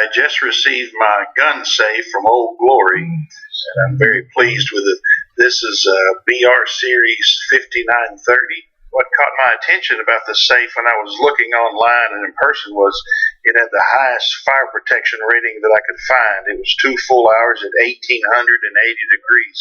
I just received my gun safe from Old Glory, and I'm very pleased with it. This is a BR Series 5930. What caught my attention about the safe when I was looking online and in person was it had the highest fire protection rating that I could find. It was 2 full hours at 1,880 degrees,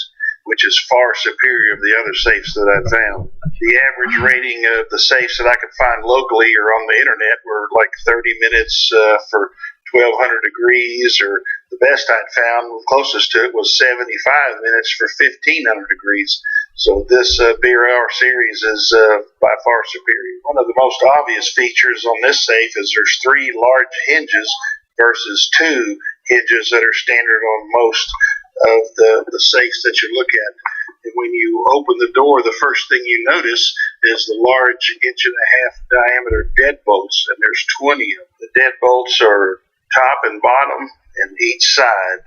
which is far superior of the other safes that I found. The average rating of the safes that I could find locally or on the internet were like 30 minutes for 1,200 degrees, or the best I'd found, closest to it, was 75 minutes for 1,500 degrees. So this BR series is by far superior. One of the most obvious features on this safe is there's 3 large hinges versus 2 hinges that are standard on most of the safes that you look at. And when you open the door, the first thing you notice is the large 1.5-inch diameter deadbolts, and there's 20 of them. The deadbolts are top and bottom and each side.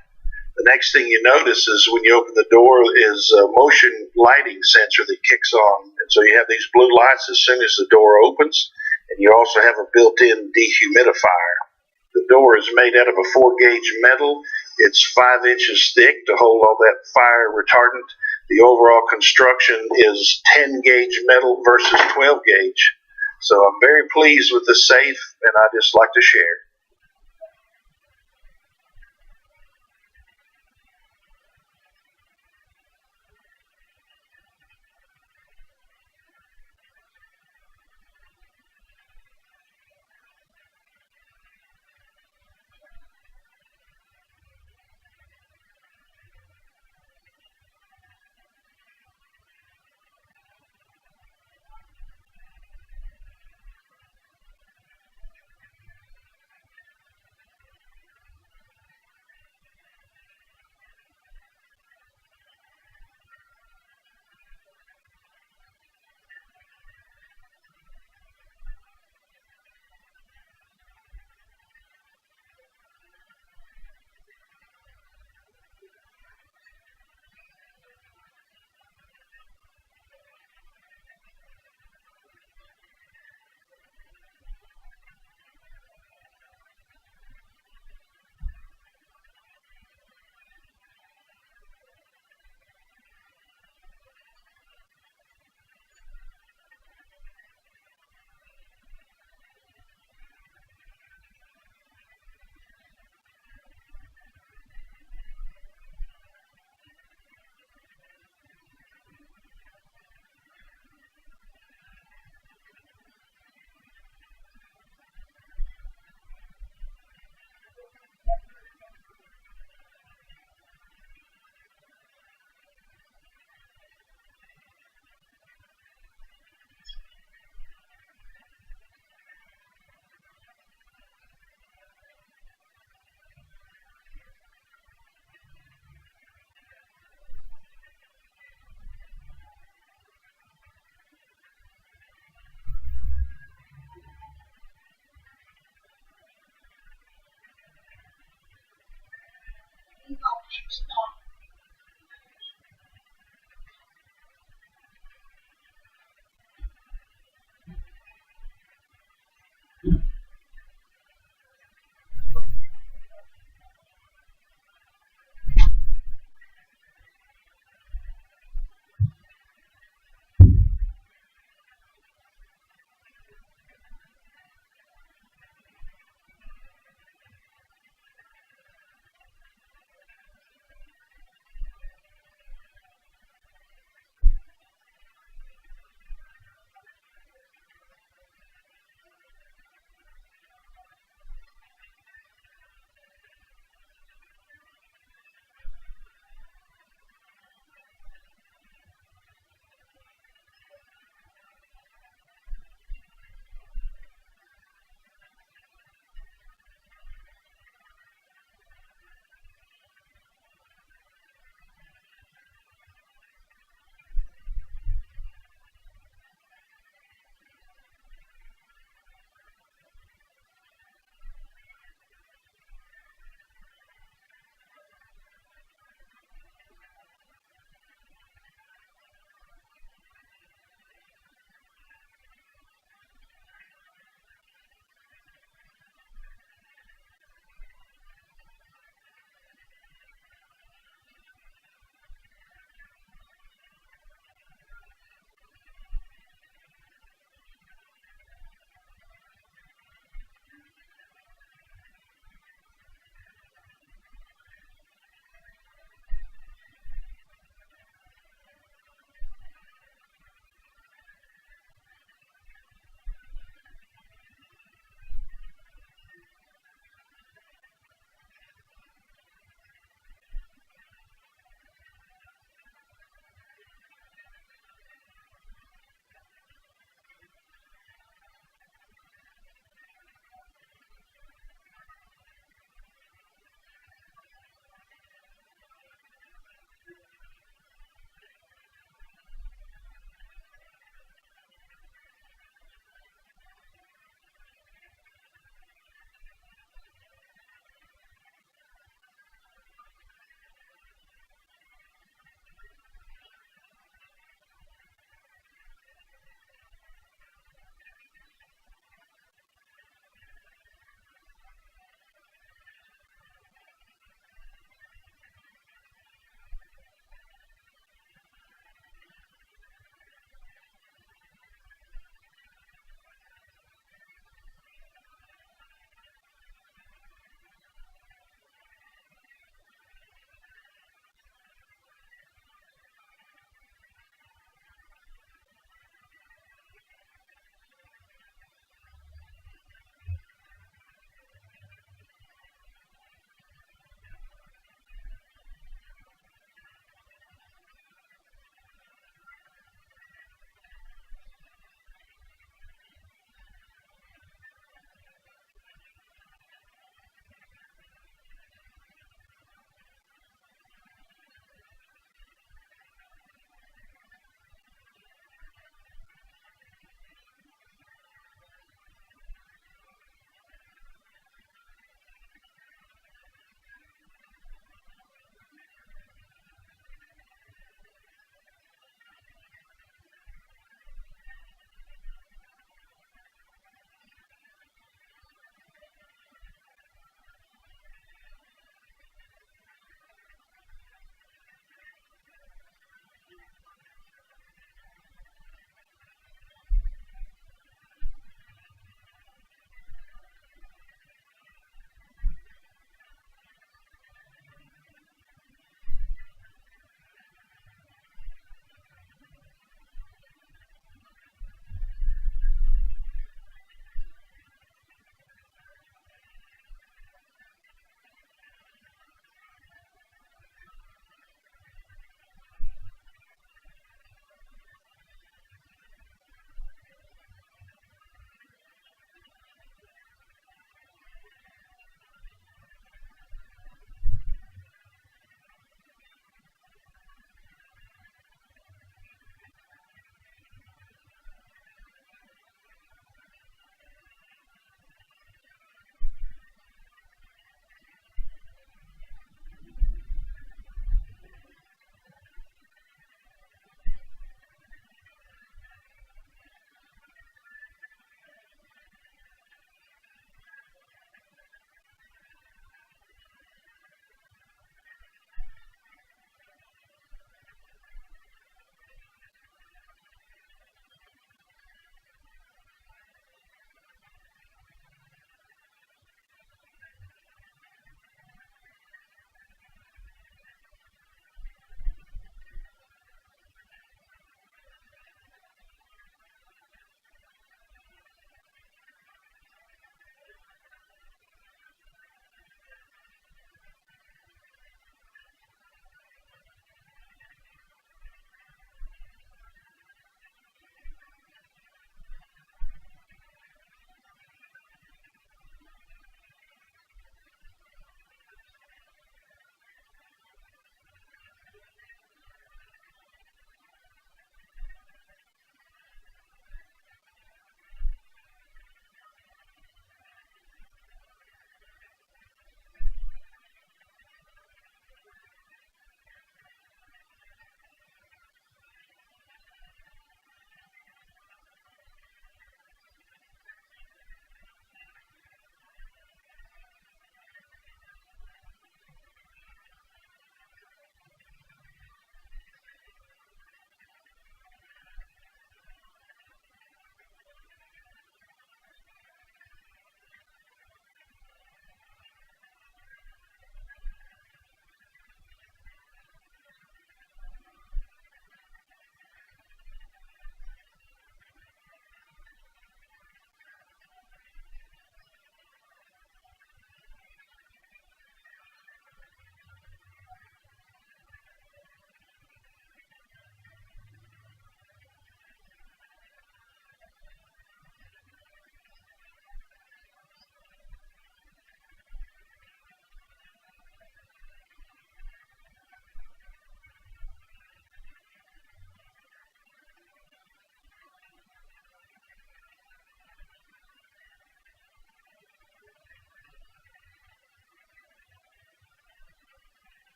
The next thing you notice is when you open the door is a motion lighting sensor that kicks on. And so you have these blue lights as soon as the door opens, and you also have a built-in dehumidifier. The door is made out of a 4-gauge metal. It's 5 inches thick to hold all that fire retardant. The overall construction is 10-gauge metal versus 12-gauge. So I'm very pleased with the safe, and I just like to share.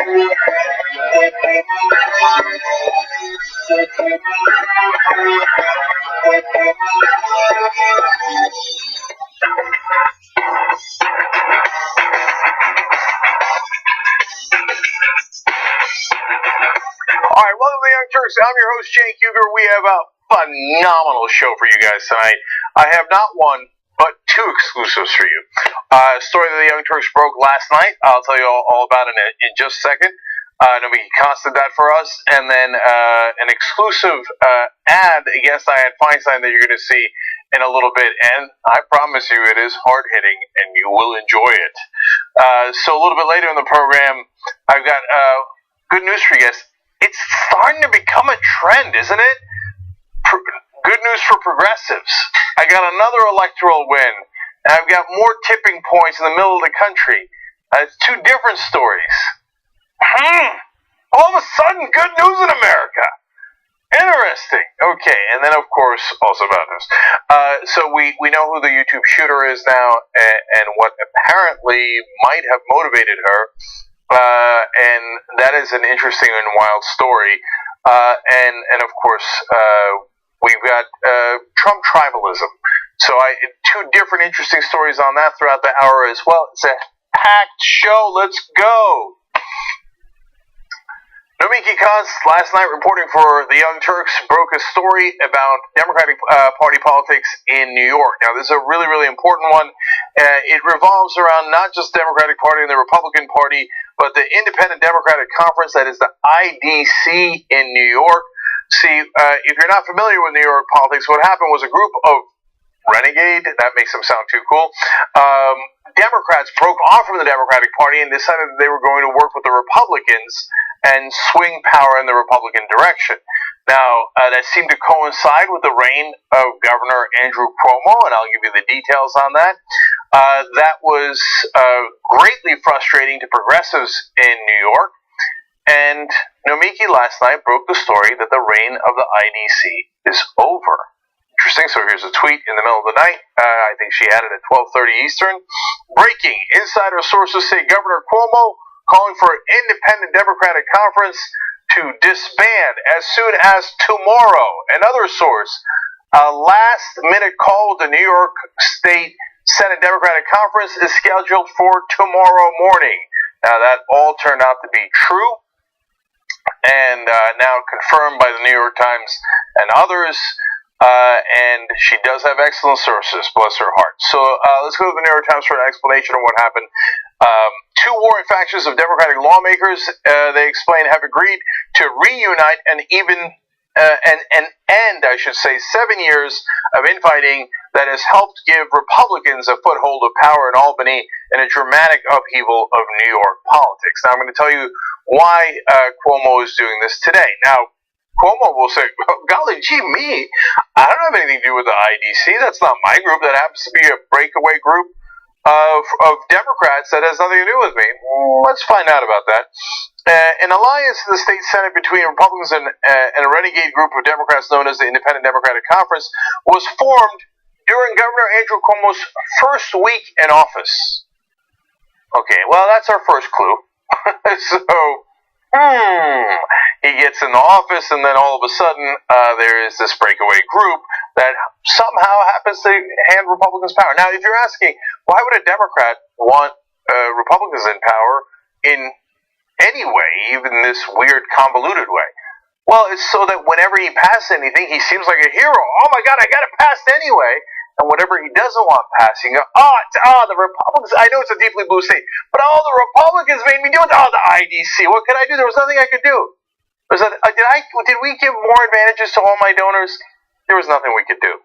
All right, welcome to the Young Turks. I'm your host, Jake Huger. We have a phenomenal show for you guys tonight. I have not one, but two exclusives for you. A story that the Young Turks broke last night. I'll tell you all about it in just a second. Nobody constant that for us. And then an exclusive ad against Dianne Feinstein that you're going to see in a little bit. And I promise you it is hard-hitting, and you will enjoy it. So a little bit later in the program, I've got good news for you guys. It's starting to become a trend, isn't it? Good news for progressives. I got another electoral win, and I've got more tipping points in the middle of the country. It's two different stories. All of a sudden, good news in America. Interesting. Okay, and then, of course, also about this. So we know who the YouTube shooter is now, and what apparently might have motivated her. And that is an interesting and wild story. And of course, we've got Trump tribalism. So two different interesting stories on that throughout the hour as well. It's a packed show. Let's go. Nomiki Kaz, last night reporting for the Young Turks, broke a story about Democratic Party politics in New York. Now, this is a really, really important one. It revolves around not just the Democratic Party and the Republican Party, but the Independent Democratic Conference, that is the IDC in New York. See, if you're not familiar with New York politics, what happened was a group of renegade, that makes them sound too cool, Democrats broke off from the Democratic Party and decided that they were going to work with the Republicans and swing power in the Republican direction. Now, that seemed to coincide with the reign of Governor Andrew Cuomo, and I'll give you the details on that. That was greatly frustrating to progressives in New York, and Nomiki last night broke the story that the reign of the IDC is over. Interesting. So here's a tweet in the middle of the night. I think she had it at 12:30 Eastern. Breaking. Insider sources say Governor Cuomo calling for an independent Democratic conference to disband as soon as tomorrow. Another source. A last-minute call with the New York State Senate Democratic Conference is scheduled for tomorrow morning. Now, that all turned out to be true, and now confirmed by the New York Times and others. And she does have excellent sources, bless her heart. So let's go to the New York Times for an explanation of what happened. Two warring factions of Democratic lawmakers, they explain, have agreed to reunite and end, I should say, 7 years of infighting that has helped give Republicans a foothold of power in Albany in a dramatic upheaval of New York politics. Now, I'm going to tell you why Cuomo is doing this today. Now, Cuomo will say, golly gee, me, I don't have anything to do with the IDC. That's not my group. That happens to be a breakaway group of Democrats that has nothing to do with me. Let's find out about that. An alliance in the state Senate between Republicans and a renegade group of Democrats known as the Independent Democratic Conference was formed during Governor Andrew Cuomo's first week in office. Okay, well, that's our first clue. He gets in the office, and then all of a sudden, there is this breakaway group that somehow happens to hand Republicans power. Now, if you're asking, why would a Democrat want Republicans in power in any way, even this weird, convoluted way? Well, it's so that whenever he passes anything, he seems like a hero. Oh my God, I got it passed anyway. And whatever he doesn't want passing, the Republicans, I know it's a deeply blue state, but the Republicans made me do it. The IDC, what could I do? There was nothing I could do. Did we give more advantages to all my donors? There was nothing we could do.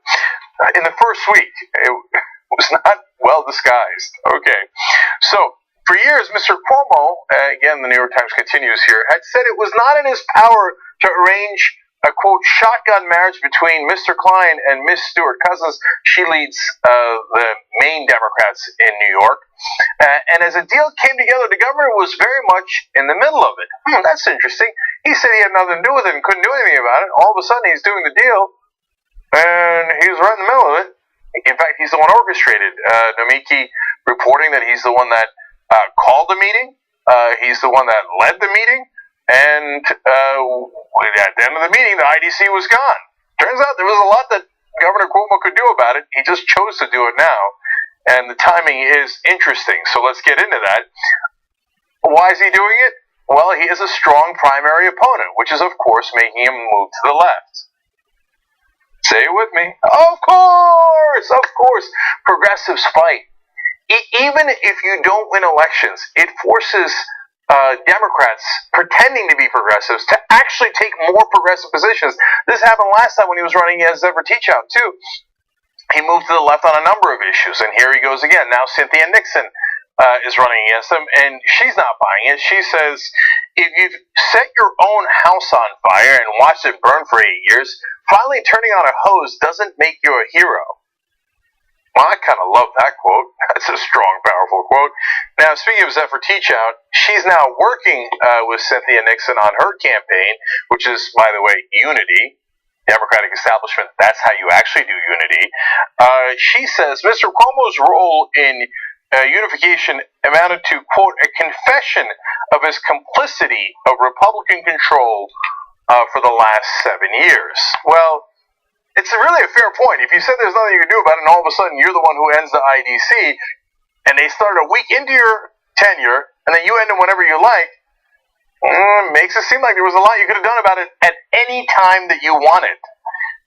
In the first week, it was not well disguised. Okay. So, for years, Mr. Cuomo, again, the New York Times continues here, had said it was not in his power to arrange a, quote, shotgun marriage between Mr. Klein and Miss Stewart Cousins. She leads the main Democrats in New York. And as a deal came together, the governor was very much in the middle of it. That's interesting. He said he had nothing to do with it and couldn't do anything about it. All of a sudden, he's doing the deal, and he was right in the middle of it. In fact, he's the one orchestrated. Nomiki reporting that he's the one that called the meeting, He's the one that led the meeting, and at the end of the meeting, the IDC was gone. Turns out there was a lot that Governor Cuomo could do about it. He just chose to do it now, and the timing is interesting. So let's get into that. Why is he doing it? Well, he has a strong primary opponent, which is, of course, making him move to the left. Say it with me. Of course, progressives fight. Even if you don't win elections, it forces Democrats pretending to be progressives to actually take more progressive positions. This happened last time when he was running as Zephyr Teachout, too. He moved to the left on a number of issues, and here he goes again. Now Cynthia Nixon is running against him, and she's not buying it. She says, if you've set your own house on fire and watched it burn for 8 years, finally turning on a hose doesn't make you a hero. Well, I kind of love that quote. That's a strong, powerful quote. Now, speaking of Zephyr Teachout, she's now working with Cynthia Nixon on her campaign, which is, by the way, Unity. Democratic establishment, that's how you actually do unity. She says Mr. Cuomo's role in unification amounted to, quote, a confession of his complicity of Republican control for the last 7 years. Well, it's really a fair point. If you said there's nothing you can do about it, and all of a sudden you're the one who ends the IDC, and they start a week into your tenure, and then you end it whenever you like, makes it seem like there was a lot you could have done about it at any time that you wanted.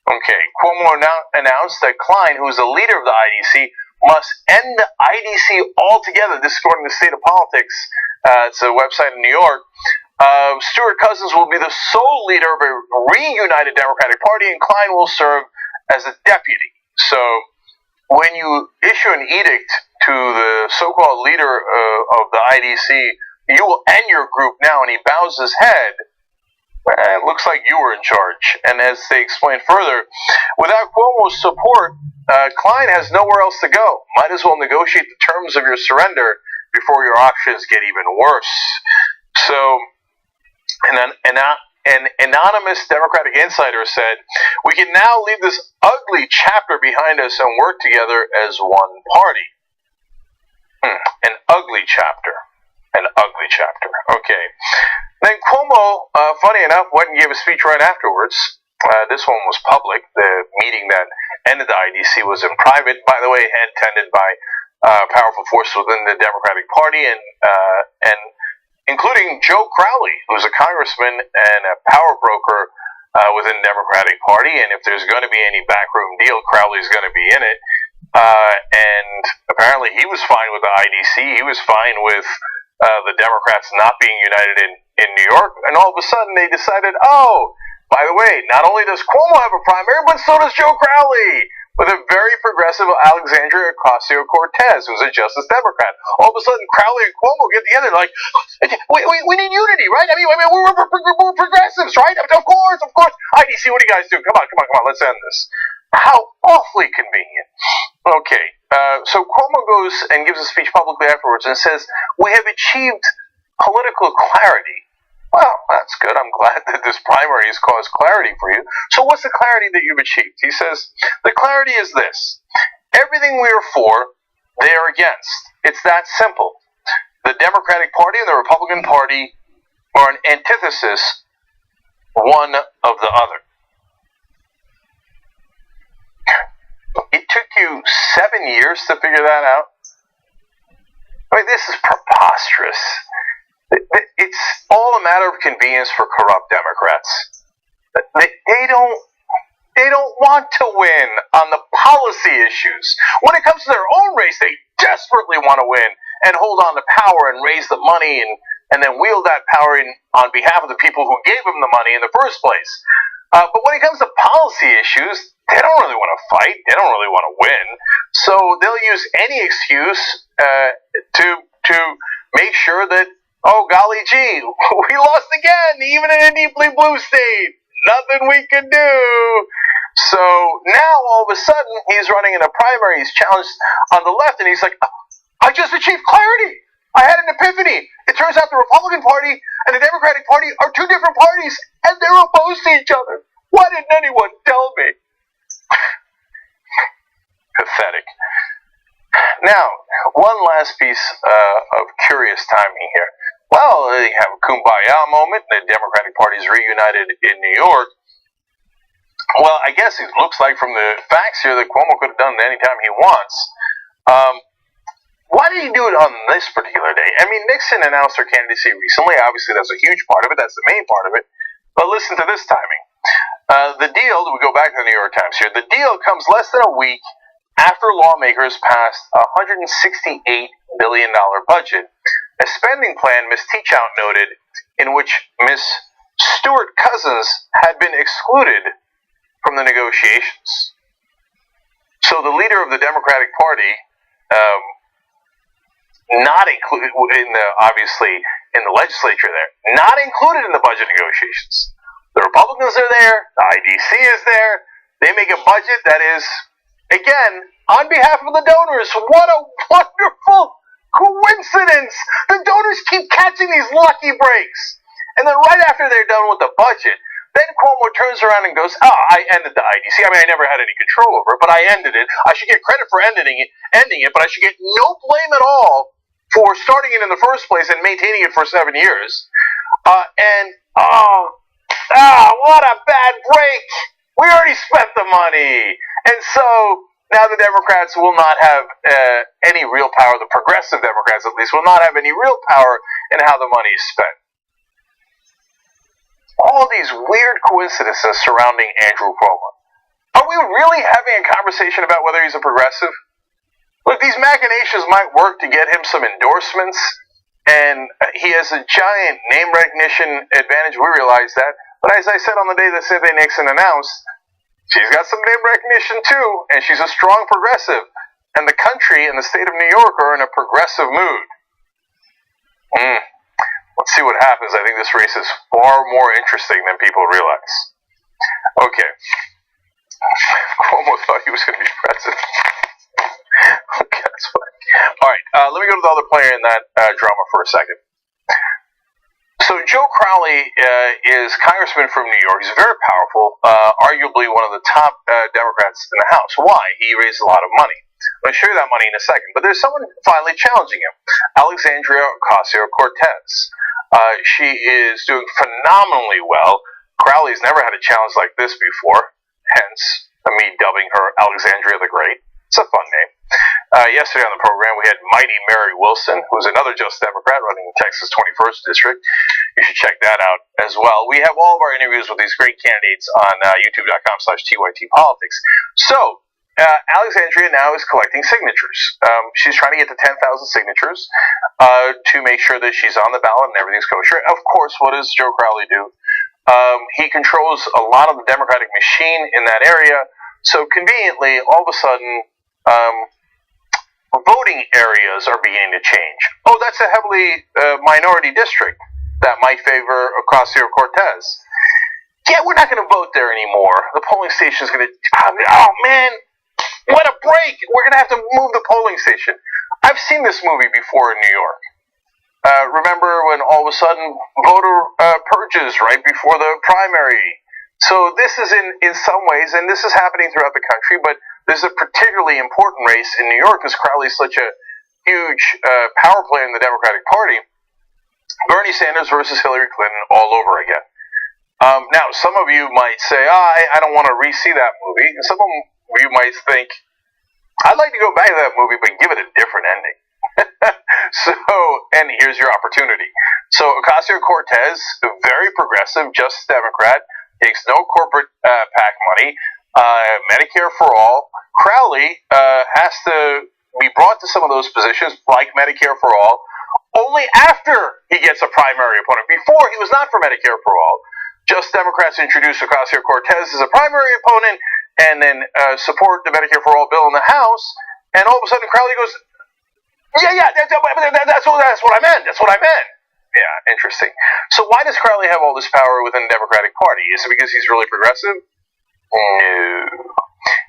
Okay, Cuomo announced that Klein, who is the leader of the IDC, must end the IDC altogether. This is according to State of Politics. It's a website in New York. Stuart Cousins will be the sole leader of a reunited Democratic Party, and Klein will serve as a deputy. So, when you issue an edict to the so-called leader of the IDC, you will end your group now, and he bows his head. It looks like you were in charge. And as they explain further, without Cuomo's support, Klein has nowhere else to go. Might as well negotiate the terms of your surrender before your options get even worse. So, an anonymous Democratic insider said, we can now leave this ugly chapter behind us and work together as one party. An ugly chapter. An ugly chapter. Okay. Then Cuomo, funny enough, went and gave a speech right afterwards. This one was public. The meeting that ended the IDC was in private. By the way, attended by powerful forces within the Democratic Party, and including Joe Crowley, who's a congressman and a power broker within the Democratic Party. And if there's going to be any backroom deal, Crowley's going to be in it. And apparently he was fine with the IDC. He was fine with the Democrats not being united in New York, and all of a sudden they decided, oh, by the way, not only does Cuomo have a primary, but so does Joe Crowley, with a very progressive Alexandria Ocasio-Cortez, who's a Justice Democrat. All of a sudden, Crowley and Cuomo get together, like, we need unity, right? I mean, we're progressives, right? Of course. IDC, what do you guys do? Come on, let's end this. How awfully convenient. Okay, so Cuomo goes and gives a speech publicly afterwards and says, we have achieved political clarity. Well, that's good. I'm glad that this primary has caused clarity for you. So what's the clarity that you've achieved? He says, the clarity is this. Everything we are for, they are against. It's that simple. The Democratic Party and the Republican Party are an antithesis, one of the other. It took you 7 years to figure that out? I mean, this is preposterous. It's all a matter of convenience for corrupt Democrats. They don't want to win on the policy issues. When it comes to their own race, they desperately want to win and hold on to power and raise the money and then wield that power on behalf of the people who gave them the money in the first place. But when it comes to policy issues, they don't really want to fight. They don't really want to win. So they'll use any excuse to make sure that, oh, golly gee, we lost again, even in a deeply blue state. Nothing we can do. So now, all of a sudden, he's running in a primary. He's challenged on the left, and he's like, I just achieved clarity. I had an epiphany. It turns out the Republican Party and the Democratic Party are two different parties, and they're opposed to each other. Why didn't anyone tell me? Pathetic. Now, one last piece of curious timing here. Well, they have a kumbaya moment. The Democratic Party is reunited in New York. Well, I guess it looks like from the facts here that Cuomo could have done it anytime he wants. Why did he do it on this particular day? I mean, Nixon announced her candidacy recently. Obviously, that's a huge part of it. That's the main part of it. But listen to this timing. The deal, we go back to the New York Times here, the deal comes less than a week after lawmakers passed a $168 billion budget, a spending plan, Ms. Teachout noted, in which Ms. Stewart Cousins had been excluded from the negotiations. So the leader of the Democratic Party, not included in the, obviously, in the legislature there, not included in the budget negotiations. The Republicans are there, the IDC is there, they make a budget that is, again, on behalf of the donors. What a wonderful coincidence! The donors keep catching these lucky breaks. And then right after they're done with the budget, then Cuomo turns around and goes, I ended the IDC. I mean, I never had any control over it, but I ended it. I should get credit for ending it, but I should get no blame at all for starting it in the first place and maintaining it for 7 years. What a bad break! We already spent the money. And so now the Democrats will not have any real power, the progressive Democrats at least, will not have any real power in how the money is spent. All these weird coincidences surrounding Andrew Cuomo. Are we really having a conversation about whether he's a progressive? Look, these machinations might work to get him some endorsements, and he has a giant name recognition advantage. We realize that. But as I said on the day that Cynthia Nixon announced, she's got some name recognition too, and she's a strong progressive. And the country and the state of New York are in a progressive mood. Let's see what happens. I think this race is far more interesting than people realize. Okay. Cuomo thought he was going to be president. Okay, that's fine. All right, let me go to the other player in that drama for a second. So Joe Crowley is congressman from New York. He's very powerful, arguably one of the top Democrats in the House. Why? He raised a lot of money. I'm going to show you that money in a second. But there's someone finally challenging him, Alexandria Ocasio-Cortez. She is doing phenomenally well. Crowley's never had a challenge like this before, hence me dubbing her Alexandria the Great. It's a fun name. Yesterday on the program, we had Mighty Mary Wilson, who's another Just Democrat running in Texas' 21st District. You should check that out as well. We have all of our interviews with these great candidates on youtube.com/TYT Politics. So, Alexandria now is collecting signatures. She's trying to get to 10,000 signatures to make sure that she's on the ballot and everything's kosher. Of course, what does Joe Crowley do? He controls a lot of the Democratic machine in that area. So conveniently, all of a sudden, voting areas are beginning to change. Oh, that's a heavily minority district that might favor Ocasio-Cortez. Yeah, we're not going to vote there anymore. The polling station is going to... Oh, man, what a break! We're going to have to move the polling station. I've seen this movie before in New York. Remember when all of a sudden voter purges right before the primary? So this is in some ways, and this is happening throughout the country, but this is a particularly important race in New York because Crowley's such a huge power player in the Democratic Party. Bernie Sanders versus Hillary Clinton all over again. Now, some of you might say, I don't want to re-see that movie. And some of you might think, I'd like to go back to that movie, but give it a different ending. And here's your opportunity. So, Ocasio-Cortez, very progressive, just Democrat, takes no corporate PAC money, Medicare for all. Crowley has to be brought to some of those positions, like Medicare for all, only after he gets a primary opponent. Before, he was not for Medicare for all. Just Democrats introduced Ocasio-Cortez as a primary opponent and then support the Medicare for all bill in the House. And all of a sudden, Crowley goes, that's what I meant. That's what I meant. Yeah, interesting. So why does Crowley have all this power within the Democratic Party? Is it because he's really progressive? No.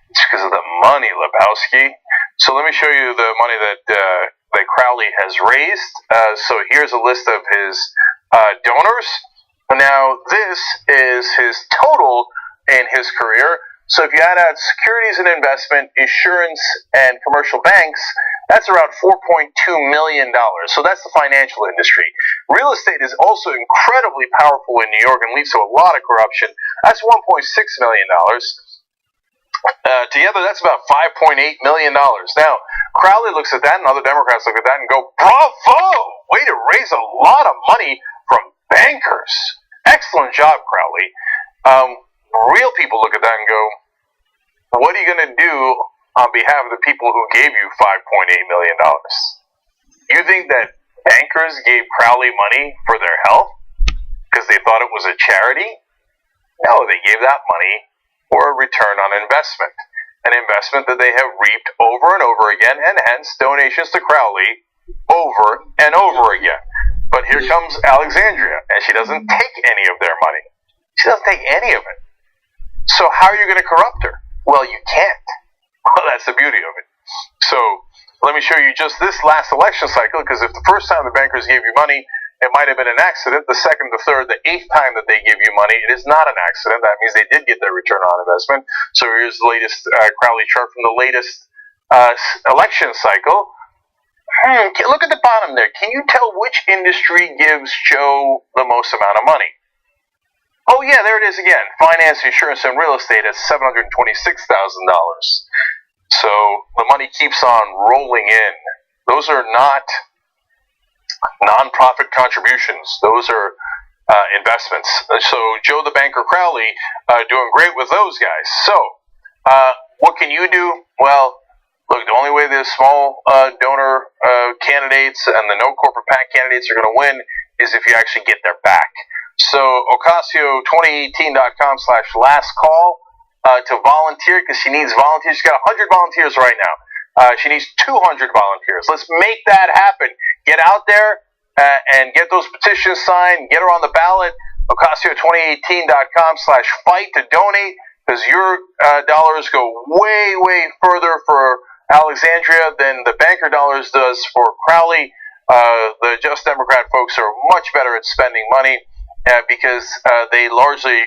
It's because of the money, Lebowski. So let me show you the money that Crowley has raised. So here's a list of his donors. Now, this is his total in his career. So if you add out securities and investment, insurance, and commercial banks, That's around $4.2 million. So that's the financial industry. Real estate is also incredibly powerful in New York and leads to a lot of corruption. That's $1.6 million. Together, that's about $5.8 million. Now, Crowley looks at that, and other Democrats look at that and go, bravo! Way to raise a lot of money from bankers. Excellent job, Crowley. Real people look at that and go, what are you going to do on behalf of the people who gave you $5.8 million? You think that bankers gave Crowley money for their health because they thought it was a charity? No, they gave that money for a return on investment, an investment that they have reaped over and over again, and hence donations to Crowley over and over again. But here comes Alexandria, and she doesn't take any of their money. She doesn't take any of it. So how are you going to corrupt her? Well, you can't. Well, that's the beauty of it. So let me show you just this last election cycle, because if the first time the bankers gave you money, it might have been an accident. The second, the third, the eighth time that they give you money, it is not an accident. That means they did get their return on investment. So here's the latest Crowley chart from the latest election cycle. Look at the bottom there. Can you tell which industry gives Joe the most amount of money? Oh, yeah, there it is again. Finance, insurance, and real estate at $726,000. So the money keeps on rolling in. Those are not non-profit contributions. Those are investments. So Joe the Banker Crowley doing great with those guys. So what can you do? Well, look, the only way the small donor candidates and the no corporate PAC candidates are going to win is if you actually get their back. So Ocasio2018.com/last call to volunteer, because she needs volunteers. She's got 100 volunteers right now. She needs 200 volunteers. Let's make that happen. Get out there and get those petitions signed. Get her on the ballot. Ocasio2018.com/fight to donate, because your dollars go way, way further for Alexandria than the banker dollars does for Crowley. The Just Democrat folks are much better at spending money because they largely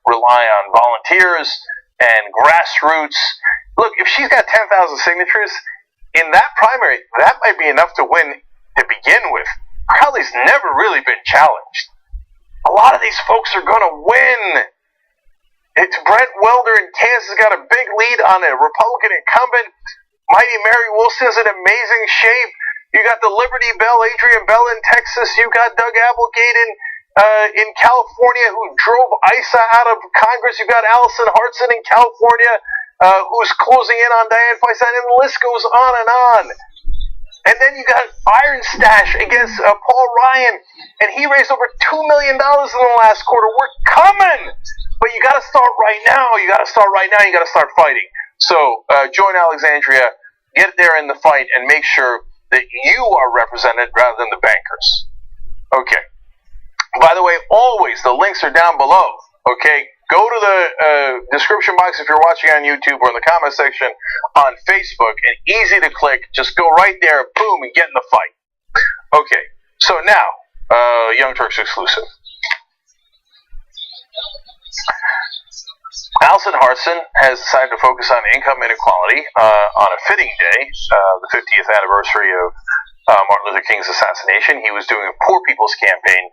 rely on volunteers and grassroots. Look, if she's got 10,000 signatures in that primary, that might be enough to win to begin with. Crowley's never really been challenged. A lot of these folks are going to win. It's Brett Welder in Kansas got a big lead on a Republican incumbent. Mighty Mary Wilson's in amazing shape. You got the Liberty Bell, Adrian Bell in Texas. You got Doug Applegate in California, who drove ISA out of Congress. You got Allison Hartson in California, who's closing in on Dianne Feinstein, and the list goes on and on. And then you got Iron Stash against Paul Ryan, and he raised over $2 million in the last quarter. We're coming! But you got to start right now. You got to start right now. You got to start fighting. So join Alexandria, get there in the fight, and make sure that you are represented rather than the bankers. Okay. By the way, always the links are down below. Okay. Go to the description box if you're watching on YouTube, or in the comment section on Facebook, and easy to click. Just go right there, boom, and get in the fight. Okay. So now, Young Turks exclusive. Allison Hartson has decided to focus on income inequality on a fitting day, the 50th anniversary of Martin Luther King's assassination. He was doing a poor people's campaign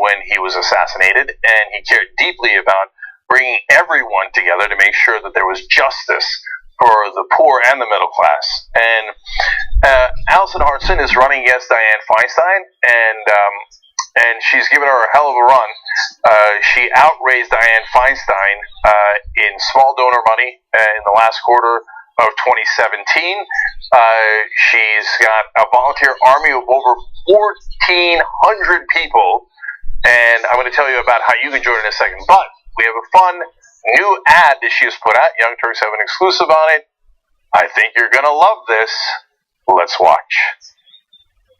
when he was assassinated, and he cared deeply about bringing everyone together to make sure that there was justice for the poor and the middle class. And Allison Hartson is running against Dianne Feinstein, and she's given her a hell of a run. She outraised Dianne Feinstein in small donor money in the last quarter of 2017. She's got a volunteer army of over 1,400 people, and I'm going to tell you about how you can join in a second. But we have a fun new ad that she has put out. Young Turks have an exclusive on it. I think you're going to love this. Let's watch.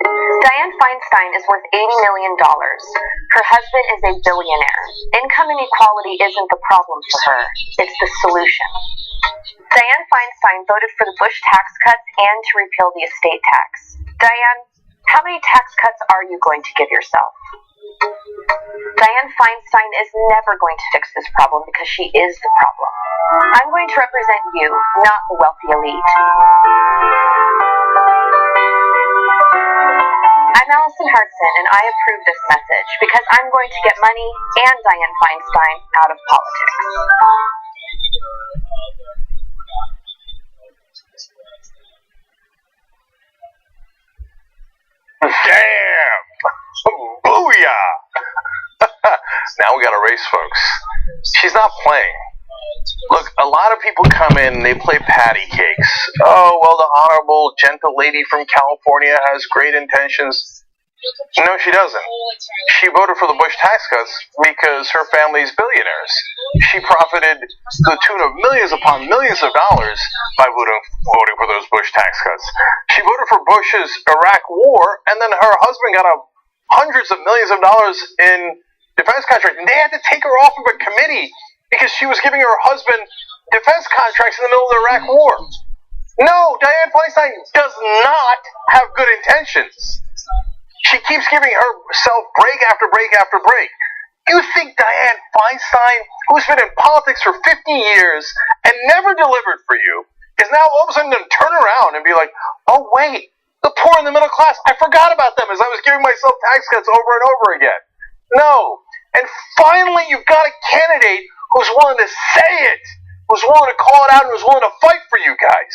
Dianne Feinstein is worth $80 million. Her husband is a billionaire. Income inequality isn't the problem for her. It's the solution. Dianne Feinstein voted for the Bush tax cuts and to repeal the estate tax. Dianne, how many tax cuts are you going to give yourself? Dianne Feinstein is never going to fix this problem because she is the problem. I'm going to represent you, not the wealthy elite. I'm Allison Hartson, and I approve this message because I'm going to get money and Dianne Feinstein out of politics. Damn! Booyah! Now we got a race, folks. She's not playing. Look, a lot of people come in and they play patty cakes. Oh, well, the honorable, gentle lady from California has great intentions. No, she doesn't. She voted for the Bush tax cuts because her family's billionaires. She profited to the tune of millions upon millions of dollars by voting for those Bush tax cuts. She voted for Bush's Iraq war, and then her husband got hundreds of millions of dollars in defense contracts, and they had to take her off of a committee because she was giving her husband defense contracts in the middle of the Iraq war. No, Dianne Feinstein does not have good intentions. She keeps giving herself break after break after break. You think Dianne Feinstein, who's been in politics for 50 years and never delivered for you, is now all of a sudden going to turn around and be like, oh wait, the poor and the middle class, I forgot about them as I was giving myself tax cuts over and over again. No. And finally you've got a candidate who's willing to say it, who's willing to call it out, and who's willing to fight for you guys.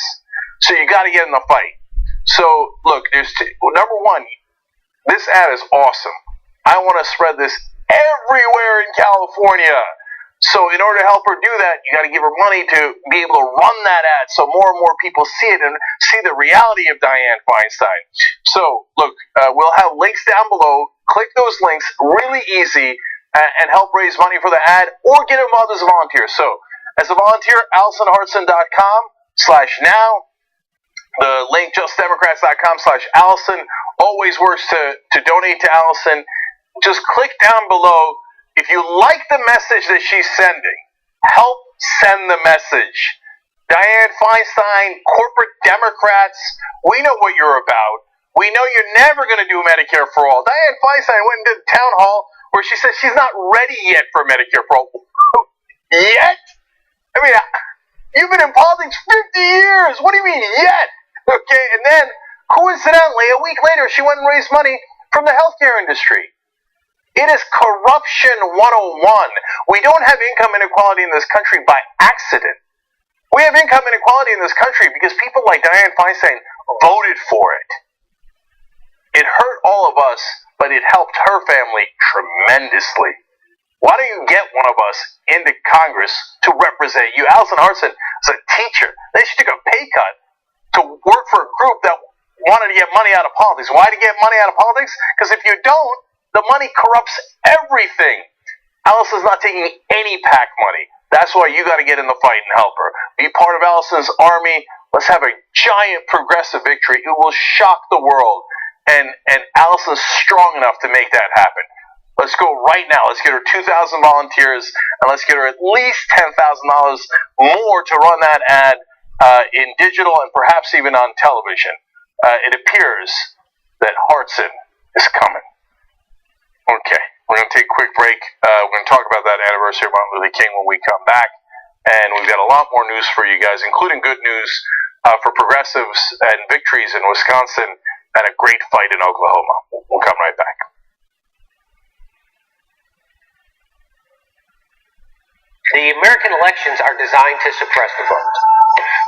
So you got to get in the fight. So look, number one, this ad is awesome. I want to spread this everywhere in California. So in order to help her do that, you got to give her money to be able to run that ad so more and more people see it and see the reality of Dianne Feinstein. So look, we'll have links down below. Click those links, really easy, and help raise money for the ad or get involved as a volunteer. So as a volunteer, AllisonHartson.com/now. The link, justdemocrats.com/Allison, always works to donate to Allison. Just click down below. If you like the message that she's sending, help send the message. Dianne Feinstein, corporate Democrats, we know what you're about. We know you're never going to do Medicare for all. Dianne Feinstein went into the town hall where she said she's not ready yet for Medicare for all. Yet? I mean, you've been in politics 50 years. What do you mean, yet? Okay, and then, coincidentally, a week later, she went and raised money from the healthcare industry. It is corruption 101. We don't have income inequality in this country by accident. We have income inequality in this country because people like Dianne Feinstein voted for it. It hurt all of us, but it helped her family tremendously. Why don't you get one of us into Congress to represent you? Allison Hartson is a teacher. Then she took a pay cut to work for a group that wanted to get money out of politics. Why to get money out of politics? Because if you don't, the money corrupts everything. Allison's not taking any PAC money. That's why you got to get in the fight and help her. Be part of Allison's army. Let's have a giant progressive victory. It will shock the world. And Allison's strong enough to make that happen. Let's go right now. Let's get her 2,000 volunteers, and let's get her at least $10,000 more to run that ad in digital and perhaps even on television. It appears that Hartson is coming. Okay, we're going to take a quick break. We're going to talk about that anniversary of Martin Luther King when we come back. And we've got a lot more news for you guys, including good news for progressives and victories in Wisconsin and a great fight in Oklahoma. We'll come right back. The American elections are designed to suppress the vote.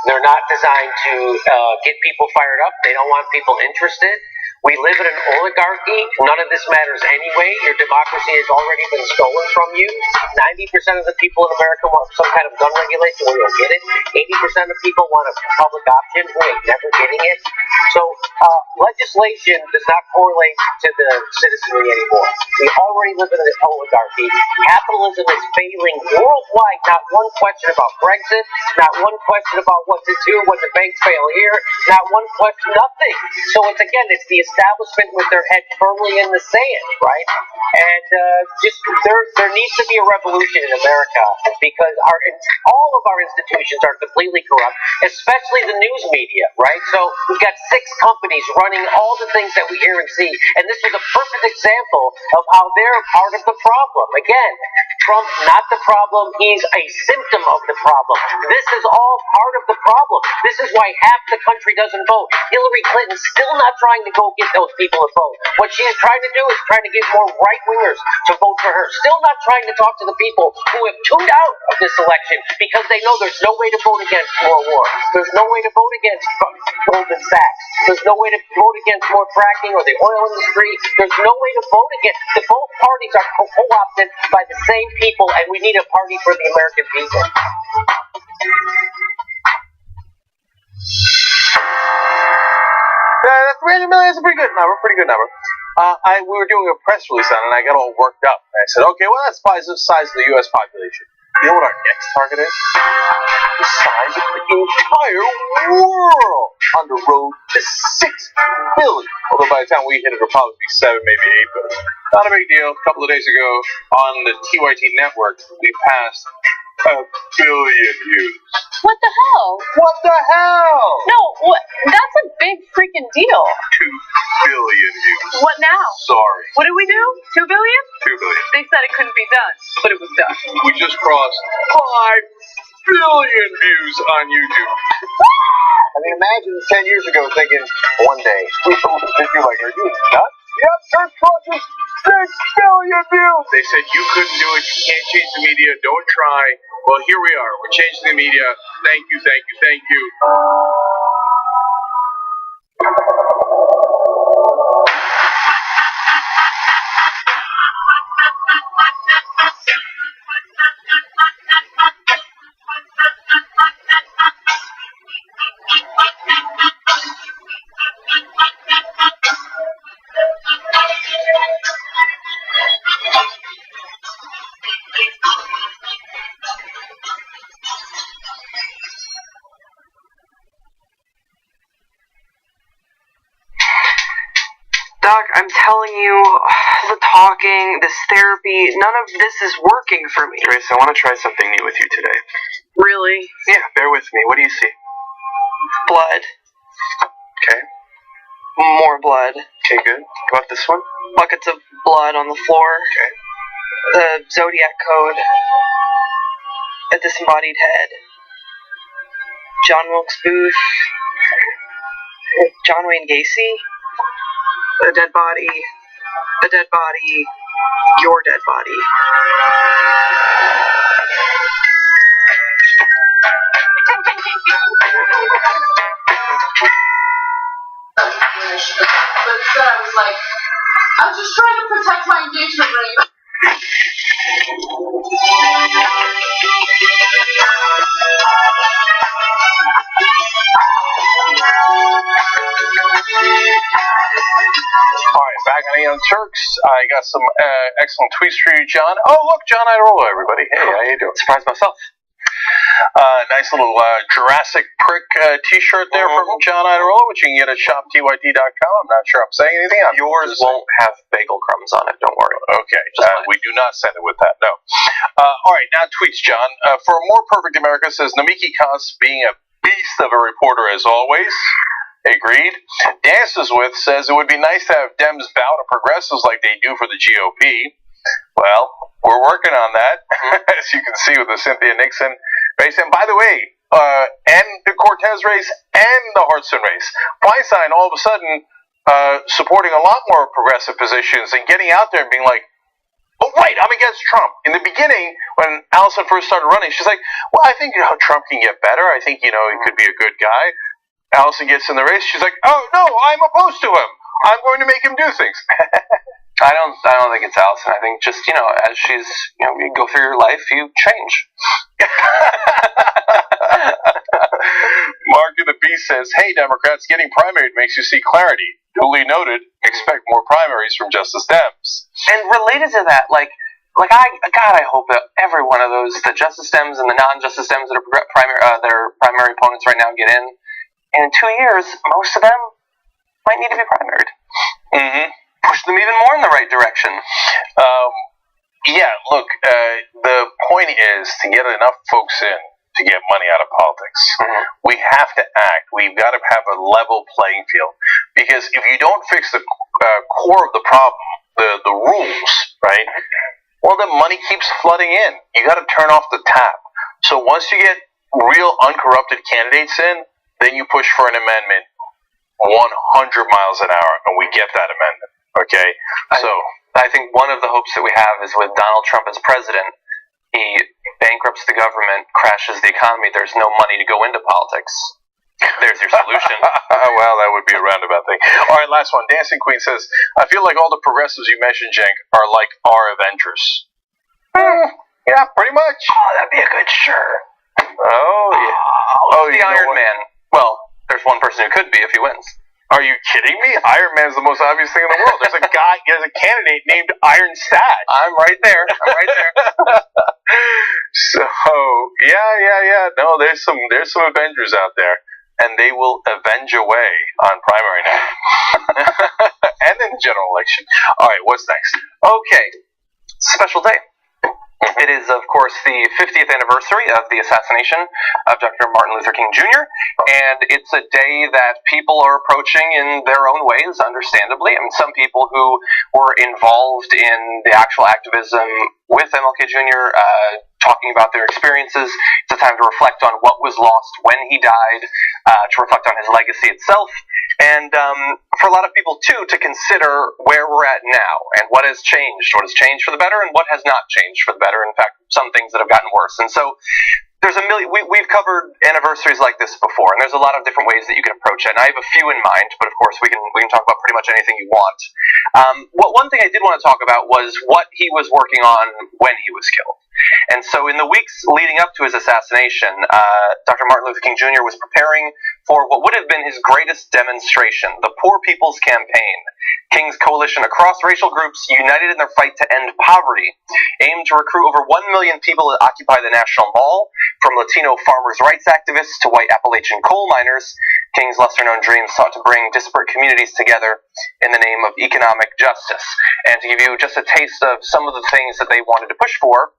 They're not designed to get people fired up. They don't want people interested. We live in an oligarchy. None of this matters anyway. Your democracy has already been stolen from you. 90% of the people in America want some kind of gun regulation. We don't get it. 80% of people want a public option. We ain't never getting it. So legislation does not correlate to the citizenry anymore. We already live in an oligarchy. Capitalism is failing worldwide. Not one question about Brexit. Not one question about what to do when the banks fail here. Not one question, nothing. So it's the establishment with their head firmly in the sand, right? And just there needs to be a revolution in America because all of our institutions are completely corrupt, especially the news media, right? So we've got 6 companies running all the things that we hear and see, and this was a perfect example of how they're part of the problem. Again, Trump not the problem, he's a symptom of the problem. This is all part of the problem. This is why half the country doesn't vote. Hillary Clinton's still not trying to go get those people to vote. What she's trying to do is trying to get more right-wingers to vote for her. Still not trying to talk to the people who have tuned out of this election because they know there's no way to vote against more war. There's no way to vote against Goldman Sachs. There's no way to vote against more fracking or the oil industry. There's no way to vote against. Both parties are co-opted by the same people, and we need a party for the American people. That's 300 million. That's a pretty good number. We were doing a press release on it, and I got all worked up. And I said, okay, well, that's the size of the U.S. population. You know what our next target is? The size of the entire world on the road to 6 billion. Although by the time we hit it, it'll probably be 7, maybe 8 billion. Not a big deal. A couple of days ago on the TYT network, we passed 1 billion views. What the hell? What the hell? No, that's a big freaking deal. 2 billion views. What now? Sorry. What did we do? 2 billion? 2 billion. They said it couldn't be done, but it was done. We just crossed 5 billion views on YouTube. I mean, imagine 10 years ago thinking, one day, you're like, are you nuts? Yep, Church crosses 6 billion views. They said you couldn't do it. You can't change the media. Don't try. Well, here we are. We're changing the media. Thank you, thank you, thank you. Doc, I'm telling you, the talking, this therapy, none of this is working for me. Grace, I want to try something new with you today. Really? Yeah, bear with me. What do you see? Blood. Okay. More blood. Okay, good. How about this one? Buckets of blood on the floor. Okay. The Zodiac Code. A disembodied head. John Wilkes Booth. John Wayne Gacy. A dead body. A dead body. Your dead body. But instead I was like, I'm just trying to protect my engagement ring. Alright, back on the Young Turks. I got some excellent tweets for you, John. Oh, look, John Idarola, everybody. Hey, how you doing? Surprised myself. Nice little Jurassic Prick t-shirt there from John Idarola, which you can get at shoptyt.com. I'm not sure I'm saying anything. Yours won't have bagel crumbs on it, don't worry. Okay, we do not send it with that, no. Alright, now tweets, John. For a more perfect America, says Namiki Kos being a beast of a reporter as always. Agreed. Dances with says it would be nice to have Dems bow to progressives like they do for the GOP. Well, we're working on that, as you can see with the Cynthia Nixon race. And by the way, and the Cortez race and the Hartson race, Feinstein all of a sudden supporting a lot more progressive positions and getting out there and being like, oh, right, I'm against Trump. In the beginning, when Allison first started running, she's like, well, I think Trump can get better. I think, he could be a good guy. Allison gets in the race. She's like, oh, no, I'm opposed to him. I'm going to make him do things. I don't think it's Allison. I think just, as she's, you go through your life, you change. Mark of the Beast says, hey, Democrats, getting primaried makes you see clarity. Duly noted, expect more primaries from Justice Dems. And related to that, I hope that every one of those, the Justice Dems and the non-Justice Dems that are primary opponents right now get in. And in 2 years, most of them might need to be primaried. Mm-hmm. Push them even more in the right direction. Yeah, look, the point is to get enough folks in to get money out of politics. Mm-hmm. We have to act. We've got to have a level playing field. Because if you don't fix the core of the problem, the rules, right, well, the money keeps flooding in. You got to turn off the tap. So once you get real uncorrupted candidates in, then you push for an amendment 100 miles an hour, and we get that amendment. Okay? So I think one of the hopes that we have is with Donald Trump as president, he bankrupts the government, crashes the economy, there's no money to go into politics. There's your solution. Well, that would be a roundabout thing. All right, last one. Dancing Queen says, I feel like all the progressives you mentioned, Cenk, are like our Avengers. Yeah, pretty much. Oh, that'd be a good shirt. Oh, yeah. The Iron Man. Well, there's one person who could be if he wins. Are you kidding me? Iron Man's the most obvious thing in the world. There's a candidate named Iron Stat. I'm right there. So, yeah. No, there's some Avengers out there, and they will avenge away on primary night. And in the general election. All right, what's next? Okay. Special day. It is, of course, the 50th anniversary of the assassination of Dr. Martin Luther King Jr., and it's a day that people are approaching in their own ways, understandably. I mean, some people who were involved in the actual activism with MLK Jr., talking about their experiences. It's a time to reflect on what was lost when he died, to reflect on his legacy itself, and for a lot of people, too, to consider where we're at now and what has changed for the better and what has not changed for the better. In fact, some things that have gotten worse. And so there's a million. We've covered anniversaries like this before, and there's a lot of different ways that you can approach it. And I have a few in mind, but of course we can talk about pretty much anything you want. One thing I did want to talk about was what he was working on when he was killed. And so in the weeks leading up to his assassination, Dr. Martin Luther King Jr. was preparing for what would have been his greatest demonstration, the Poor People's Campaign. King's coalition across racial groups, united in their fight to end poverty, aimed to recruit over 1 million people to occupy the National Mall, from Latino farmers' rights activists to white Appalachian coal miners. King's lesser-known dreams sought to bring disparate communities together in the name of economic justice. And to give you just a taste of some of the things that they wanted to push for,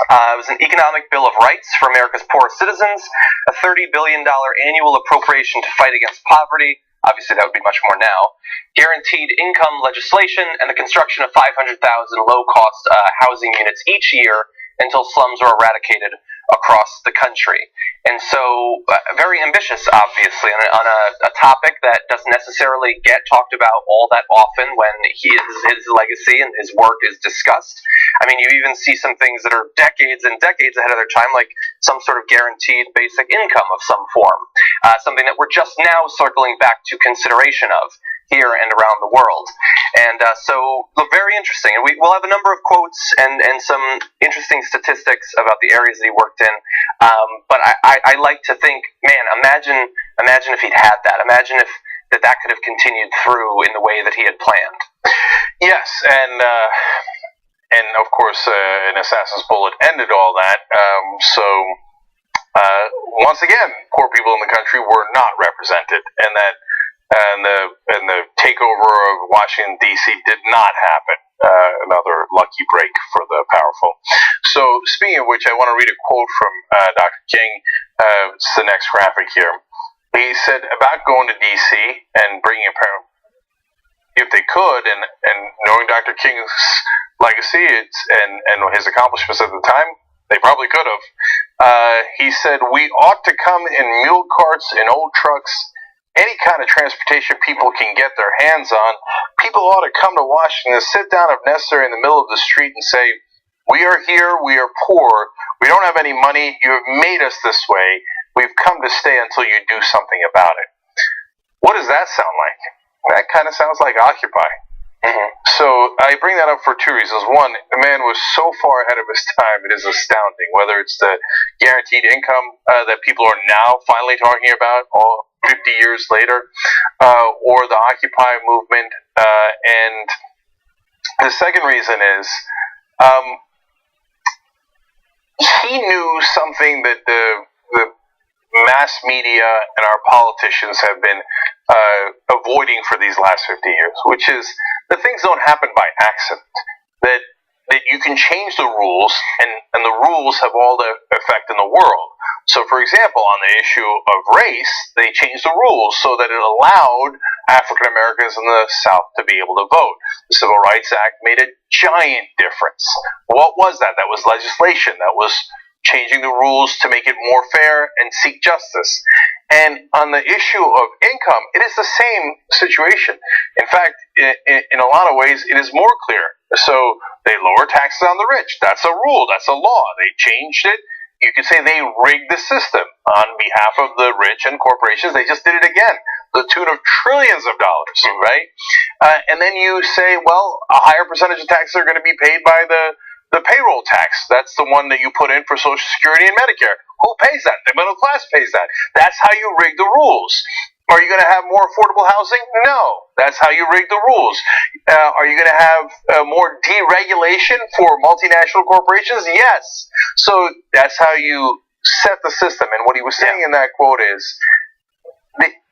it was an economic bill of rights for America's poorest citizens, a $30 billion annual appropriation to fight against poverty. Obviously, that would be much more now. Guaranteed income legislation and the construction of 500,000 low-cost housing units each year until slums are eradicated across the country. And so, very ambitious, obviously, on a topic that doesn't necessarily get talked about all that often when his legacy and his work is discussed. I mean, you even see some things that are decades and decades ahead of their time, like some sort of guaranteed basic income of some form, something that we're just now circling back to consideration of here and around the world. And so, look, very interesting. And we'll have a number of quotes and some interesting statistics about the areas that he worked in. But I like to think, man, imagine if he'd had that. Imagine if that could have continued through in the way that he had planned. Yes, and of course, an assassin's bullet ended all that. So once again, poor people in the country were not represented, and the takeover of Washington D.C. did not happen. Another lucky break for the powerful. So, speaking of which, I want to read a quote from Dr. King. It's the next graphic here. He said about going to D.C. and bringing a parent, if they could, and knowing Dr. King's legacy and his accomplishments at the time, they probably could have. He said, we ought to come in mule carts and old trucks, any kind of transportation people can get their hands on. People ought to come to Washington and sit down if necessary in the middle of the street and say, we are here, we are poor, we don't have any money, you have made us this way, we've come to stay until you do something about it. What does that sound like? That kind of sounds like Occupy. Mm-hmm. So I bring that up for two reasons. One, the man was so far ahead of his time, it is astounding. Whether it's the guaranteed income that people are now finally talking about, all 50 years later, or the Occupy movement. And the second reason is he knew something that the mass media and our politicians have been avoiding for these last 50 years, which is that things don't happen by accident. That you can change the rules, and the rules have all the effect in the world. So, for example, on the issue of race, they changed the rules so that it allowed African Americans in the South to be able to vote. The Civil Rights Act made a giant difference. What was that? That was legislation. That was changing the rules to make it more fair and seek justice. And on the issue of income, it is the same situation. In fact, in a lot of ways, it is more clear. So they lower taxes on the rich. That's a rule. That's a law. They changed it. You could say they rigged the system on behalf of the rich and corporations. They just did it again, to the tune of trillions of dollars, right? And then you say, well, a higher percentage of taxes are going to be paid by the payroll tax. That's the one that you put in for Social Security and Medicare. Who pays that? The middle class pays that. That's how you rig the rules. Are you going to have more affordable housing? No. That's how you rig the rules. Are you going to have more deregulation for multinational corporations? Yes. So that's how you set the system. And what he was saying in that quote is,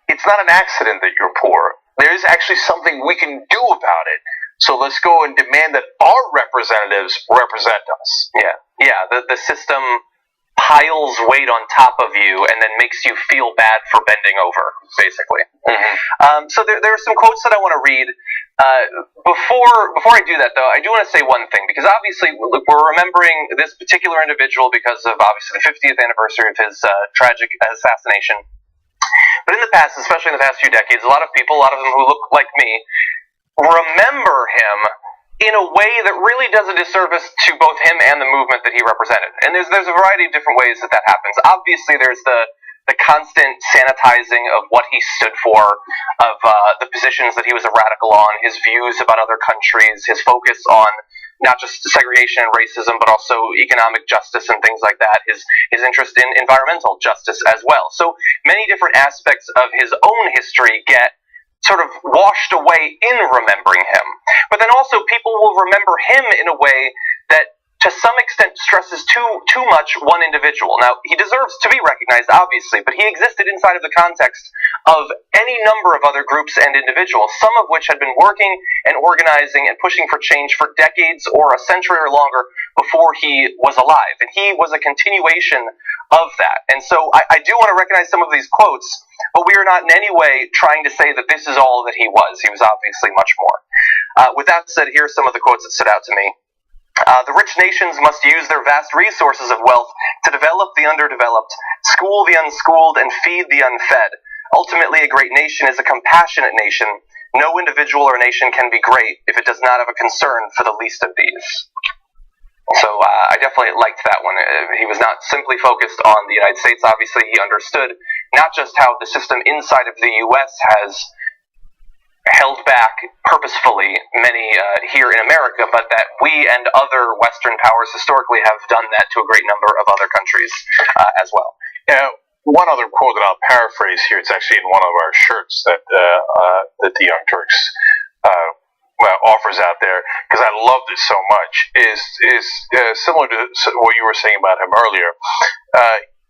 it's not an accident that you're poor. There is actually something we can do about it. So let's go and demand that our representatives represent us. The system piles weight on top of you and then makes you feel bad for bending over, basically. So there are some quotes that I want to read. Before I do that, though, I do want to say one thing, because obviously we're remembering this particular individual because of obviously the 50th anniversary of his tragic assassination. But in the past, especially in the past few decades, a lot of people, a lot of them who look like me, remember him in a way that really does a disservice to both him and the movement that he represented. And there's a variety of different ways that happens. Obviously, there's the constant sanitizing of what he stood for, of the positions that he was a radical on, his views about other countries, his focus on not just segregation and racism, but also economic justice and things like that, his interest in environmental justice as well. So many different aspects of his own history get sort of washed away in remembering him. But then also people will remember him in a way that to some extent stresses too much one individual. Now, he deserves to be recognized, obviously, but he existed inside of the context of any number of other groups and individuals, some of which had been working and organizing and pushing for change for decades or a century or longer before he was alive. And he was a continuation of that. And so I do want to recognize some of these quotes, but we are not in any way trying to say that this is all that he was. He was obviously much more. With that said, here are some of the quotes that stood out to me. The rich nations must use their vast resources of wealth to develop the underdeveloped, school the unschooled, and feed the unfed. Ultimately, a great nation is a compassionate nation. No individual or nation can be great if it does not have a concern for the least of these. So I definitely liked that one. He was not simply focused on the United States. Obviously, he understood not just how the system inside of the U.S. has held back purposefully many here in America, but that we and other Western powers historically have done that to a great number of other countries as well. One other quote that I'll paraphrase here, it's actually in one of our shirts that the Young Turks offers out there, because I loved it so much, is similar to what you were saying about him earlier.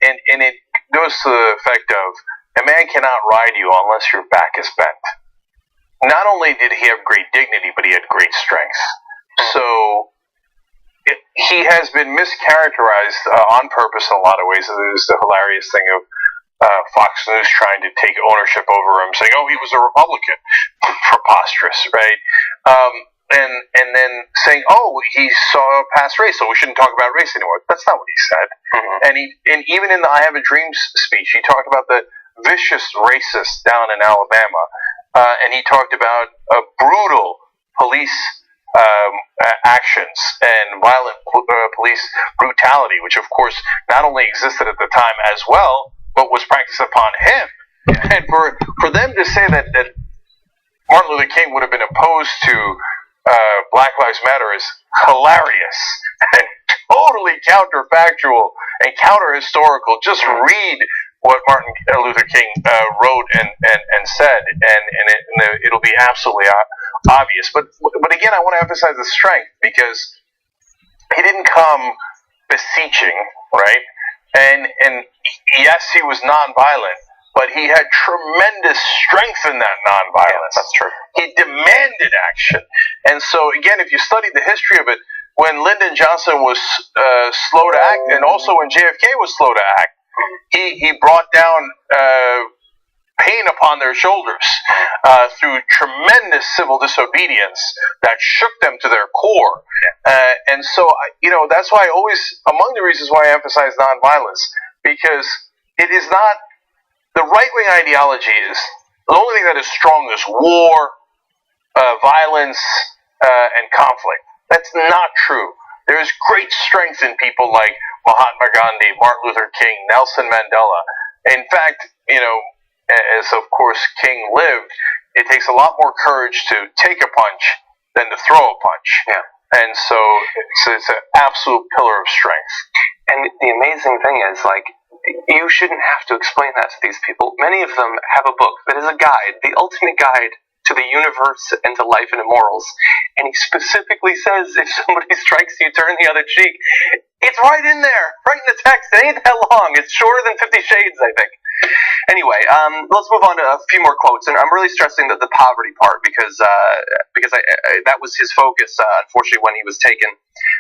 And it goes to the effect of, a man cannot ride you unless your back is bent. Not only did he have great dignity, but he had great strength. So he has been mischaracterized on purpose in a lot of ways. There's the hilarious thing of Fox News trying to take ownership over him, saying, "Oh, he was a Republican." Preposterous, right? And then saying, "Oh, he saw past race, so we shouldn't talk about race anymore." That's not what he said. And even in the "I Have a Dream" speech, he talked about the vicious racists down in Alabama. And he talked about brutal police actions and violent police brutality, which of course not only existed at the time as well, but was practiced upon him. And for them to say that Martin Luther King would have been opposed to Black Lives Matter is hilarious and totally counterfactual and counter-historical. Just read what Martin Luther King wrote and said, and it'll be absolutely obvious. But again, I want to emphasize the strength, because he didn't come beseeching, right? And yes, he was nonviolent, but he had tremendous strength in that nonviolence. That's true. He demanded action. And so, again, if you study the history of it, when Lyndon Johnson was slow to act, and also when JFK was slow to act, he brought down pain upon their shoulders through tremendous civil disobedience that shook them to their core. And so, that's why I always, among the reasons why I emphasize nonviolence, because it is not, the right-wing ideology is, the only thing that is strong is war, violence, and conflict. That's not true. There is great strength in people like Mahatma Gandhi, Martin Luther King, Nelson Mandela. In fact, as of course King lived, it takes a lot more courage to take a punch than to throw a punch. Yeah. And so it's an absolute pillar of strength. And the amazing thing is, you shouldn't have to explain that to these people. Many of them have a book that is a guide, the ultimate guide to the universe and to life and to morals. And he specifically says, if somebody strikes you, turn the other cheek. It's right in there, right in the text. It ain't that long. It's shorter than 50 Shades, I think. Anyway, let's move on to a few more quotes, and I'm really stressing the poverty part because that was his focus, unfortunately, when he was taken.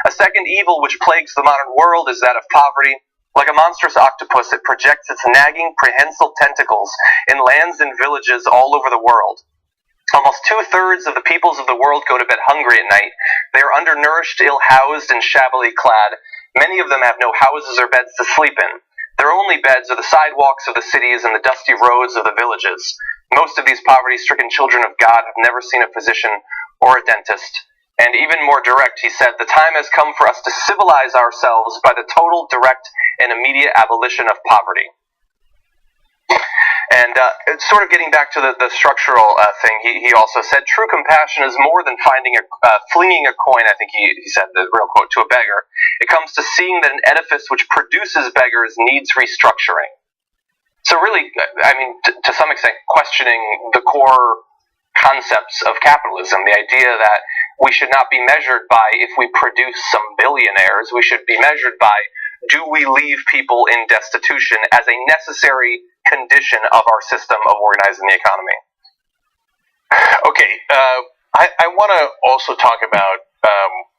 A second evil which plagues the modern world is that of poverty. Like a monstrous octopus, it projects its nagging, prehensile tentacles in lands and villages all over the world. Almost 2/3 of the peoples of the world go to bed hungry at night. They are undernourished, ill-housed, and shabbily clad. Many of them have no houses or beds to sleep in. Their only beds are the sidewalks of the cities and the dusty roads of the villages. Most of these poverty-stricken children of God have never seen a physician or a dentist. And even more direct, he said, the time has come for us to civilize ourselves by the total, direct, and immediate abolition of poverty. And it's sort of getting back to the structural thing, he also said, true compassion is more than flinging a coin, I think he said the real quote, to a beggar. It comes to seeing that an edifice which produces beggars needs restructuring. So really, I mean, to some extent, questioning the core concepts of capitalism, the idea that we should not be measured by if we produce some billionaires, we should be measured by do we leave people in destitution as a necessary condition of our system of organizing the economy. Okay, I want to also talk about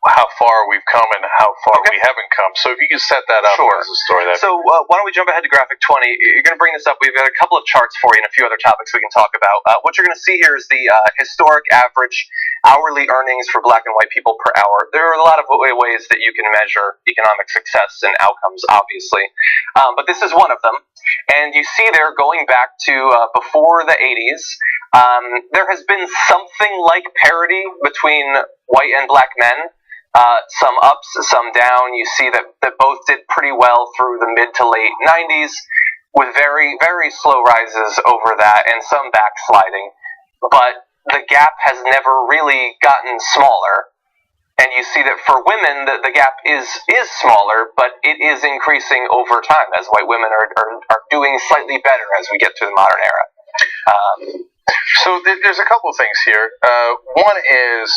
how far we've come and how far we haven't come. So if you can set that up as a story. So why don't we jump ahead to graphic 20? You're going to bring this up. We've got a couple of charts for you and a few other topics we can talk about. What you're going to see here is the historic average hourly earnings for black and white people per hour. There are a lot of ways that you can measure economic success and outcomes, obviously. But this is one of them. And you see there, going back to before the 80s, there has been something like parity between white and black men. Some ups, some down. You see that both did pretty well through the mid to late 90s, with very, very slow rises over that and some backsliding. But the gap has never really gotten smaller. And you see that for women, the gap is smaller, but it is increasing over time as white women are doing slightly better as we get to the modern era. So there's a couple of things here. One is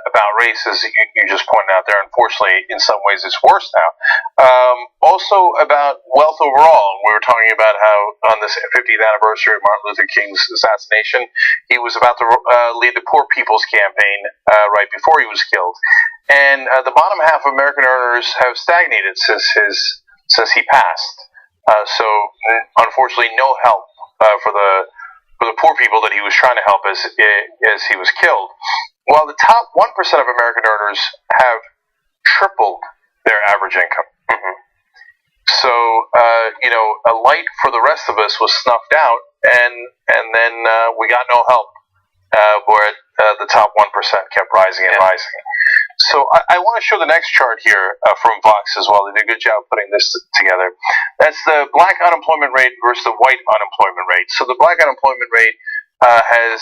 about race, as you just pointed out there. Unfortunately, in some ways, it's worse now. Also about wealth overall. We were talking about how on this 50th anniversary of Martin Luther King's assassination, he was about to lead the Poor People's Campaign right before he was killed. And the bottom half of American earners have stagnated since he passed. So unfortunately, no help for the poor people that he was trying to help as he was killed. While the top 1% of American earners have tripled their average income. Mm-hmm. So, a light for the rest of us was snuffed out, and then we got no help, where the top 1% kept rising and rising. So I want to show the next chart here from Vox as well. They did a good job putting this together. That's the black unemployment rate versus the white unemployment rate. So the black unemployment rate has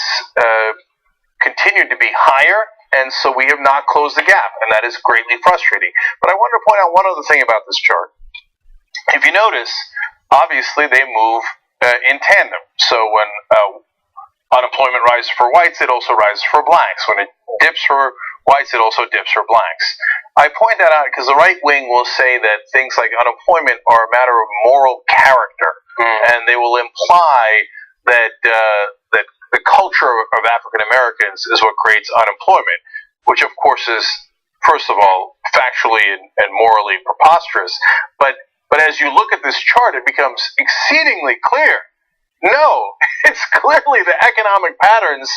continued to be higher, and so we have not closed the gap, and that is greatly frustrating. But I wanted to point out one other thing about this chart. If you notice, obviously they move in tandem. So when unemployment rises for whites, it also rises for blacks. When it dips for whites, it also dips for blacks. I point that out because the right wing will say that things like unemployment are a matter of moral character, and they will imply that that the culture of African Americans is what creates unemployment, which of course is, first of all, factually and morally preposterous. But as you look at this chart, it becomes exceedingly clear. No, it's clearly the economic patterns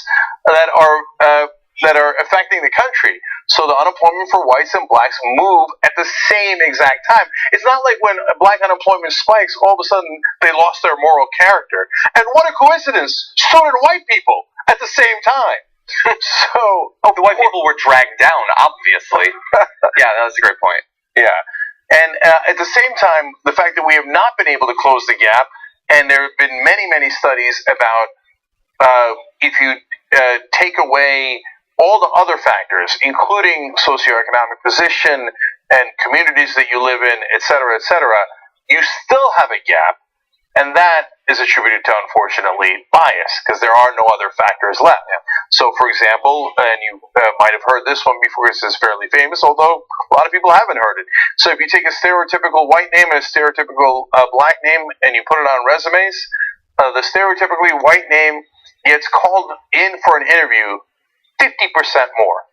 that are affecting the country. So the unemployment for whites and blacks move at the same exact time. It's not like when black unemployment spikes, all of a sudden they lost their moral character. And what a coincidence! So did white people at the same time. The white people were dragged down, obviously. Yeah, that's a great point. Yeah. And at the same time, the fact that we have not been able to close the gap, and there have been many, many studies about if you take away all the other factors, including socioeconomic position and communities that you live in, et cetera, you still have a gap, and that is attributed to, unfortunately, bias, because there are no other factors left. So, for example, and you might have heard this one before, this is fairly famous, although a lot of people haven't heard it. So if you take a stereotypical white name and a stereotypical black name, and you put it on resumes, the stereotypically white name gets called in for an interview 50% more.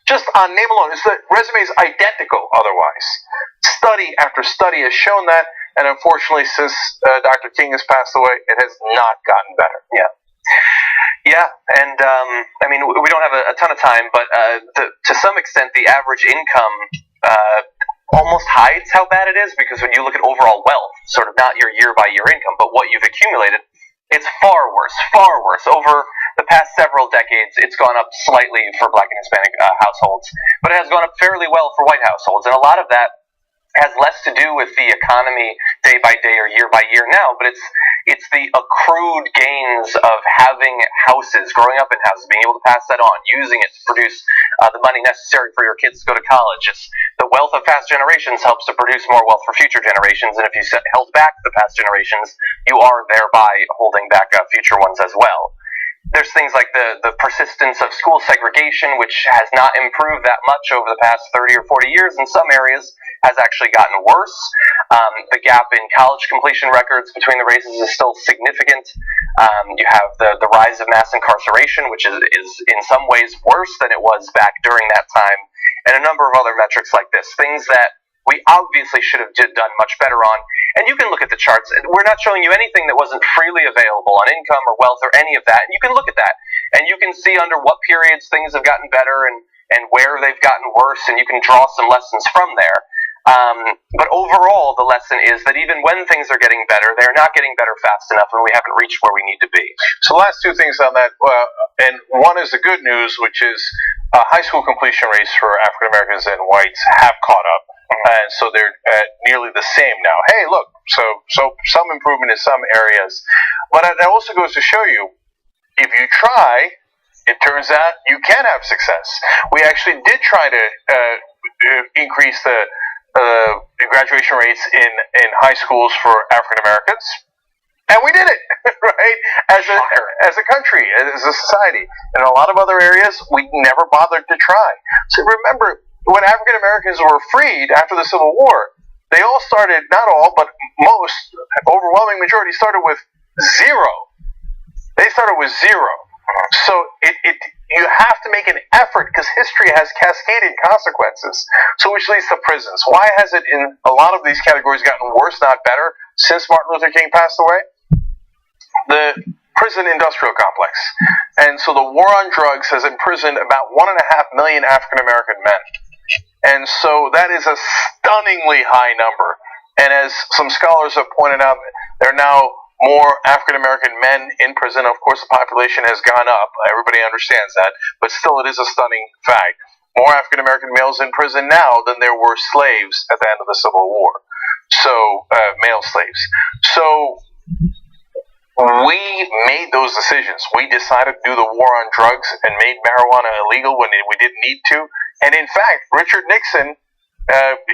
Just on name alone. The resume is identical otherwise. Study after study has shown that, and unfortunately, since Dr. King has passed away, it has not gotten better. Yeah, and I mean, we don't have a ton of time, but to some extent, the average income almost hides how bad it is, because when you look at overall wealth, sort of not your year-by-year income, but what you've accumulated, it's far worse, far worse. Over the past several decades, it's gone up slightly for Black and Hispanic households, but it has gone up fairly well for white households, and a lot of that has less to do with the economy day by day or year by year now, but it's the accrued gains of having houses, growing up in houses, being able to pass that on, using it to produce the money necessary for your kids to go to college. It's the wealth of past generations helps to produce more wealth for future generations, and if you held back the past generations, you are thereby holding back future ones as well. There's things like the persistence of school segregation, which has not improved that much over the past 30 or 40 years. In some areas, has actually gotten worse. The gap in college completion records between the races is still significant. You have the rise of mass incarceration, which is in some ways worse than it was back during that time, and a number of other metrics like this, things that we obviously should have done much better on. And you can look at the charts. We're not showing you anything that wasn't freely available on income or wealth or any of that. And you can look at that, and you can see under what periods things have gotten better and where they've gotten worse, and you can draw some lessons from there. But overall, the lesson is that even when things are getting better, they're not getting better fast enough, and we haven't reached where we need to be. So the last two things on that, and one is the good news, which is high school completion rates for African Americans and whites have caught up. And so they're nearly the same now. Hey, look, so some improvement in some areas. But it also goes to show you, if you try, it turns out you can have success. We actually did try to increase the graduation rates in high schools for African Americans. And we did it, right? As a country, as a society. In a lot of other areas, we never bothered to try. So remember, when African Americans were freed after the Civil War, they all started, not all, but most, overwhelming majority, started with zero. They started with zero. So you have to make an effort, because history has cascaded consequences. So which leads to prisons. Why has it in a lot of these categories gotten worse, not better, since Martin Luther King passed away? The prison industrial complex. And so the war on drugs has imprisoned about 1.5 million African American men. And so that is a stunningly high number. And as some scholars have pointed out, there are now more African American men in prison. Of course, the population has gone up. Everybody understands that. But still, it is a stunning fact. More African American males in prison now than there were slaves at the end of the Civil War. So, male slaves. So, we made those decisions. We decided to do the war on drugs and made marijuana illegal when we didn't need to. And in fact, Richard Nixon,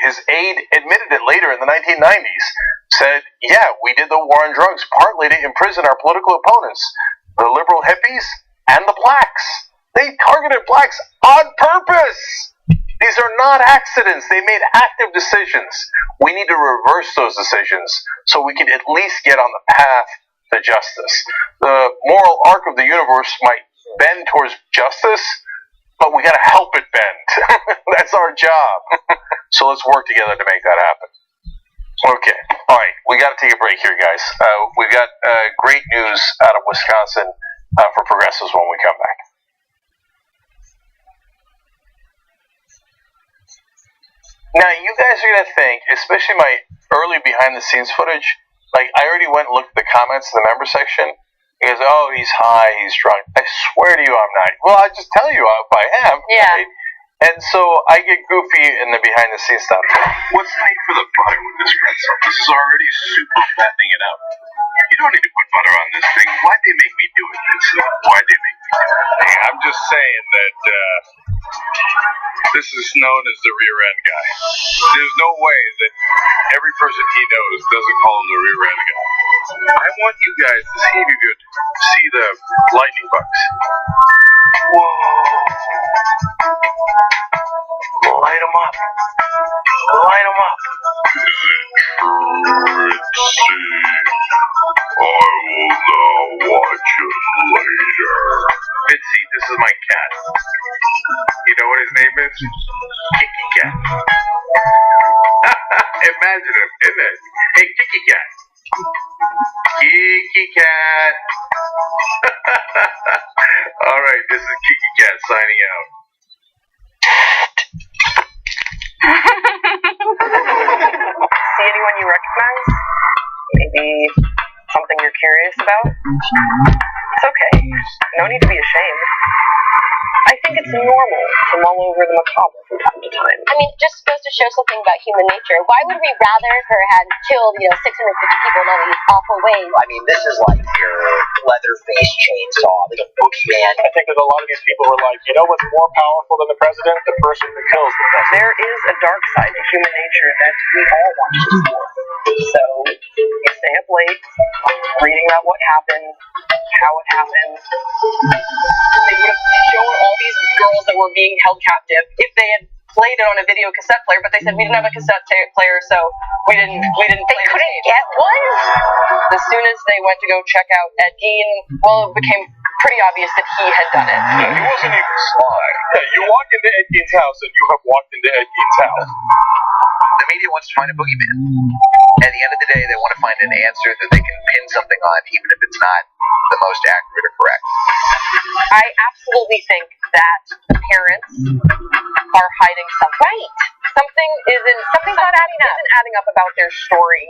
his aide admitted it later in the 1990s, said, yeah, we did the war on drugs partly to imprison our political opponents, the liberal hippies and the blacks. They targeted blacks on purpose. These are not accidents. They made active decisions. We need to reverse those decisions so we can at least get on the path to justice. The moral arc of the universe might bend towards justice, but we got to help it bend. That's our job. So let's work together to make that happen. Okay. All right. We got to take a break here, guys. We've got great news out of Wisconsin for progressives when we come back. Now, you guys are going to think, especially my early behind-the-scenes footage, like, I already went and looked at the comments in the member section. He goes, oh, he's high, he's drunk. I swear to you I'm not. Well, I just tell you if I am. Yeah. Right? And so I get goofy in the behind-the-scenes stuff. What's the need for the butter with this pretzel? This is already super fattening it up. You don't need to put butter on this thing. Why'd they make me do it, Vincent? Why'd they make me do it? Hey, I'm just saying that this is known as the rear end guy. There's no way that every person he knows doesn't call him the rear end guy. I want you guys to see if you could see the lightning bugs. Whoa. Light them up. Light them up. I will now watch it later. Bitsy, this is my cat. You know what his name is? Kiki Cat. Imagine him, isn't it? Hey, Kiki Cat. Kiki Cat. All right, this is Kiki Cat signing out. See anyone you recognize? Maybe something you're curious about? It's okay. No need to be ashamed. I think it's normal to mull over the macabre from time to time. I mean, it just goes to show something about human nature. Why would we rather her had killed, 650 people in all these awful ways? I mean, this is like your Leatherface chainsaw, like a boogeyman. I think that a lot of these people were like, you know what's more powerful than the president? The person who kills the president. There is a dark side to human nature that we all want to explore. So, you stay up late, reading about what happened, how it happened. They would have shown all these girls that were being held captive if they had played it on a video cassette player, but they said we didn't have a cassette player, so we didn't play the tape. They couldn't get one? As soon as they went to go check out Ed Gein, well, it became pretty obvious that he had done it. Yeah, he wasn't even sly. Yeah, you walk into Ed Gein's house and you have walked into Ed Gein's house. The media wants to find a boogeyman. At the end of the day, they want to find an answer that they can pin something on, even if it's not the most accurate or correct. I absolutely think that the parents are hiding something. Right. Something's not adding up about their story.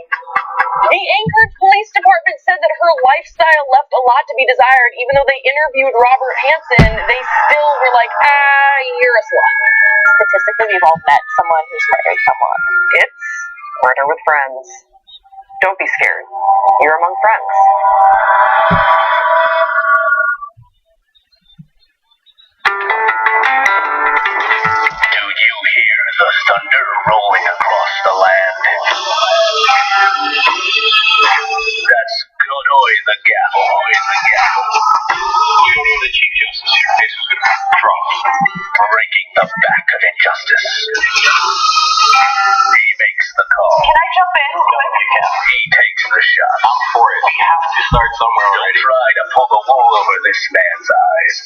The Anchorage Police Department said that her lifestyle left a lot to be desired. Even though they interviewed Robert Hansen, they still were like, you're a slut. Statistically, we've all met someone who's murdered someone. It's murder with friends. Don't be scared. You're among friends. Do you hear the thunder rolling across the land? That's Godoy the Gavel. Godoy the Chief Justice, your case is going to be dropped. Breaking the back of injustice. He makes the call. Can I jump in? He takes the shot. I'm for it. We have to start somewhere already. Don't try to pull the wool over this man's eyes,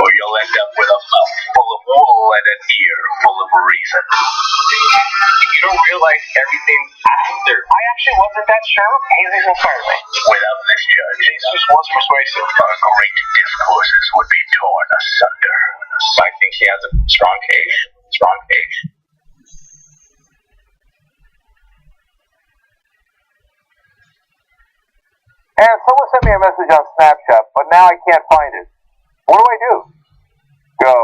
or you'll end up with a mouth full of wool and an ear full of reason. You don't realize everything after. I actually wasn't that sure. Haley's inspired me. Without this judge, Jesus was persuasive. our great discourses would be torn asunder. I think she has a strong case. And someone sent me a message on Snapchat, but now I can't find it. What do I do? Go.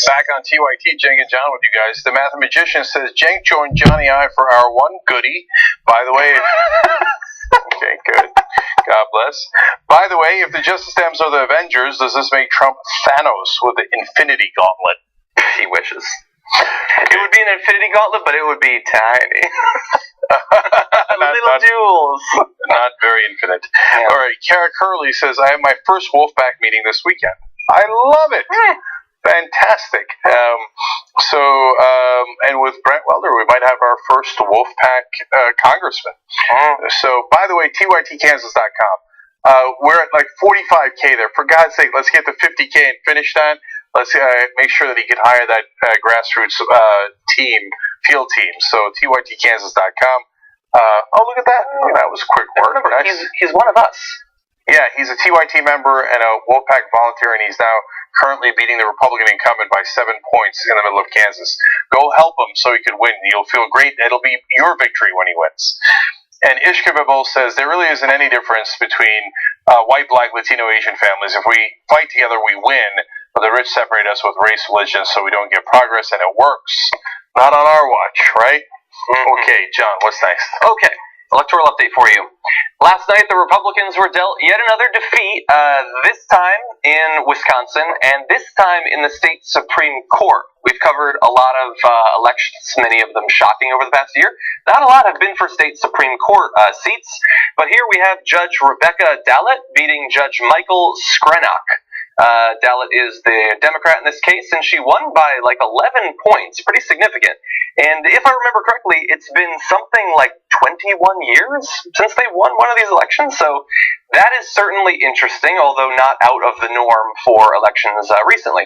Back on TYT, Jenk and John with you guys. The Mathematician says, Jenk joined Johnny I for hour one. Goody. By the way... Okay, good. God bless. By the way, if the Justice Dems are the Avengers, does this make Trump Thanos with the Infinity Gauntlet? He wishes. It would be an infinity gauntlet, but it would be tiny. Little jewels. Not very infinite. Yeah. All right, Kara Curley says, I have my first Wolfpack meeting this weekend. I love it. Fantastic. And with Brent Welder, we might have our first Wolfpack congressman. So, by the way, TYTKansas.com. We're at like 45K there. For God's sake, let's get to 50K and finish that. Let's make sure that he can hire that grassroots field team. So, TYTKansas.com. Oh, look at that. Oh, that was quick work. Remember, Nice. he's one of us. Yeah, he's a TYT member and a Wolfpack volunteer, and he's now currently beating the Republican incumbent by 7 points in the middle of Kansas. Go help him so he can win. You'll feel great. It'll be your victory when he wins. And Ishka Babel says, there really isn't any difference between white, black, Latino, Asian families. If we fight together, we win. But the rich separate us with race, religion, so we don't get progress, and it works. Not on our watch, right? Okay, John, what's next? Okay, electoral update for you. Last night, the Republicans were dealt yet another defeat, this time in Wisconsin, and this time in the state Supreme Court. We've covered a lot of elections, many of them shocking over the past year. Not a lot have been for state Supreme Court seats, but here we have Judge Rebecca Dallett beating Judge Michael Skrenak. Dallett is the Democrat in this case, and she won by like 11 points, pretty significant. And if I remember correctly, it's been something like 21 years since they won one of these elections, so that is certainly interesting, although not out of the norm for elections recently.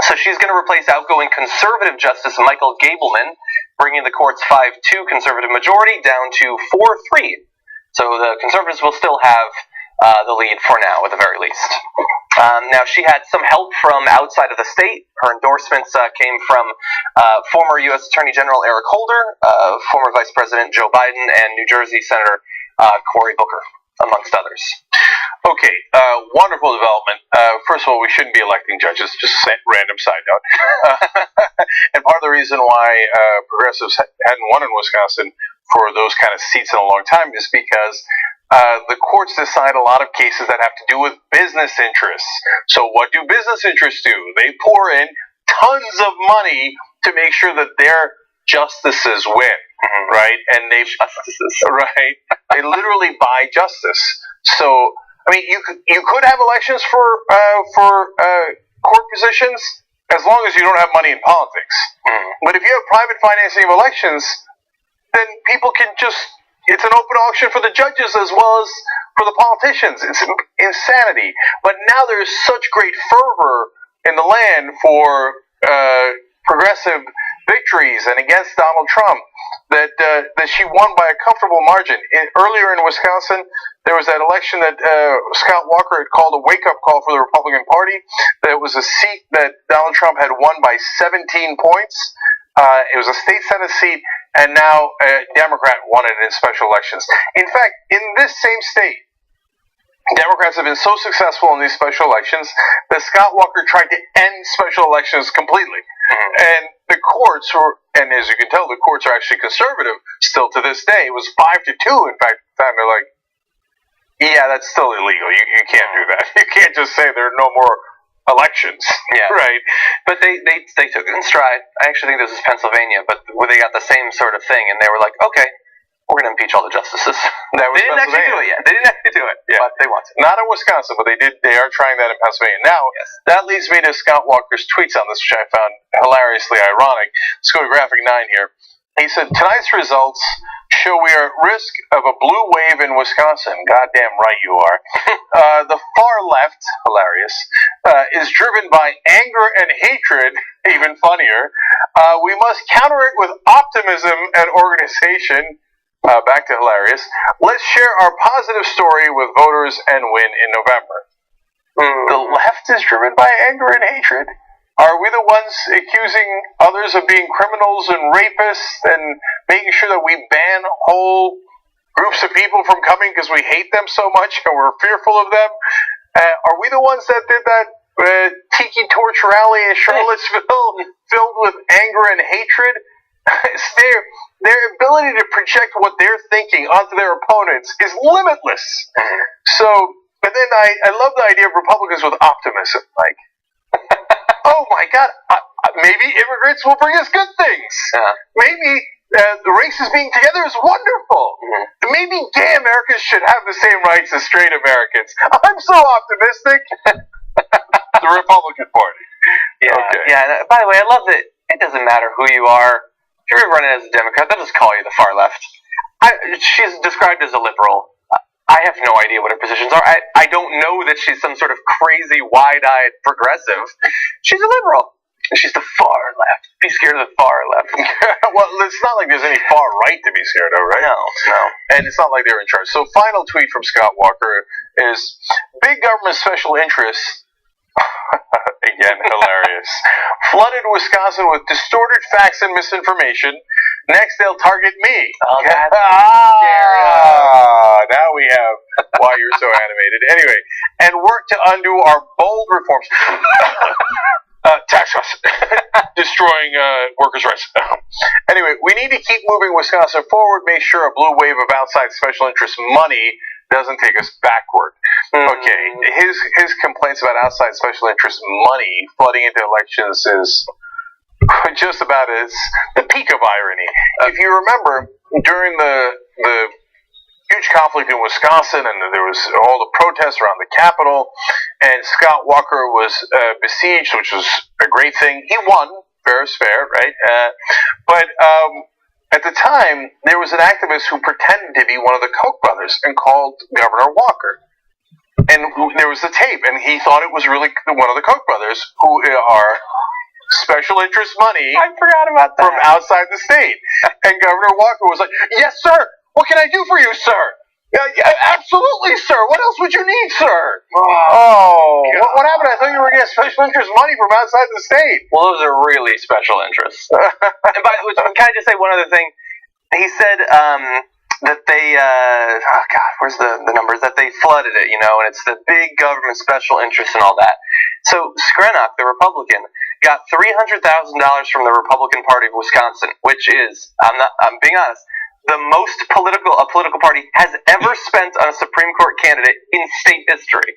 So she's going to replace outgoing conservative Justice Michael Gableman, bringing the court's 5-2 conservative majority down to 4-3. So the conservatives will still have the lead for now, at the very least. Now, she had some help from outside of the state. Her endorsements came from former U.S. Attorney General Eric Holder, former Vice President Joe Biden, and New Jersey Senator Cory Booker, amongst others. Okay, wonderful development. First of all, we shouldn't be electing judges, just a random side note. And part of the reason why progressives hadn't won in Wisconsin for those kind of seats in a long time is because the courts decide a lot of cases that have to do with business interests. So what do business interests do? They pour in tons of money to make sure that their justices win, right? And they right? They literally buy justice. So I mean, you could have elections for court positions as long as you don't have money in politics. But if you have private financing of elections, then people can just. It's an open auction for the judges as well as for the politicians. It's insanity. But now there's such great fervor in the land for progressive victories and against Donald Trump that she won by a comfortable margin. Earlier in Wisconsin, there was that election that Scott Walker had called a wake-up call for the Republican Party. That was a seat that Donald Trump had won by 17 points. It was a state Senate seat, and now a Democrat won it in special elections. In fact, in this same state, Democrats have been so successful in these special elections that Scott Walker tried to end special elections completely. And the courts were, and as you can tell, the courts are actually conservative still to this day. It was 5-2, in fact, at the time. They're like, yeah, that's still illegal. You can't do that. You can't just say there are no more elections. Yeah. Right. But they took it in stride. I actually think this is Pennsylvania, but where they got the same sort of thing, and they were like, okay, we're going to impeach all the justices. That was they didn't actually do it yet. They didn't actually do it, but they want to. Not in Wisconsin, but they are trying that in Pennsylvania. Now, that leads me to Scott Walker's tweets on this, which I found hilariously ironic. Let's go to graphic 9 here. He said, tonight's results show we are at risk of a blue wave in Wisconsin. Goddamn right you are. The far left, hilarious, is driven by anger and hatred, even funnier. We must counter it with optimism and organization. Back to hilarious. Let's share our positive story with voters and win in November. The left is driven by anger and hatred. Are we the ones accusing others of being criminals and rapists and making sure that we ban whole groups of people from coming because we hate them so much and we're fearful of them? Are we the ones that did that tiki torch rally in Charlottesville filled with anger and hatred? It's their ability to project what they're thinking onto their opponents is limitless. So, and then I love the idea of Republicans with optimism. Like, oh my God, Maybe immigrants will bring us good things. Maybe the races being together is wonderful. Maybe gay Americans should have the same rights as straight Americans. I'm so optimistic. The Republican Party. Yeah. Okay. Yeah. By the way, I love that it doesn't matter who you are. If you're running as a Democrat, they'll just call you the far left. She's described as a liberal. I have no idea what her positions are. I don't know that she's some sort of crazy, wide-eyed progressive. She's a liberal. She's the far left. Be scared of the far left. Well, it's not like there's any far right to be scared of, right? No. And it's not like they're in charge. So, final tweet from Scott Walker is, big government special interests, again, hilarious, flooded Wisconsin with distorted facts and misinformation. Next, they'll target me. Oh, that's now we have why you're so animated. Anyway, and work to undo our bold reforms. Tax cuts. Destroying workers' rights. Anyway, we need to keep moving Wisconsin forward, make sure a blue wave of outside special interest money doesn't take us backward. Okay, his complaints about outside special interest money flooding into elections is just about as the peak of irony. If you remember, during the huge conflict in Wisconsin, and there was all the protests around the Capitol, and Scott Walker was besieged, which was a great thing. He won, fair is fair, right? But at the time, there was an activist who pretended to be one of the Koch brothers and called Governor Walker. And there was the tape, and he thought it was really one of the Koch brothers, who are special interest money I forgot about that. from outside the state. And Governor Walker was like, yes, sir. What can I do for you, sir? Yeah, absolutely, sir. What else would you need, sir? What happened? I thought you were getting special interest money from outside the state. Well, those are really special interests. And by the way, can I just say one other thing? He said that they, where's the numbers? That they flooded it, and it's the big government special interest and all that. So Skrenak, the Republican, got $300,000 from the Republican Party of Wisconsin, which is, I'm being honest, the most a political party has ever spent on a Supreme Court candidate in state history.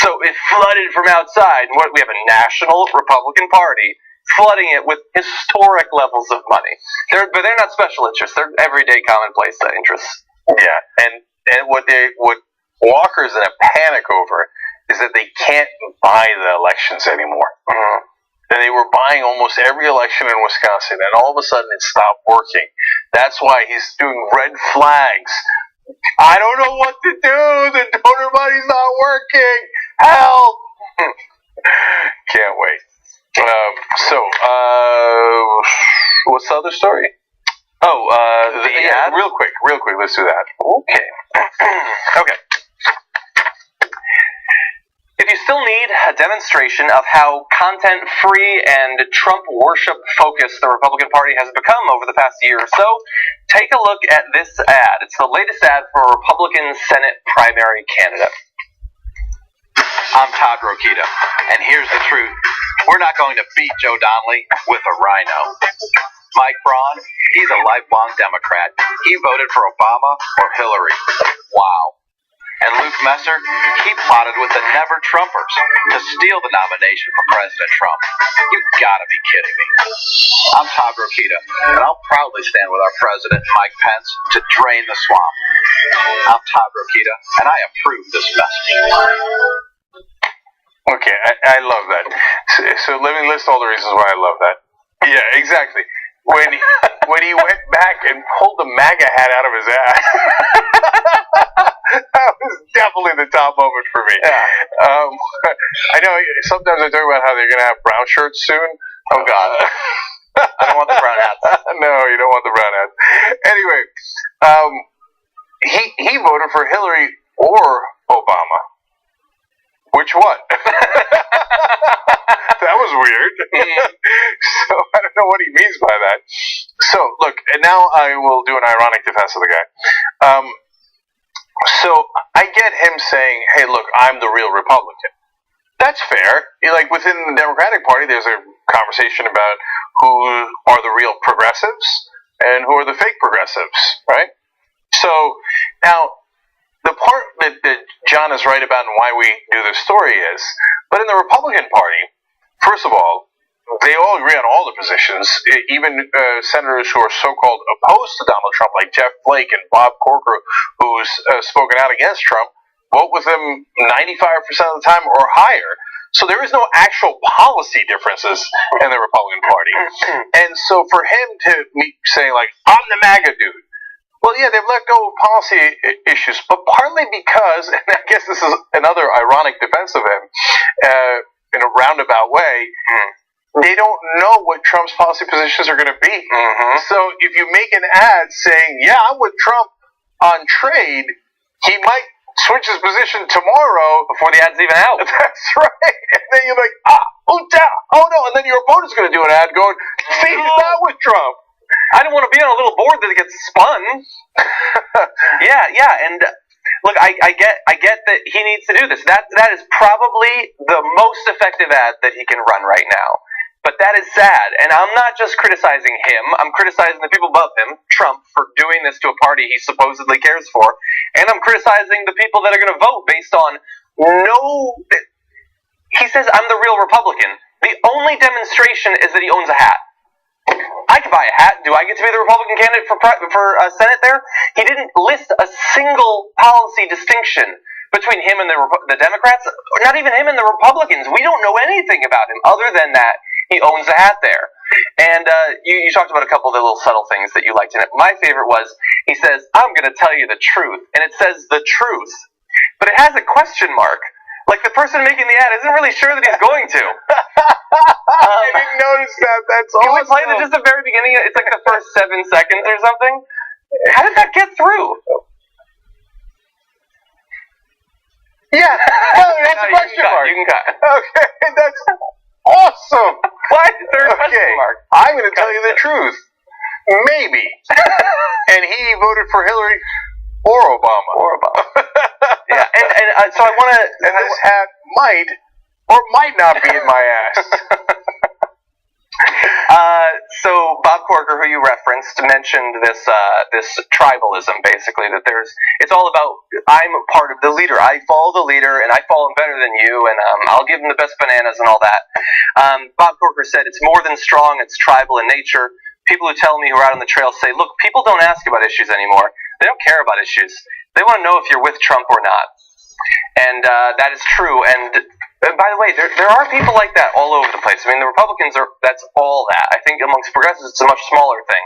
So it flooded from outside. We have a national Republican Party flooding it with historic levels of money. But they're not special interests. They're everyday commonplace interests. Yeah, and what Walker's in a panic over is that they can't buy the elections anymore. And they were buying almost every election in Wisconsin, and all of a sudden it stopped working. That's why he's doing red flags. I don't know what to do. The donor money's not working. Help! Can't wait. What's the other story? The ad? Real quick. Let's do that. Okay. Okay. If you still need a demonstration of how content-free and Trump worship-focused the Republican Party has become over the past year or so, take a look at this ad. It's the latest ad for a Republican Senate primary candidate. I'm Todd Rokita, and here's the truth. We're not going to beat Joe Donnelly with a rhino. Mike Braun, he's a lifelong Democrat. He voted for Obama or Hillary. Wow. And Luke Messer, he plotted with the Never-Trumpers to steal the nomination from President Trump. You gotta be kidding me. I'm Todd Rokita, and I'll proudly stand with our president, Mike Pence, to drain the swamp. I'm Todd Rokita, and I approve this message. Okay, I love that. So let me list all the reasons why I love that. Yeah, exactly. When he went back and pulled the MAGA hat out of his ass. That was definitely the top moment for me. Yeah. I know sometimes I talk about how they're going to have brown shirts soon. Oh, God. I don't want the brown hats. No, you don't want the brown hats. Anyway, he voted for Hillary or Obama. Which one? That was weird. So I don't know what he means by that. So look, and now I will do an ironic defense of the guy. So I get him saying, "Hey, look, I'm the real Republican." That's fair. Like within the Democratic Party, there's a conversation about who are the real progressives and who are the fake progressives, right? So now the part that John is right about and why we do this story is, but in the Republican Party, first of all, they all agree on all the positions. Even senators who are so-called opposed to Donald Trump, like Jeff Flake and Bob Corker, who's spoken out against Trump, vote with him 95% of the time or higher. So there is no actual policy differences in the Republican Party. And so for him to say, like, I'm the MAGA dude, well, yeah, they've let go of policy issues, but partly because, and I guess this is another ironic defense of him, in a roundabout way, they don't know what Trump's policy positions are going to be. So if you make an ad saying, yeah, I'm with Trump on trade, he might switch his position tomorrow before the ad's even out. That's right. And then you're like, oh no. And then your opponent's going to do an ad going, see, he's not with Trump. I don't want to be on a little board that gets spun. yeah. And look, I get that he needs to do this. That is probably the most effective ad that he can run right now. But that is sad, and I'm not just criticizing him, I'm criticizing the people above him, Trump, for doing this to a party he supposedly cares for, and I'm criticizing the people that are going to vote based on he says, I'm the real Republican. The only demonstration is that he owns a hat. I could buy a hat. Do I get to be the Republican candidate for Senate there? He didn't list a single policy distinction between him and the Democrats, not even him and the Republicans. We don't know anything about him other than that he owns a hat there. And you talked about a couple of the little subtle things that you liked in it. My favorite was, he says, I'm going to tell you the truth. And it says the truth. But it has a question mark. Like the person making the ad isn't really sure that he's going to. I didn't notice that. That's awesome. Can we play just the very beginning? It's like the first 7 seconds or something. How did that get through? Yeah. That's a question mark. You can cut. Okay, that's awesome. Why is there a question mark? I'm going to tell you the truth. Maybe. And he voted for Hillary or Obama. Yeah, and so I want to... And this hat might or might not be in my ass. So Bob Corker, who you referenced, mentioned this tribalism, basically, that it's all about, I'm part of the leader. I follow the leader, and I follow him better than you, and I'll give him the best bananas and all that. Bob Corker said, it's more than strong, it's tribal in nature. People who tell me, who are out on the trail, say, look, people don't ask about issues anymore. They don't care about issues. They want to know if you're with Trump or not. And that is true, and by the way, there are people like that all over the place. I mean, the Republicans that's all that. I think amongst progressives, it's a much smaller thing.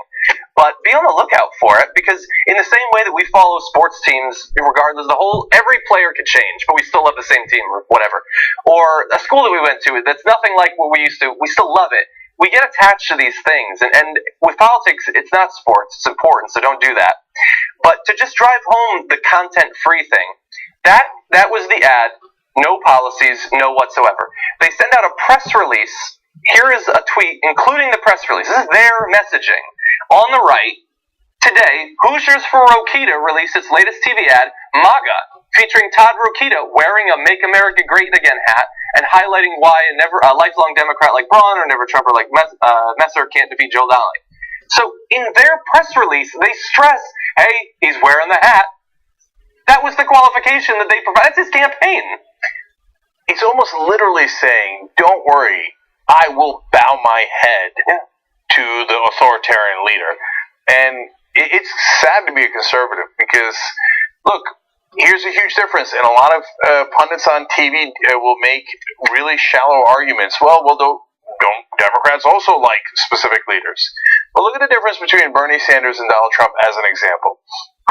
But be on the lookout for it, because in the same way that we follow sports teams, regardless, every player could change, but we still love the same team or whatever. Or a school that we went to that's nothing like what we used to, we still love it. We get attached to these things. And with politics, it's not sports, it's important, so don't do that. But to just drive home the content-free thing, that was the ad. No policies, no whatsoever. They send out a press release. Here is a tweet, including the press release. This is their messaging. On the right, today, Hoosiers for Rokita released its latest TV ad, MAGA, featuring Todd Rokita wearing a Make America Great Again hat and highlighting why a lifelong Democrat like Braun or never Trumper like Messer can't defeat Joe Donnelly. So in their press release, they stress, hey, he's wearing the hat. That was the qualification that they provided. That's his campaign. He's almost literally saying, don't worry, I will bow my head to the authoritarian leader. And it's sad to be a conservative because, look, here's a huge difference. And a lot of pundits on TV will make really shallow arguments. Well, don't Democrats also like specific leaders? Well, look at the difference between Bernie Sanders and Donald Trump as an example.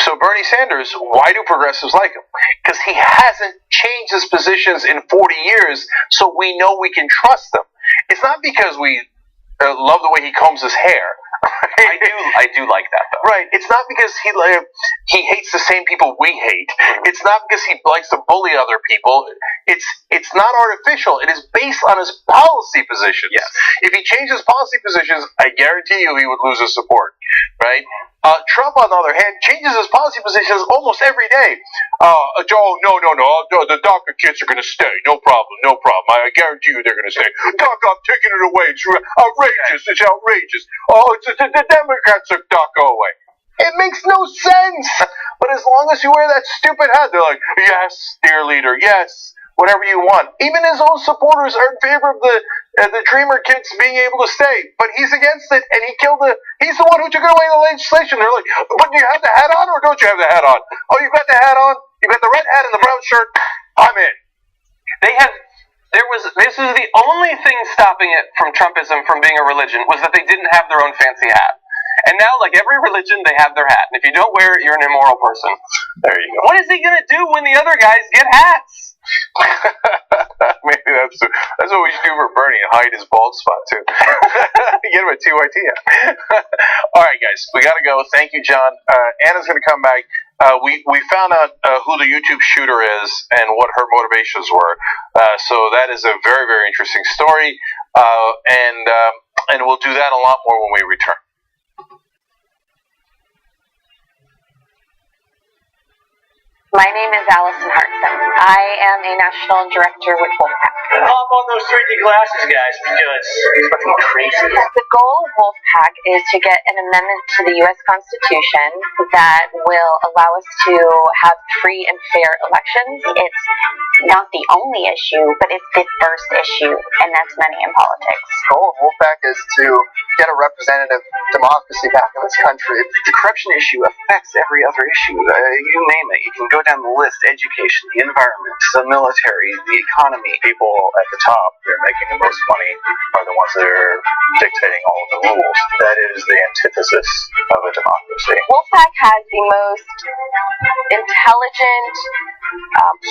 So Bernie Sanders, why do progressives like him? Because he hasn't changed his positions in 40 years, so we know we can trust them. It's not because we love the way he combs his hair. Right? I do like that, though. Right. It's not because he hates the same people we hate. It's not because he likes to bully other people. It's not artificial. It is based on his policy positions. Yes. If he changed his policy positions, I guarantee you he would lose his support. Right? Trump, on the other hand, changes his policy positions almost every day. Joe, no. The DACA kids are going to stay. No problem. I guarantee you they're going to stay. DACA, I'm taking it away. It's outrageous. It's outrageous. Oh, the Democrats took DACA away. It makes no sense. But as long as you wear that stupid hat, they're like, yes, dear leader, yes, whatever you want. Even his own supporters are in favor of the the Dreamer kids being able to stay, but he's against it, and he's the one who took away the legislation. They're like, but do you have the hat on or don't you have the hat on? Oh, you've got the hat on, you've got the red hat and the brown shirt, I'm in. This was the only thing stopping it from Trumpism from being a religion was that they didn't have their own fancy hat. And now, like every religion, they have their hat. And if you don't wear it, you're an immoral person. There you go. What is he going to do when the other guys get hats? Maybe that's what we should do for Bernie, hide his bald spot too. Get him a TYT hat. All right, guys, we got to go. Thank you, John. Anna's going to come back. We found out who the YouTube shooter is and what her motivations were. So that is a very, very interesting story. And we'll do that a lot more when we return. My name is Allison Hartson. I am a national director with Wolfpack. Pop on those 3D glasses, guys, because it's fucking crazy. The goal of Wolfpack is to get an amendment to the U.S. Constitution that will allow us to have free and fair elections. It's not the only issue, but it's the first issue, and that's money in politics. The goal of Wolfpack is to get a representative democracy back in this country. The corruption issue affects every other issue. You name it. You can go down the list: education, the environment, the military, the economy. People at the top that are making the most money are the ones that are dictating all of the rules. That is the antithesis of a democracy. Wolfpack has the most intelligent,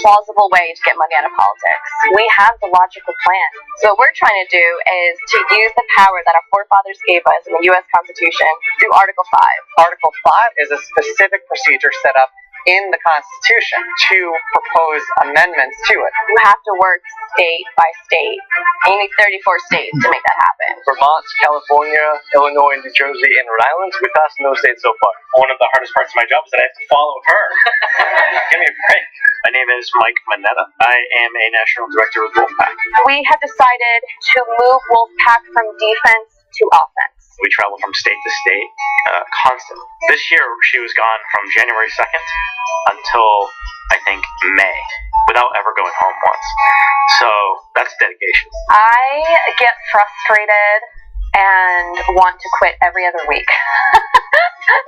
plausible way to get money out of politics. We have the logical plan. So what we're trying to do is to use the power that our forefathers gave us in the U.S. Constitution through Article 5. Article 5 is a specific procedure set up in the Constitution to propose amendments to it. You have to work state by state. And you need 34 states to make that happen. Vermont, California, Illinois, New Jersey, and Rhode Island, we passed in those states so far. One of the hardest parts of my job is that I have to follow her. Give me a break. My name is Mike Manetta. I am a national director with Wolfpack. We have decided to move Wolfpack from defense to offense. We travel from state to state constantly. This year, she was gone from January 2nd until, I think, May, without ever going home once. So that's dedication. I get frustrated and want to quit every other week.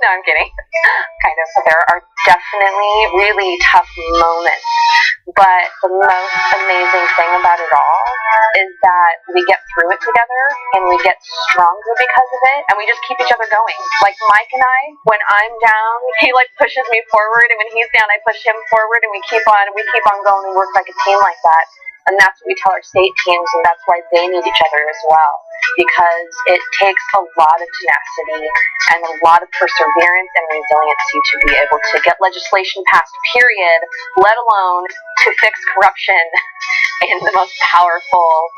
No, I'm kidding. Kind of. There are definitely really tough moments. But the most amazing thing about it all is that we get through it together and we get stronger because of it, and we just keep each other going. Like Mike and I, when I'm down, he like pushes me forward, and when he's down, I push him forward, and we keep on going and work like a team like that. And that's what we tell our state teams, and that's why they need each other as well. Because it takes a lot of tenacity and a lot of perseverance and resiliency to be able to get legislation passed, period, let alone to fix corruption in the most powerful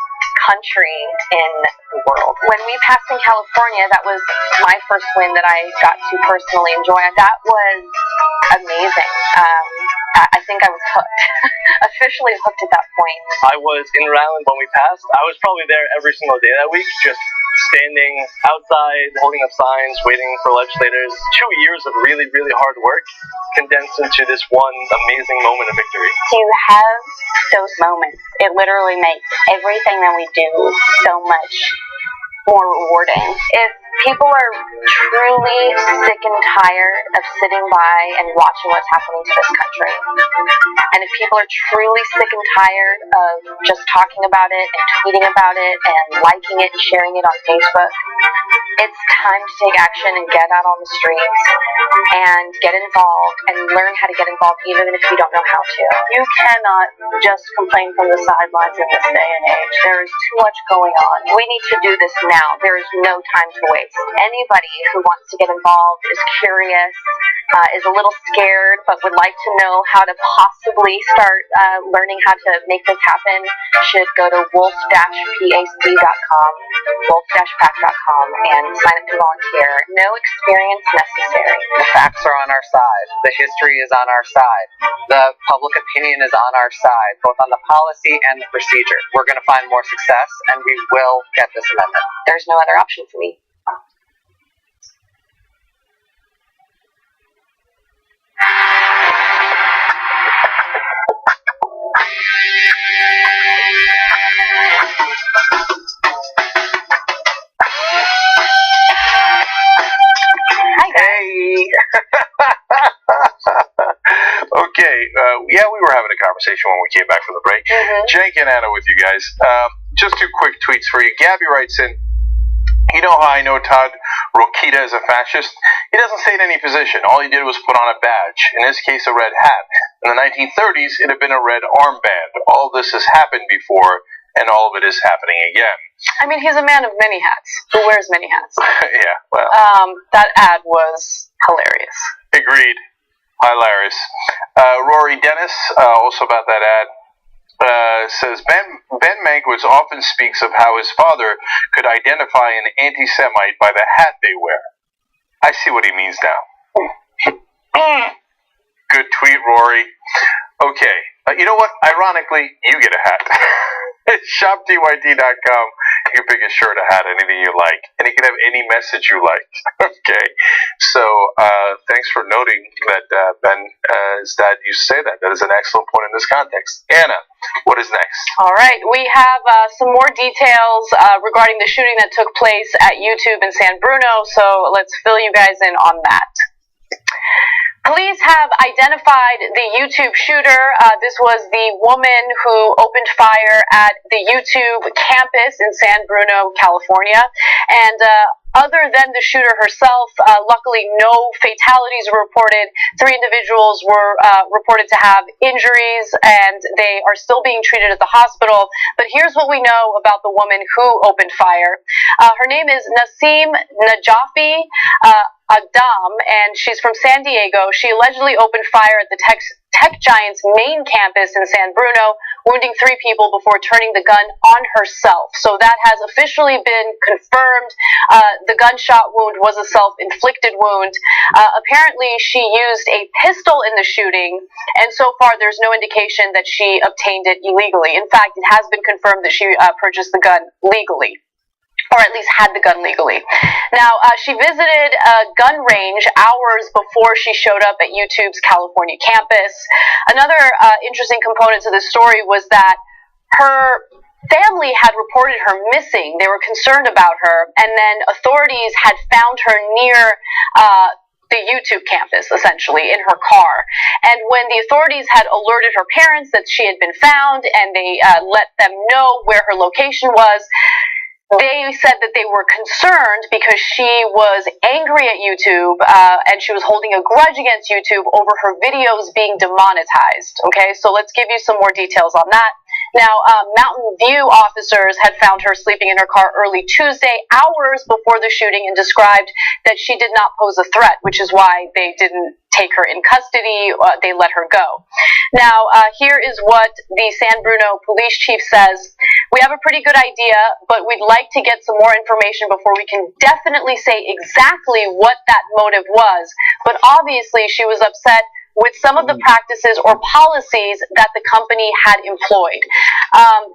country in the world. When we passed in California, that was my first win that I got to personally enjoy. That was amazing. I think I was hooked. Officially hooked at that point. I was in Rhode Island when we passed. I was probably there every single day that week, just standing outside, holding up signs, waiting for legislators. 2 years of really, really hard work condensed into this one amazing moment of victory. To have those moments, it literally makes everything that we do so much more rewarding. If people are truly sick and tired of sitting by and watching what's happening to this country, and if people are truly sick and tired of just talking about it and tweeting about it and liking it and sharing it on Facebook, it's time to take action and get out on the streets and get involved and learn how to get involved even if you don't know how to. You cannot just complain from the sidelines in this day and age. There is too much going on. We need to do this now. There is no time to waste. Anybody who wants to get involved, is curious, is a little scared, but would like to know how to possibly start learning how to make this happen should go to wolf-pac.com, wolf-pac.com, and sign up to volunteer. No experience necessary. The facts are on our side. The history is on our side. The public opinion is on our side, both on the policy and the procedure. We're going to find more success, and we will get this amendment. There's no other option for me. we were having a conversation when we came back from the break. Jake and Anna with you guys. Just two quick tweets for you. Gabby writes in, you know how I know Todd Rokita is a fascist? He doesn't state any position. All he did was put on a badge. In this case, a red hat. In the 1930s, it had been a red armband. All this has happened before, and all of it is happening again. I mean, he's a man of many hats. Who wears many hats? Yeah, well. That ad was hilarious. Agreed. Hilarious. Rory Dennis, also about that ad, says Ben Mankiewicz often speaks of how his father could identify an anti-Semite by the hat they wear. I see what he means now. Good tweet, Rory. Okay, you know what? Ironically, you get a hat. ShopTYT.com. You can pick a shirt, a hat, anything you like, and it can have any message you like. Okay, so thanks for noting that, Ben. Is that you say that? That is an excellent point in this context. Anna, what is next? All right, we have some more details regarding the shooting that took place at YouTube in San Bruno. So let's fill you guys in on that. Police have identified the YouTube shooter. This was the woman who opened fire at the YouTube campus in San Bruno, California. And other than the shooter herself, luckily no fatalities were reported. 3 individuals were reported to have injuries, and they are still being treated at the hospital. But here's what we know about the woman who opened fire. Her name is Nasim Najafi Agdam, and she's from San Diego. She allegedly opened fire at the tech giant's main campus in San Bruno, wounding 3 people before turning the gun on herself. So that has officially been confirmed. The gunshot wound was a self-inflicted wound. Apparently, she used a pistol in the shooting, and so far there's no indication that she obtained it illegally. In fact, it has been confirmed that she purchased the gun legally, or at least had the gun legally. Now, she visited a gun range hours before she showed up at YouTube's California campus. Another interesting component to this story was that her family had reported her missing. They were concerned about her, and then authorities had found her near the YouTube campus, essentially, in her car. And when the authorities had alerted her parents that she had been found, and they let them know where her location was, they said that they were concerned because she was angry at YouTube, and she was holding a grudge against YouTube over her videos being demonetized. Okay, so let's give you some more details on that. Now, Mountain View officers had found her sleeping in her car early Tuesday, hours before the shooting, and described that she did not pose a threat, which is why they didn't take her in custody. They let her go. Now, here is what the San Bruno police chief says. We have a pretty good idea, but we'd like to get some more information before we can definitely say exactly what that motive was. But obviously, she was upset with some of the practices or policies that the company had employed.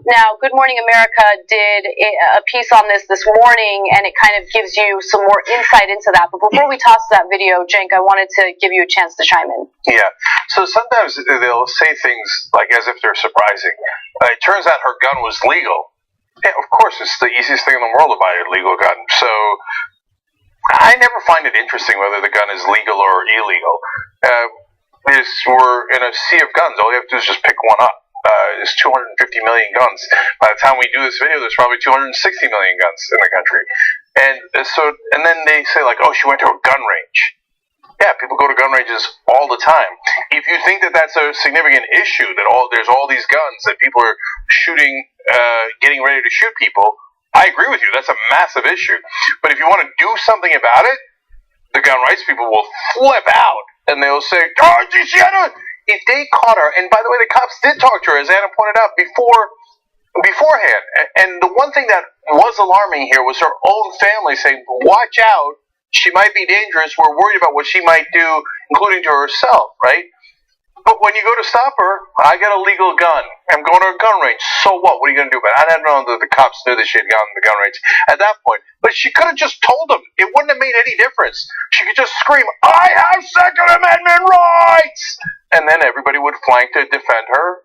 Now, Good Morning America did a piece on this morning, and it kind of gives you some more insight into that. But before we toss that video, Cenk, I wanted to give you a chance to chime in. Yeah. So sometimes they'll say things like as if they're surprising. It turns out her gun was legal. Yeah, of course, it's the easiest thing in the world to buy a legal gun. So I never find it interesting whether the gun is legal or illegal. We're in a sea of guns. All you have to do is just pick one up. There's 250 million guns. By the time we do this video, there's probably 260 million guns in the country. And then they say like, oh, she went to a gun range. Yeah, people go to gun ranges all the time. If you think that that's a significant issue, that there's all these guns, that people are shooting, getting ready to shoot people, I agree with you. That's a massive issue. But if you want to do something about it, the gun rights people will flip out. And they'll say, oh, if they caught her, and by the way, the cops did talk to her, as Anna pointed out, beforehand. And the one thing that was alarming here was her own family saying, watch out, she might be dangerous, we're worried about what she might do, including to herself, right? But when you go to stop her, I got a legal gun. I'm going to a gun range. So what? What are you going to do about it? I didn't know that the cops knew that she had gone to the gun range at that point. But she could have just told them. It wouldn't have made any difference. She could just scream, I have Second Amendment rights! And then everybody would flank to defend her.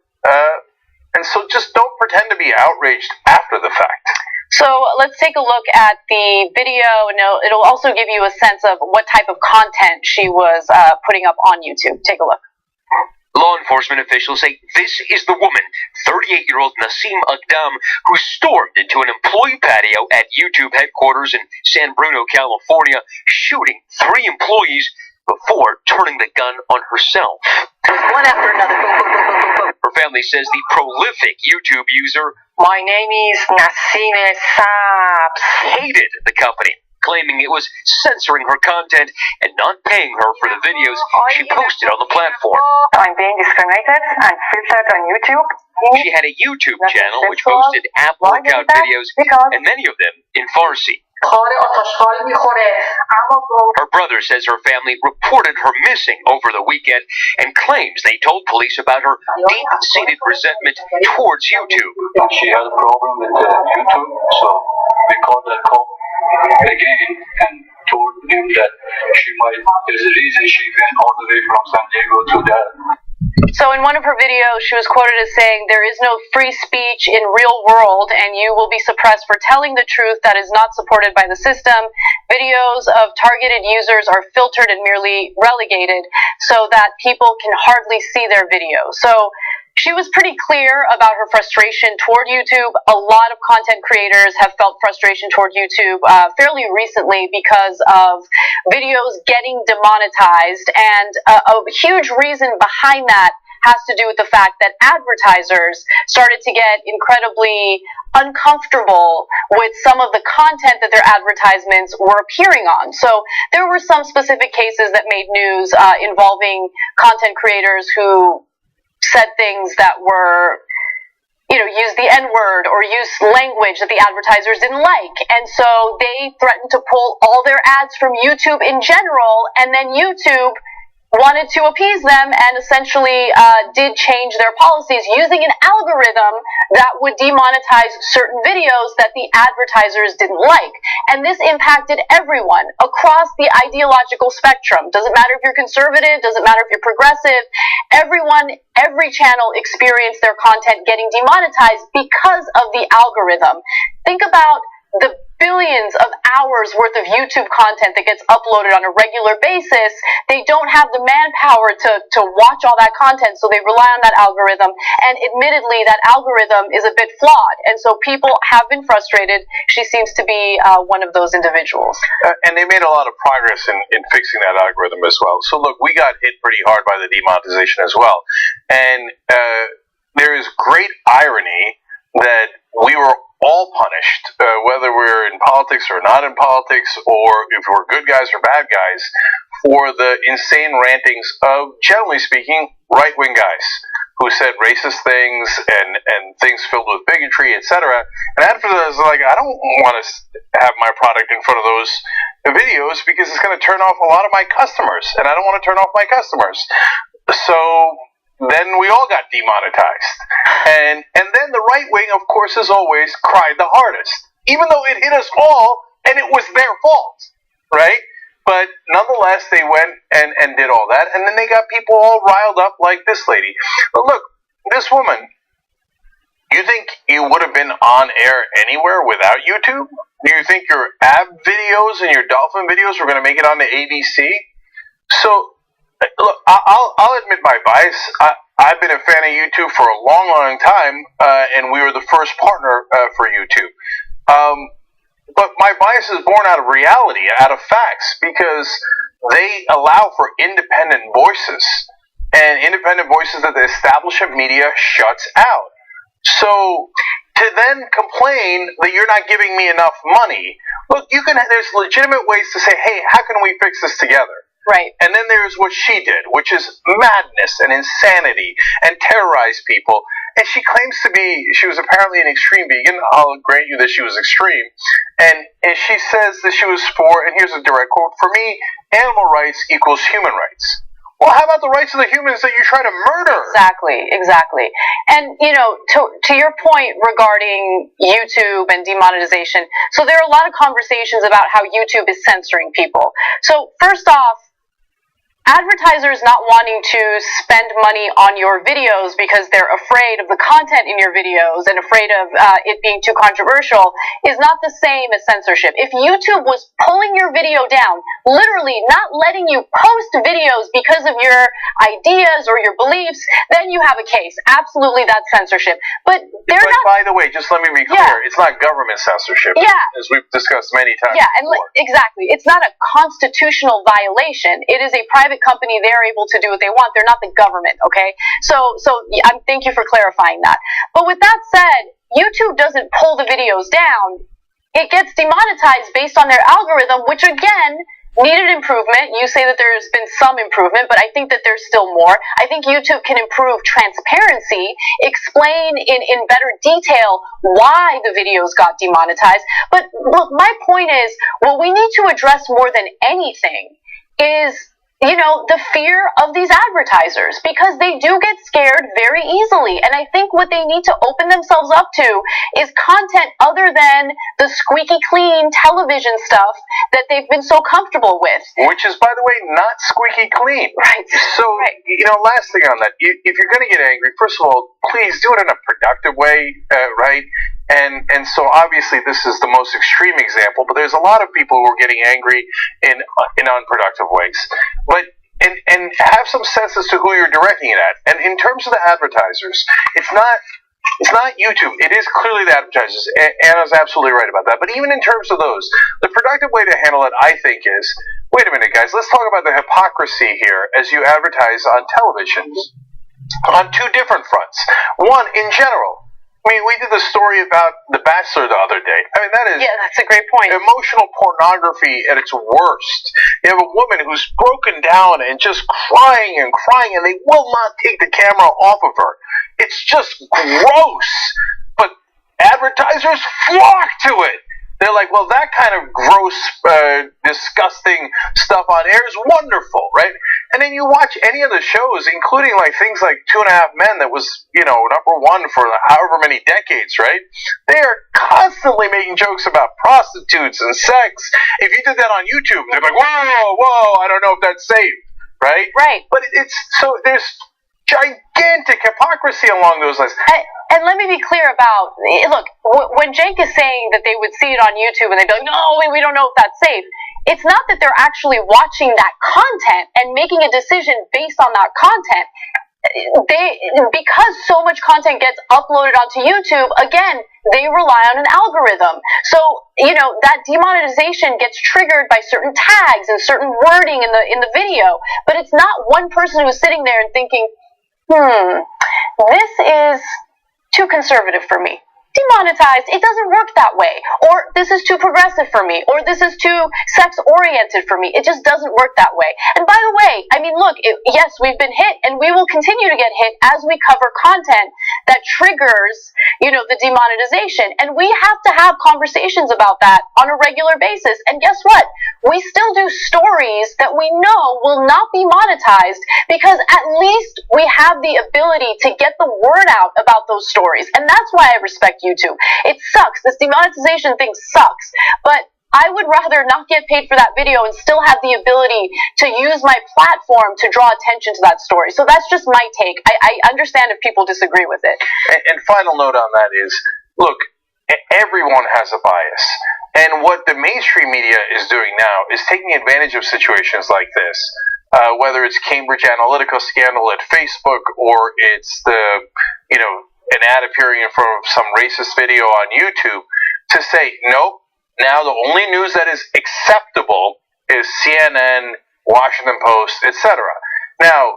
And so just don't pretend to be outraged after the fact. So let's take a look at the video, and it'll also give you a sense of what type of content she was putting up on YouTube. Take a look. Law enforcement officials say this is the woman, 38-year-old Nasim Agdam, who stormed into an employee patio at YouTube headquarters in San Bruno, California, shooting 3 employees before turning the gun on herself. One after another. Her family says the prolific YouTube user, "My name is Nasim Saps," hated the company, claiming it was censoring her content and not paying her for the videos she posted on the platform. "I'm being discriminated and filtered on YouTube." She had a YouTube channel which posted app workout videos, and many of them in Farsi. Her brother says her family reported her missing over the weekend and claims they told police about her deep-seated resentment towards YouTube. She had a problem with YouTube, so we called that cop again and told him that there's a reason she went all the way from San Diego to there. So in one of her videos, she was quoted as saying, "There is no free speech in real world, and you will be suppressed for telling the truth that is not supported by the system. Videos of targeted users are filtered and merely relegated so that people can hardly see their videos." So she was pretty clear about her frustration toward YouTube. A lot of content creators have felt frustration toward YouTube fairly recently because of videos getting demonetized, and a huge reason behind that has to do with the fact that advertisers started to get incredibly uncomfortable with some of the content that their advertisements were appearing on. So there were some specific cases that made news involving content creators who said things that were, use the N-word or use language that the advertisers didn't like. And so they threatened to pull all their ads from YouTube in general, and then YouTube wanted to appease them and essentially did change their policies using an algorithm that would demonetize certain videos that the advertisers didn't like. And this impacted everyone across the ideological spectrum. Doesn't matter if you're conservative, doesn't matter if you're progressive. Everyone, every channel experienced their content getting demonetized because of the algorithm. Think about the billions of hours worth of YouTube content that gets uploaded on a regular basis. They don't have the manpower to watch all that content, so they rely on that algorithm. And admittedly, that algorithm is a bit flawed, and so people have been frustrated. She seems to be one of those individuals. And they made a lot of progress in fixing that algorithm as well. So look, we got hit pretty hard by the demonetization as well. And there is great irony that we were all punished, whether we're in politics or not in politics, or if we're good guys or bad guys, for the insane rantings of, generally speaking, right-wing guys who said racist things and things filled with bigotry, etc. And advertisers are like, I don't want to have my product in front of those videos because it's going to turn off a lot of my customers, and I don't want to turn off my customers. So then we all got demonetized. And then the right wing, of course, as always, cried the hardest. Even though it hit us all, and it was their fault, right? But nonetheless, they went and did all that, and then they got people all riled up like this lady. But look, this woman, you think you would have been on air anywhere without YouTube? Do you think your ab videos and your dolphin videos were going to make it on the ABC? So, look, I'll admit my bias. I've been a fan of YouTube for a long, long time, and we were the first partner for YouTube. But my bias is born out of reality, out of facts, because they allow for independent voices, and independent voices that the establishment media shuts out. So to then complain that you're not giving me enough money, look, there's legitimate ways to say, hey, how can we fix this together? Right. And then there's what she did, which is madness and insanity and terrorize people. And she claims to be, she was apparently an extreme vegan. I'll grant you that she was extreme. And she says that she was for, and here's a direct quote, "For me, animal rights equals human rights." Well, how about the rights of the humans that you try to murder? Exactly. And, to your point regarding YouTube and demonetization, so there are a lot of conversations about how YouTube is censoring people. So first off, advertisers not wanting to spend money on your videos because they're afraid of the content in your videos and afraid of it being too controversial is not the same as censorship. If YouTube was pulling your video down, literally not letting you post videos because of your ideas or your beliefs, then you have a case. Absolutely, that's censorship. But they're not. By the way, just let me be clear, it's not government censorship. Yeah. As we've discussed many times. Yeah, and exactly. It's not a constitutional violation. It is a private company. They're able to do what they want. They're not the government, okay? So thank you for clarifying that. But with that said, YouTube doesn't pull the videos down. It gets demonetized based on their algorithm, which again needed improvement. You say that there's been some improvement, but I think that there's still more. I think YouTube can improve transparency, explain in better detail why the videos got demonetized. But look, my point is, what we need to address more than anything is, the fear of these advertisers, because they do get scared very easily. And I think what they need to open themselves up to is content other than the squeaky clean television stuff that they've been so comfortable with. Which is, by the way, not squeaky clean. Right. So, last thing on that, if you're going to get angry, first of all, please do it in a productive way, right? And so obviously this is the most extreme example, but there's a lot of people who are getting angry in unproductive ways. But and have some sense as to who you're directing it at. And in terms of the advertisers, it's not YouTube. It is clearly the advertisers. Anna's absolutely right about that. But even in terms of those, the productive way to handle it, I think, is, wait a minute, guys, let's talk about the hypocrisy here as you advertise on television on two different fronts. One, in general, I mean, we did the story about The Bachelor the other day. I mean, that is... Yeah, that's a great point. Emotional pornography at its worst. You have a woman who's broken down and just crying, and they will not take the camera off of her. It's just gross. But advertisers flock to it. They're like, well, that kind of gross, disgusting stuff on air is wonderful, right? And then you watch any of the shows, including things like 2.5 Men that was, number one for however many decades, right? They are constantly making jokes about prostitutes and sex. If you did that on YouTube, they're like, whoa, I don't know if that's safe, right? Right. But there's gigantic hypocrisy along those lines. And let me be clear about, look, when Jake is saying that they would see it on YouTube and they'd be like, no, we don't know if that's safe, it's not that they're actually watching that content and making a decision based on that content. Because so much content gets uploaded onto YouTube, again, they rely on an algorithm. So, that demonetization gets triggered by certain tags and certain wording in the video. But it's not one person who's sitting there and thinking, this is too conservative for me. Demonetized. It doesn't work that way. Or this is too progressive for me. Or this is too sex-oriented for me. It just doesn't work that way. And by the way, I mean, look, yes, we've been hit, and we will continue to get hit as we cover content that triggers, the demonetization. And we have to have conversations about that on a regular basis. And guess what? We still do stories that we know will not be monetized because at least we have the ability to get the word out about those stories. And that's why I respect YouTube. It sucks. This demonetization thing sucks. But I would rather not get paid for that video and still have the ability to use my platform to draw attention to that story. So that's just my take. I understand if people disagree with it. And final note on that is, look, everyone has a bias. And what the mainstream media is doing now is taking advantage of situations like this, whether it's Cambridge Analytica scandal at Facebook or it's an ad appearing in front of some racist video on YouTube, to say, nope, now the only news that is acceptable is CNN, Washington Post, etc. Now,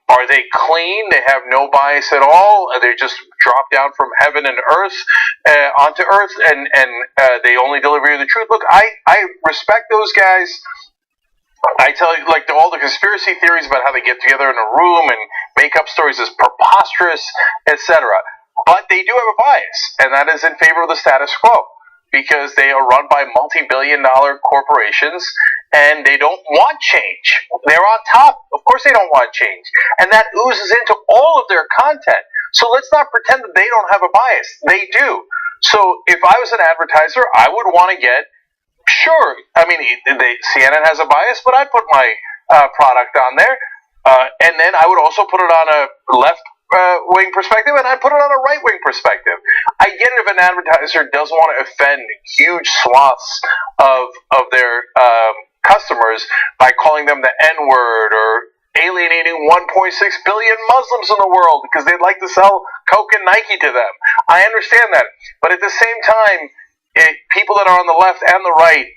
are they clean? They have no bias at all? They just drop down from heaven and earth onto earth, and they only deliver the truth? Look, I respect those guys. I tell you, all the conspiracy theories about how they get together in a room and make up stories is preposterous, etc. But they do have a bias, and that is in favor of the status quo, because they are run by multi-billion-dollar corporations, and they don't want change. They're on top. Of course they don't want change. And that oozes into all of their content. So let's not pretend that they don't have a bias. They do. So if I was an advertiser, I would want to get... Sure, I mean, CNN has a bias, but I'd put my product on there. And then I would also put it on a left wing perspective, and I'd put it on a right wing perspective. I get it if an advertiser doesn't want to offend huge swaths of their customers by calling them the N-word or alienating 1.6 billion Muslims in the world because they'd like to sell Coke and Nike to them. I understand that. But at the same time, people that are on the left and the right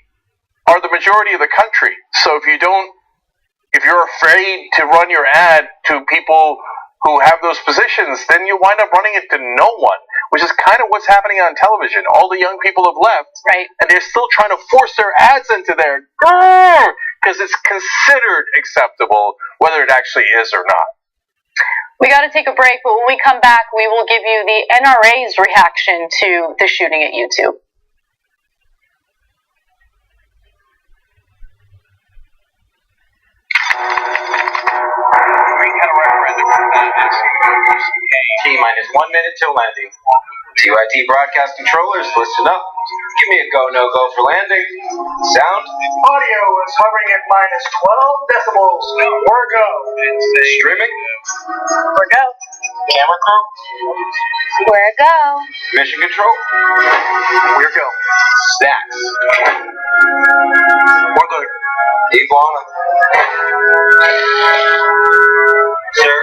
are the majority of the country. So if you're afraid to run your ad to people who have those positions, then you wind up running it to no one, which is kind of what's happening on television. All the young people have left, right, and they're still trying to force their ads into there because it's considered acceptable, whether it actually is or not. We got to take a break, but when we come back, we will give you the NRA's reaction to the shooting at YouTube. T-minus 1 minute till landing. TYT broadcast controllers, listen up. Give me a go, no-go for landing. Sound? Audio is hovering at minus 12 decibels. We're go. Streaming? We're go. Camera crew? We're go. Mission control? We're go. Stacks? We're good. Iguana? Sir,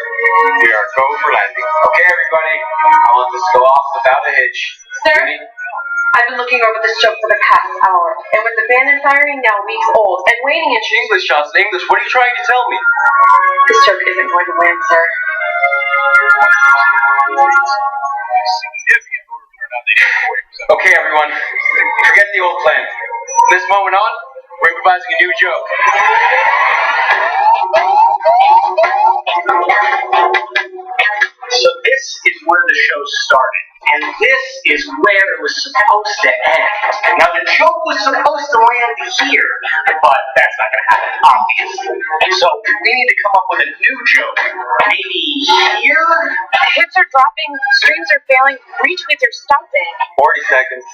we are go for landing. Okay, everybody. I want this to go off without a hitch. Sir? I've been looking over this joke for the past hour, and with the bandit firing now weeks old, and waiting in English, Johnson, English. What are you trying to tell me? This joke isn't going to land, sir. Okay, everyone. Forget the old plan. From this moment on, we're improvising a new joke. So this is where the show started, and this is where it was supposed to end. Now the joke was supposed to land here, but that's not going to happen, obviously. So we need to come up with a new joke. Maybe here? Hits are dropping, streams are failing, retweets are stopping. 40 seconds.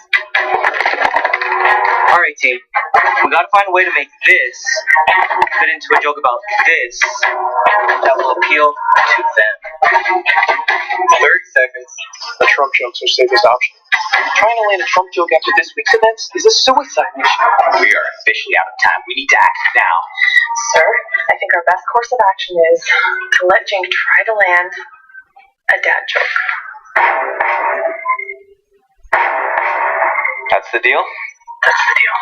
Alright, team. We gotta find a way to make this fit into a joke about this that will appeal to them. 30 seconds. The Trump jokes are safest option. Trying to land a Trump joke after this week's events is a suicide mission. We are officially out of time. We need to act now. Sir, I think our best course of action is to let Jink try to land a dad joke. That's the deal? That's the deal.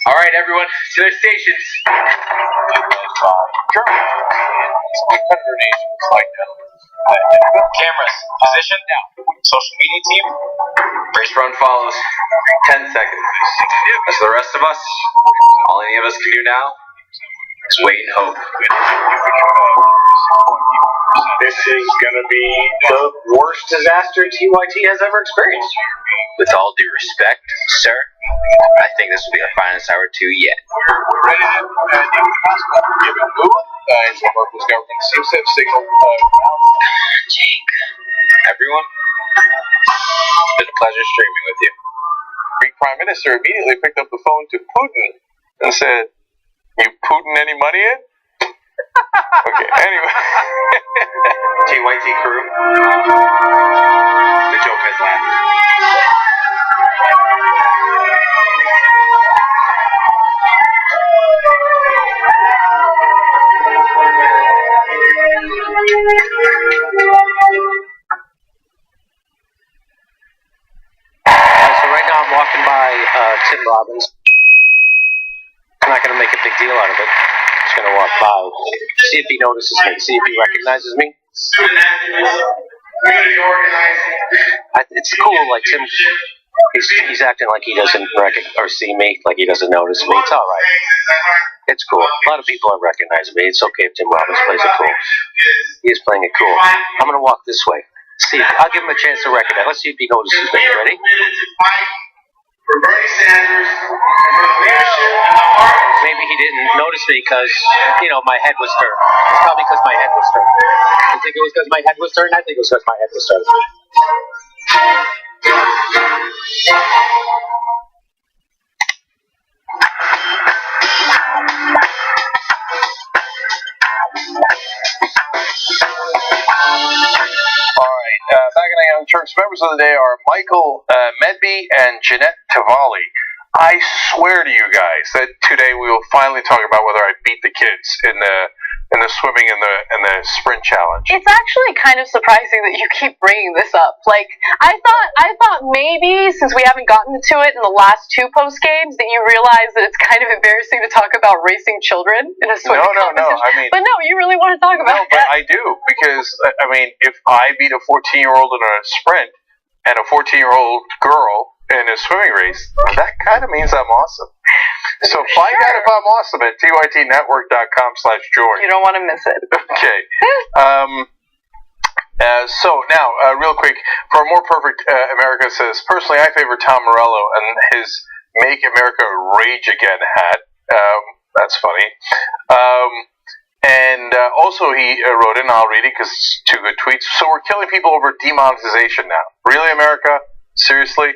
All right, everyone, to their stations. Cameras, position now. Social media team. Race run follows. 10 seconds. As for the rest of us, all any of us can do now is wait and hope. This is going to be the worst disaster TYT has ever experienced. With all due respect, sir, I think this will be our finest hour 2 yet. We're ready to given who? It's the Marcos government seems to have signaled. Jink. Everyone, it's been a pleasure streaming with you. Greek Prime Minister immediately picked up the phone to Putin and said, "You Putin any money in?" Okay, anyway. TYT crew, the joke has landed. So right now I'm walking by Tim Robbins. I'm not going to make a big deal out of it. Just going to walk by, see if he notices me, see if he recognizes me. It's cool, like Tim, he's acting like he doesn't see me, like he doesn't notice me. It's alright. It's cool. A lot of people are recognizing me. It's okay if Tim Robbins plays it cool. He is playing it cool. I'm going to walk this way. See, I'll give him a chance to recognize. Let's see if he notices me. Ready? For Bernie Sanders, for the leadership and the heart. Maybe he didn't notice me because, my head was turned. It's probably because my head was turned. You think it was because my head was turned? I think it was because my head was turned. Alright, back in the Young Turks, members of the day are Michael Medby and Jeanette Tavalli. I swear to you guys that today we will finally talk about whether I beat the kids in the swimming and the sprint challenge. It's actually kind of surprising that you keep bringing this up. Like, I thought maybe since we haven't gotten to it in the last two post games that you realize that it's kind of embarrassing to talk about racing children in a swimming competition. No. I mean, but no, you really want to talk about it. No, but I do, because I mean, if I beat a 14-year-old in a sprint and a 14-year-old girl in a swimming race, that kind of means I'm awesome. So find out if I'm awesome at tytnetwork.com/join. You don't want to miss it. Okay. So now, real quick, for a more perfect America says, personally, I favor Tom Morello and his Make America Rage Again hat. That's funny. And also he wrote in, I'll read it because it's two good tweets. So we're killing people over demonetization now. Really, America? Seriously?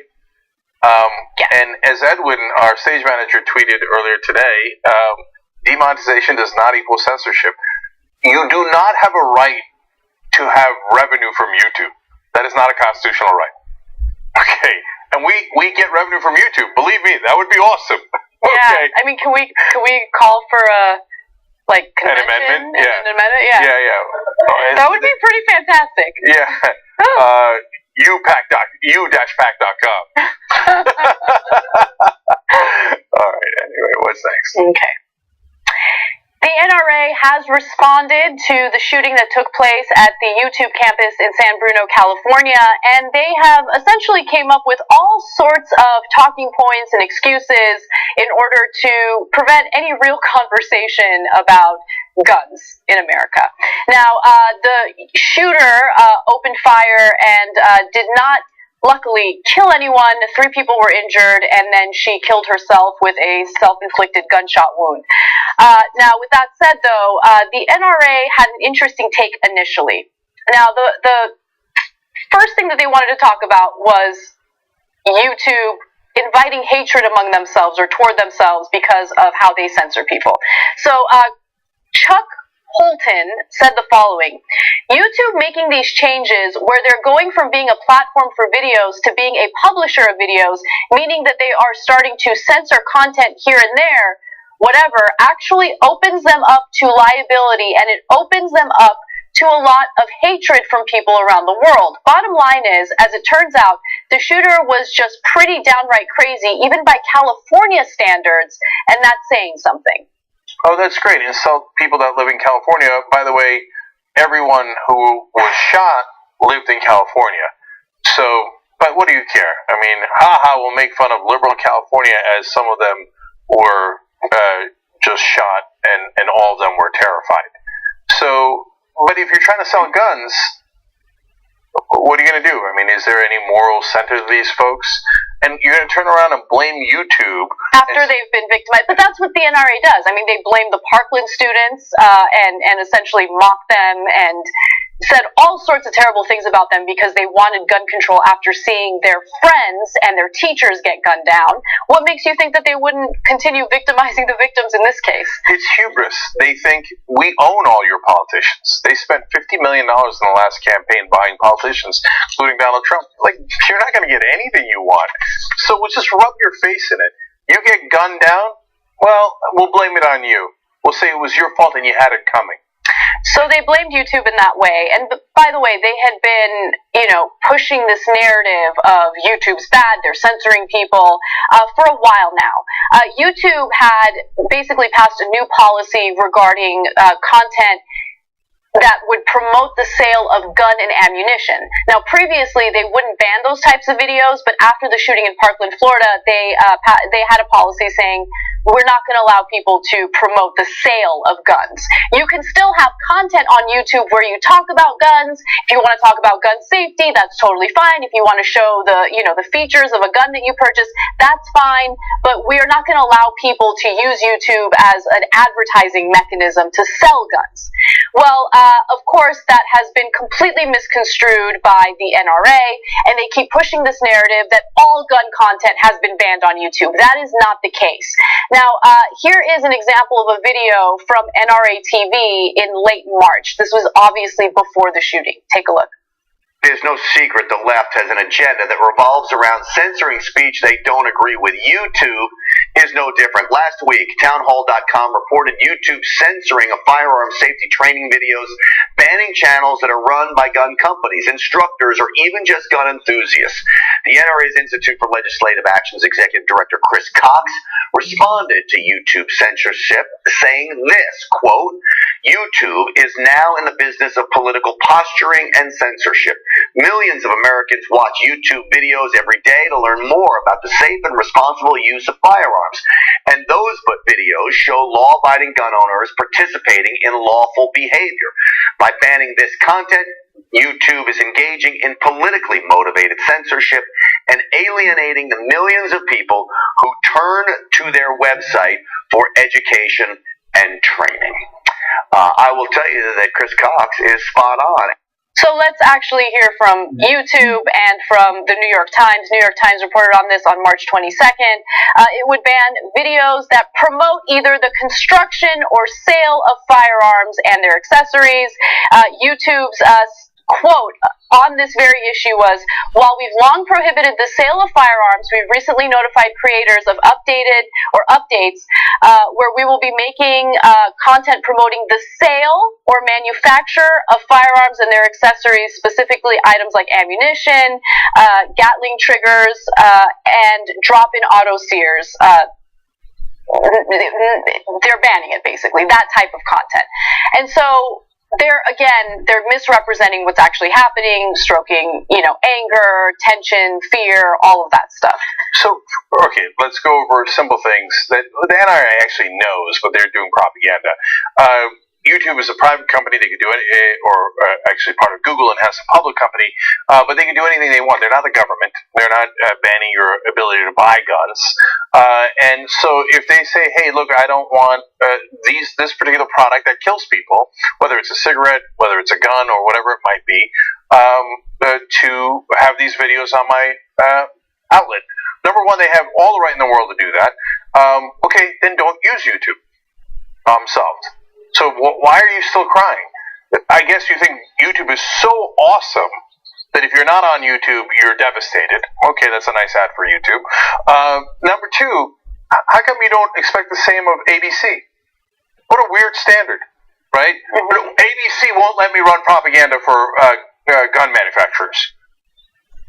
And as Edwin, our stage manager, tweeted earlier today, demonetization does not equal censorship. You do not have a right to have revenue from YouTube. That is not a constitutional right. Okay, and we get revenue from YouTube. Believe me, that would be awesome. Okay. Yeah, I mean, can we call for a convention? An amendment? Yeah. An amendment? Yeah. Yeah. That would be pretty fantastic. Yeah. u-pack.com. All right, anyway, what's next? Okay. The NRA has responded to the shooting that took place at the YouTube campus in San Bruno, California, and they have essentially came up with all sorts of talking points and excuses in order to prevent any real conversation about guns in America. Now, the shooter opened fire and did not luckily kill anyone. 3 people were injured, and then she killed herself with a self-inflicted gunshot wound. Now, with that said, though, the NRA had an interesting take initially. Now, the first thing that they wanted to talk about was YouTube inviting hatred among themselves or toward themselves because of how they censor people. So, Chuck Holton said the following: YouTube making these changes where they're going from being a platform for videos to being a publisher of videos, meaning that they are starting to censor content here and there, whatever, actually opens them up to liability, and it opens them up to a lot of hatred from people around the world. Bottom line is, as it turns out, the shooter was just pretty downright crazy, even by California standards, and that's saying something. Oh, that's great. Insult people that live in California. By the way, everyone who was shot lived in California. So, but what do you care? I mean, we'll make fun of liberal California as some of them were just shot and all of them were terrified. So, but if you're trying to sell guns, what are you going to do? I mean, is there any moral center to these folks? And you're going to turn around and blame YouTube after they've been victimized. But that's what the NRA does. I mean, they blame the Parkland students and essentially mock them and said all sorts of terrible things about them because they wanted gun control after seeing their friends and their teachers get gunned down. What makes you think that they wouldn't continue victimizing the victims in this case? It's hubris. They think we own all your politicians. They spent $50 million in the last campaign buying politicians, including Donald Trump. Like, you're not going to get anything you want. So we'll just rub your face in it. You get gunned down, well, we'll blame it on you. We'll say it was your fault and you had it coming. So they blamed YouTube in that way. And by the way, they had been, pushing this narrative of YouTube's bad, they're censoring people for a while now. YouTube had basically passed a new policy regarding content that would promote the sale of gun and ammunition. Now, previously, they wouldn't ban those types of videos, but after the shooting in Parkland, Florida, they had a policy saying, we're not going to allow people to promote the sale of guns. You can still have content on YouTube where you talk about guns. If you want to talk about gun safety, that's totally fine. If you want to show the features of a gun that you purchase, that's fine. But we are not going to allow people to use YouTube as an advertising mechanism to sell guns. Well, of course, that has been completely misconstrued by the NRA, and they keep pushing this narrative that all gun content has been banned on YouTube. That is not the case. Now, here is an example of a video from NRA TV in late March. This was obviously before the shooting. Take a look. It's no secret the left has an agenda that revolves around censoring speech they don't agree with. YouTube is no different. Last week, townhall.com reported YouTube censoring of firearm safety training videos, banning channels that are run by gun companies, instructors, or even just gun enthusiasts. The NRA's Institute for Legislative Action's Executive Director Chris Cox responded to YouTube censorship, saying this, quote, YouTube is now in the business of political posturing and censorship. Millions of Americans watch YouTube videos every day to learn more about the safe and responsible use of firearms. And those videos show law-abiding gun owners participating in lawful behavior. By banning this content, YouTube is engaging in politically motivated censorship and alienating the millions of people who turn to their website for education and training. I will tell you that Chris Cox is spot on. So let's actually hear from YouTube and from the New York Times. New York Times reported on this on March 22nd. It would ban videos that promote either the construction or sale of firearms and their accessories. YouTube's quote on this very issue was, while we've long prohibited the sale of firearms, we've recently notified creators of updates where we will be making content promoting the sale or manufacture of firearms and their accessories, specifically items like ammunition, Gatling triggers, and drop-in auto sears. They're banning it, basically, that type of content. And so they're misrepresenting what's actually happening, stroking, anger, tension, fear, all of that stuff. So, okay, let's go over simple things that the NRA actually knows, but they're doing propaganda. YouTube is a private company. They can do it, or actually part of Google and has a public company, but they can do anything they want. They're not the government. They're not banning your ability to buy guns. And so if they say, hey, look, I don't want this particular product that kills people, whether it's a cigarette, whether it's a gun, or whatever it might be, to have these videos on my outlet. Number one, they have all the right in the world to do that. Okay, then don't use YouTube. Problem solved. So why are you still crying? I guess you think YouTube is so awesome that if you're not on YouTube, you're devastated. Okay, that's a nice ad for YouTube. Number two, how come you don't expect the same of ABC? What a weird standard, right? ABC won't let me run propaganda for gun manufacturers.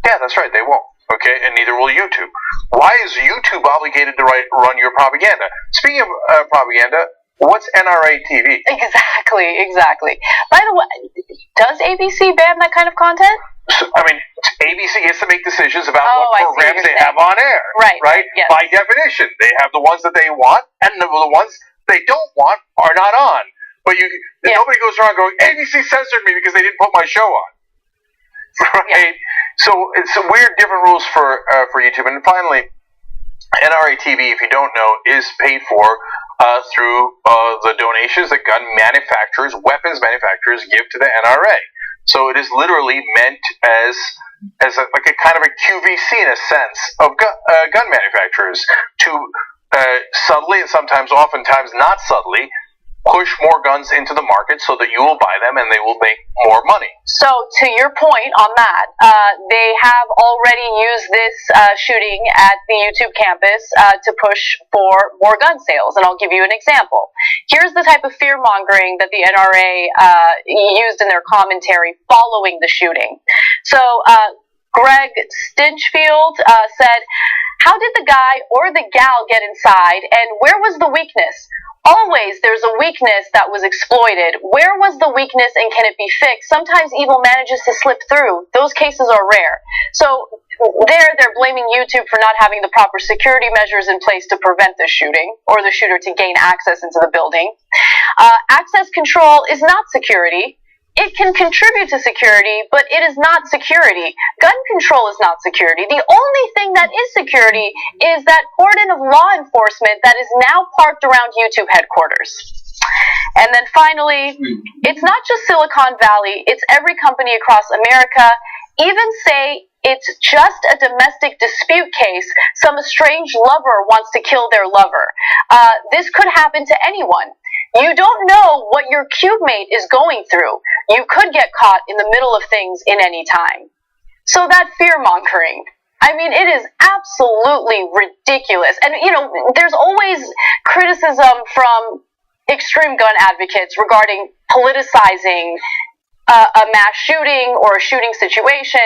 Yeah, that's right, they won't. Okay, and neither will YouTube. Why is YouTube obligated to run your propaganda? Speaking of propaganda, what's NRA TV? Exactly. By the way, does ABC ban that kind of content? So, ABC gets to make decisions about what programs they have on air. Right? Yes. By definition, they have the ones that they want, and the ones they don't want are not on. But nobody goes around going, ABC censored me because they didn't put my show on. Right? Yeah. So it's some weird different rules for YouTube. And finally, NRA TV, if you don't know, is paid for through the donations that gun manufacturers, weapons manufacturers, give to the NRA. So it is literally meant as a kind of a QVC in a sense of gun manufacturers to subtly and oftentimes not subtly, push more guns into the market so that you will buy them and they will make more money. So to your point on that, they have already used this shooting at the YouTube campus to push for more gun sales. And I'll give you an example. Here's the type of fear-mongering that the NRA used in their commentary following the shooting. So Greg Stinchfield said, "How did the guy or the gal get inside, and where was the weakness? Always there's a weakness that was exploited. Where was the weakness and can it be fixed? Sometimes evil manages to slip through. Those cases are rare." So they're blaming YouTube for not having the proper security measures in place to prevent the shooting or the shooter to gain access into the building. Access control is not security. It can contribute to security, but it is not security. Gun control is not security. The only thing that is security is that cordon of law enforcement that is now parked around YouTube headquarters. And then finally, it's not just Silicon Valley, it's every company across America. Even say it's just a domestic dispute case, some estranged lover wants to kill their lover. This could happen to anyone. You don't know what your cube mate is going through. You could get caught in the middle of things in any time. So that fear-mongering, I mean, it is absolutely ridiculous. And, you know, there's always criticism from extreme gun advocates regarding politicizing a mass shooting or a shooting situation.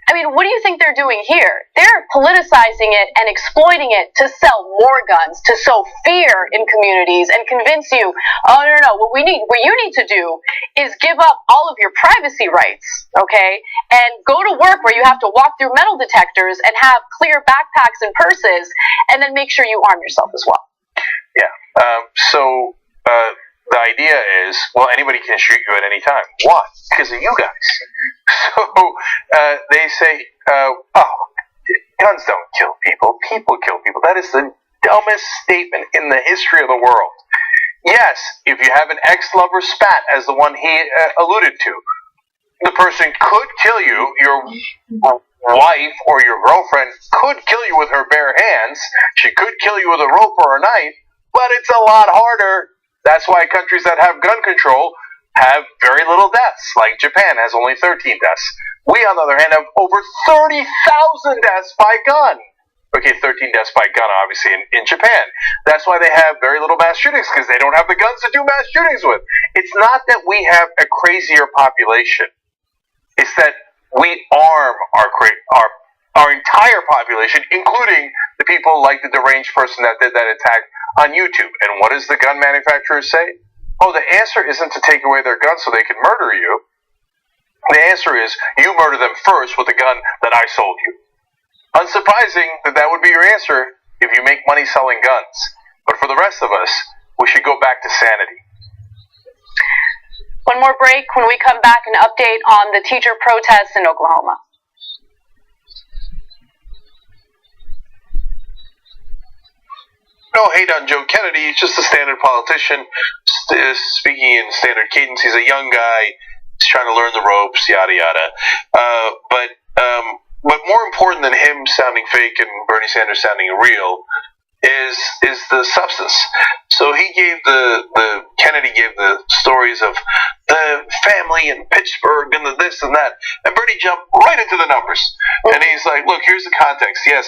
I mean, what do you think they're doing here? They're politicizing it and exploiting it to sell more guns, to sow fear in communities and convince you, oh, no, what you need to do is give up all of your privacy rights, okay, and go to work where you have to walk through metal detectors and have clear backpacks and purses, and then make sure you arm yourself as well. Yeah. So the idea is, well, anybody can shoot you at any time. Why? Because of you guys. So they say, guns don't kill people. People kill people. That is the dumbest statement in the history of the world. Yes, if you have an ex-lover spat, as the one he alluded to, the person could kill you. Your wife or your girlfriend could kill you with her bare hands. She could kill you with a rope or a knife, but it's a lot harder. That's why countries that have gun control have very little deaths, like Japan has only 13 deaths. We, on the other hand, have over 30,000 deaths by gun. Okay, 13 deaths by gun, obviously, in Japan. That's why they have very little mass shootings, because they don't have the guns to do mass shootings with. It's not that we have a crazier population. It's that we arm our entire population, including the people like the deranged person that did that attack on YouTube. And what does the gun manufacturers say? Oh, the answer isn't to take away their guns so they can murder you. The answer is, you murder them first with the gun that I sold you. Unsurprising that would be your answer if you make money selling guns. But for the rest of us, we should go back to sanity. One more break. When we come back, an update on the teacher protests in Oklahoma. No hate on Joe Kennedy. He's just a standard politician, speaking in standard cadence. He's a young guy. He's trying to learn the ropes, yada yada. But more important than him sounding fake and Bernie Sanders sounding real is the substance. So he gave Kennedy gave the stories of the family in Pittsburgh and the this and that, and Bernie jumped right into the numbers. And he's like, look, here's the context. Yes,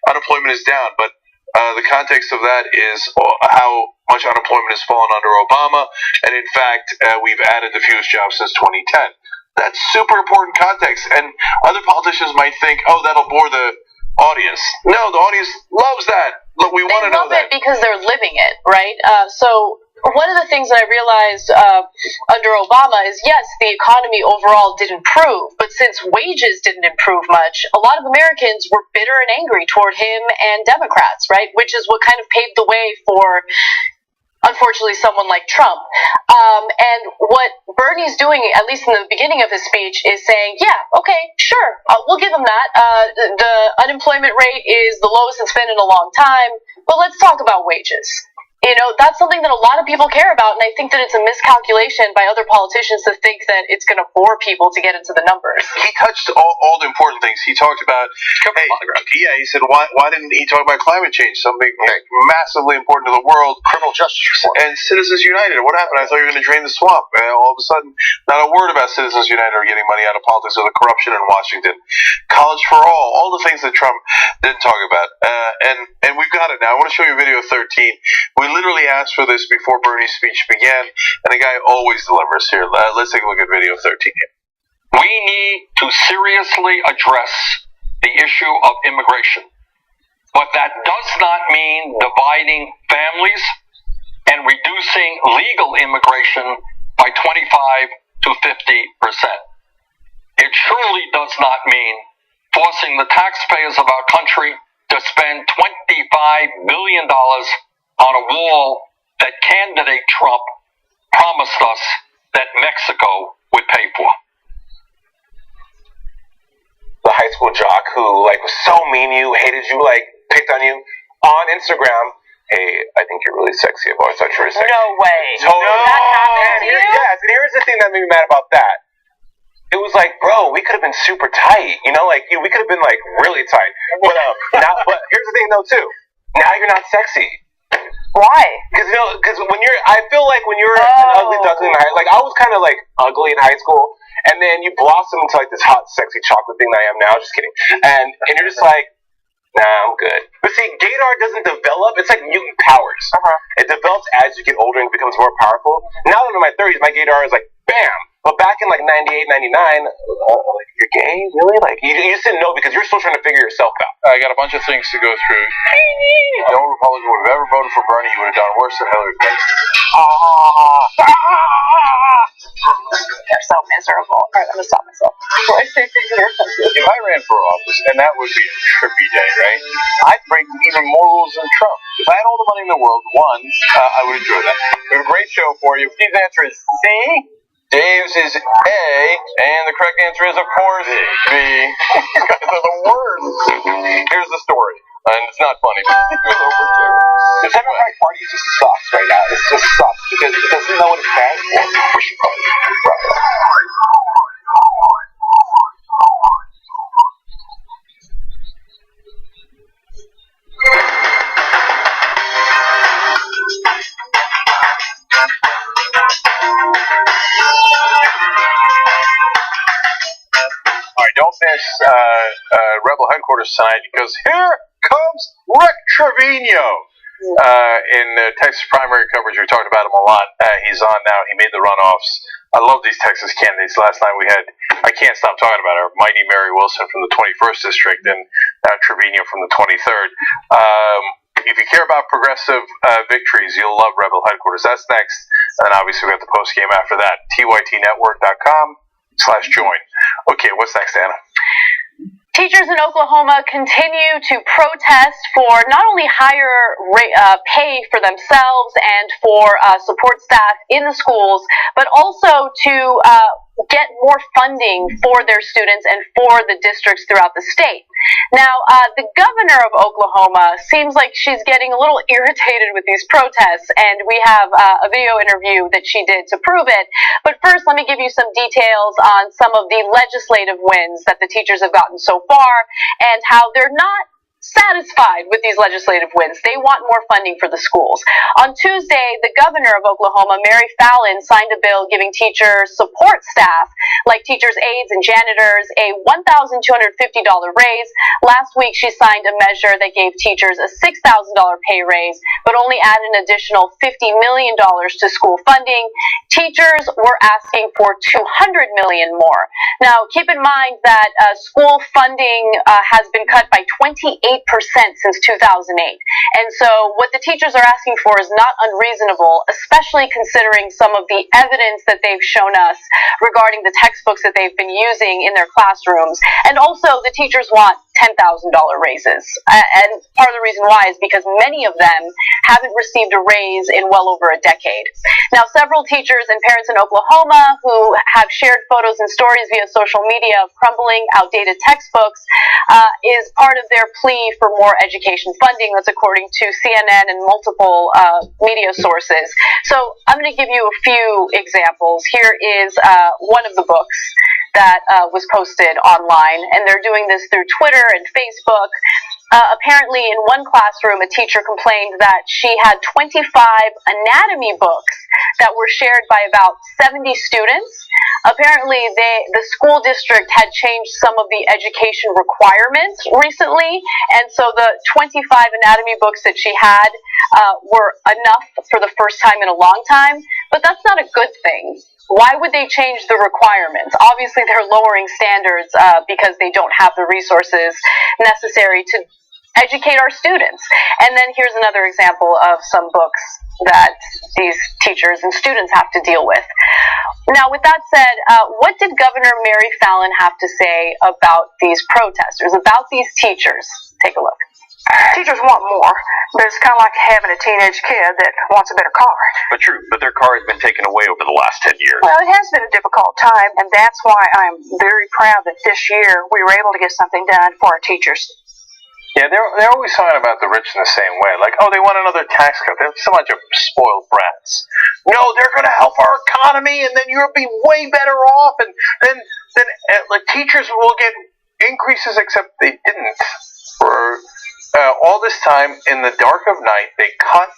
unemployment is down, but the context of that is how much unemployment has fallen under Obama, and in fact, we've added the fewest jobs since 2010. That's super important context, and other politicians might think, oh, that'll bore the audience. No, the audience loves that. Look, we want to know that. They love it because they're living it, right? So one of the things that I realized under Obama is, yes, the economy overall did improve, but since wages didn't improve much, a lot of Americans were bitter and angry toward him and Democrats, right? Which is what kind of paved the way for, unfortunately, someone like Trump. And what Bernie's doing, at least in the beginning of his speech, is saying, yeah, okay, sure, we'll give him that. The unemployment rate is the lowest it's been in a long time, but let's talk about wages. You know, that's something that a lot of people care about, and I think that it's a miscalculation by other politicians to think that it's going to bore people to get into the numbers. He touched all the important things. He talked about, he said, why didn't he talk about climate change, something massively important to the world, criminal justice reform, and Citizens United? What happened? I thought you were going to drain the swamp. All of a sudden, not a word about Citizens United or getting money out of politics or the corruption in Washington. College for all the things that Trump didn't talk about. And we've got it now. I want to show you video 13. We literally asked for this before Bernie's speech began, and the guy always delivers here. Let's take a look at video 13 here. We need to seriously address the issue of immigration. But that does not mean dividing families and reducing legal immigration by 25 to 50%. It surely does not mean forcing the taxpayers of our country to spend $25 billion on a wall that candidate Trump promised us that Mexico would pay for. The high school jock who was so mean to you, hated you, picked on you on Instagram, hey, I think you're really sexy. I've always thought you were sexy. No way. Totally. That happened to you? Yes, and here's the thing that made me mad about that. It was like, bro, we could have been super tight, you know, like we could have been like really tight. But but here's the thing though too. Now you're not sexy. Why? Because when I feel like when you're an ugly duckling in high, like I was kind of like ugly in high school, and then you blossom into like this hot, sexy chocolate thing that I am now. Just kidding. And you're just like, nah, I'm good. But see, gaydar doesn't develop. It's like mutant powers. It develops as you get older and becomes more powerful. Now that I'm in my 30s, my gaydar is like, bam. But back in like 98, 99, like, you're gay? Really? Like, you just didn't know because you're still trying to figure yourself out. I got a bunch of things to go through. No Republican would have ever voted for Bernie. You would have done worse than Hillary Clinton. They're so miserable. All right, I'm going to stop myself. Why say things that are offensive? If I ran for office, and that would be a trippy day, right? I'd break even more rules than Trump. If I had all the money in the world, I would enjoy that. We have a great show for you. Steve's answer is C. Dave's is A, and the correct answer is, of course, B. You guys are the worst. Here's the story, and it's not funny. It goes over too. The Democratic Party just sucks right now. It just sucks because it doesn't know what it stands for. We should probably do it. Alright, don't miss Rebel Headquarters tonight because here comes Rick Trevino. In the Texas primary coverage, we talked about him a lot. He's on now. He made the runoffs. I love these Texas candidates. Last night we had, I can't stop talking about her, mighty Mary Wilson from the 21st District and Trevino from the 23rd. If you care about progressive victories, you'll love Rebel Headquarters. That's next. And then obviously we got the post game after that. TYTnetwork.com/join. Okay, what's next, Anna? Teachers in Oklahoma continue to protest for not only higher pay for themselves and for support staff in the schools, but also to get more funding for their students and for the districts throughout the state. Now, the governor of Oklahoma seems like she's getting a little irritated with these protests, and we have a video interview that she did to prove it. But first, let me give you some details on some of the legislative wins that the teachers have gotten so far and how they're not satisfied with these legislative wins. They want more funding for the schools. On Tuesday, the governor of Oklahoma, Mary Fallin, signed a bill giving teachers support staff, like teachers' aides and janitors, a $1,250 raise. Last week, she signed a measure that gave teachers a $6,000 pay raise, but only added an additional $50 million to school funding. Teachers were asking for $200 million more. Now, keep in mind that school funding has been cut by 28% since 2008. And so what the teachers are asking for is not unreasonable, especially considering some of the evidence that they've shown us regarding the textbooks that they've been using in their classrooms. And also the teachers want $10,000 raises. And part of the reason why is because many of them haven't received a raise in well over a decade. Now, several teachers and parents in Oklahoma who have shared photos and stories via social media of crumbling, outdated textbooks is part of their plea for more education funding. That's according to CNN and multiple media sources. So I'm going to give you a few examples. Here is one of the books that was posted online, and they're doing this through Twitter and Facebook. Apparently, in one classroom, a teacher complained that she had 25 anatomy books that were shared by about 70 students. Apparently, the school district had changed some of the education requirements recently, and so the 25 anatomy books that she had were enough for the first time in a long time, but that's not a good thing. Why would they change the requirements? Obviously, they're lowering standards because they don't have the resources necessary to educate our students. And then here's another example of some books that these teachers and students have to deal with. Now, with that said, what did Governor Mary Fallin have to say about these protesters, about these teachers? Take a look. Teachers want more, but it's kind of like having a teenage kid that wants a better car. But true, but their car has been taken away over the last 10 years. Well, it has been a difficult time, and that's why I'm very proud that this year we were able to get something done for our teachers. Yeah, they're always talking about the rich in the same way. Like, oh, they want another tax cut. They're so much of spoiled brats. No, they're going to help our economy, and then you'll be way better off. And then like teachers will get increases, except they didn't. For all this time, in the dark of night, they cut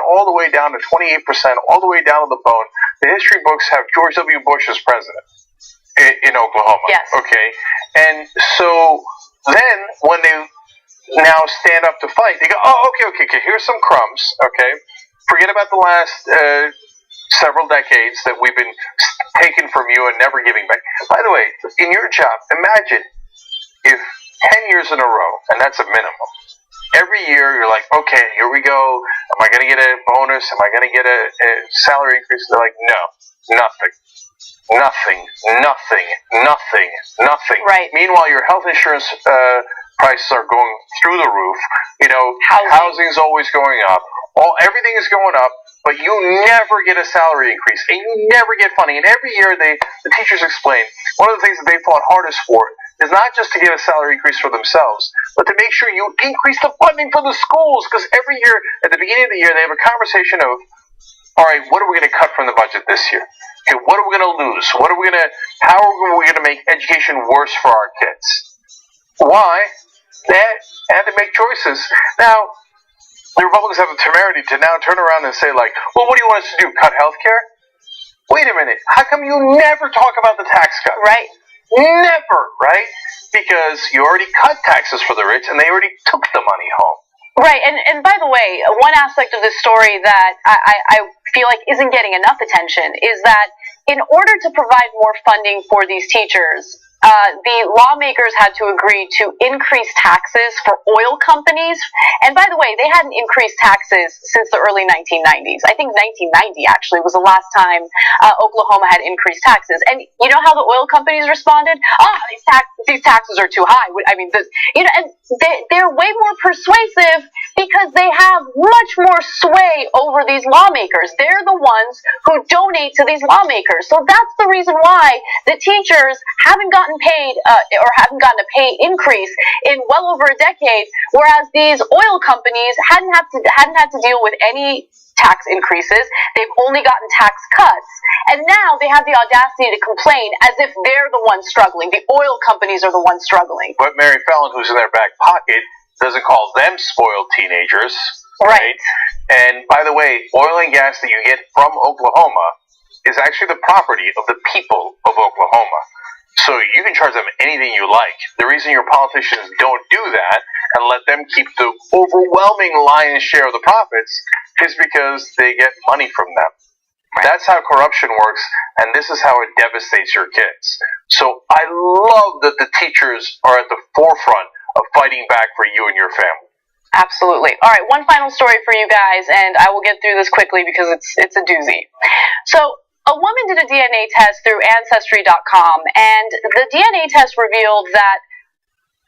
all the way down to 28%, all the way down to the bone. The history books have George W. Bush as president in Oklahoma. Yes. Okay, and so then when they now stand up to fight, they go, oh, okay, here's some crumbs, okay? Forget about the last several decades that we've been taken from you and never giving back. By the way, in your job, imagine if 10 years in a row, and that's a minimum, every year you're like, okay, here we go. Am I going to get a bonus? Am I going to get a salary increase? They're like, no, nothing. Right. Meanwhile, your health insurance prices are going through the roof. You know, housing's always going up. Everything is going up, but you never get a salary increase, and you never get funding. And every year, the teachers explain one of the things that they fought hardest for is not just to get a salary increase for themselves, but to make sure you increase the funding for the schools. Because every year, at the beginning of the year, they have a conversation of, all right, what are we going to cut from the budget this year? Okay, what are we going to lose? How are we going to make education worse for our kids? Why? They had to make choices. Now, the Republicans have the temerity to now turn around and say, like, well, what do you want us to do? Cut health care? Wait a minute. How come you never talk about the tax cut? Right. Never, right? Because you already cut taxes for the rich, and they already took the money home. Right, and by the way, one aspect of this story that I feel like isn't getting enough attention is that in order to provide more funding for these teachers, the lawmakers had to agree to increase taxes for oil companies. And by the way, they hadn't increased taxes since the early 1990s. I think 1990 actually was the last time Oklahoma had increased taxes. And you know how the oil companies responded? Oh, these taxes are too high. I mean, and they're way more persuasive because they have much more sway over these lawmakers. They're the ones who donate to these lawmakers. So that's the reason why the teachers haven't gotten paid or haven't gotten a pay increase in well over a decade, whereas these oil companies hadn't had to deal with any tax increases. They've only gotten tax cuts, and now they have the audacity to complain as if they're the ones struggling. The oil companies are the ones struggling. But Mary Fallon, who's in their back pocket, doesn't call them spoiled teenagers. Right? And by the way, oil and gas that you get from Oklahoma is actually the property of the people of Oklahoma. So you can charge them anything you like. The reason your politicians don't do that and let them keep the overwhelming lion's share of the profits is because they get money from them. Right. That's how corruption works, and this is how it devastates your kids. So I love that the teachers are at the forefront of fighting back for you and your family. Absolutely. All right, one final story for you guys, and I will get through this quickly because it's a doozy. So a woman did a DNA test through Ancestry.com, and the DNA test revealed that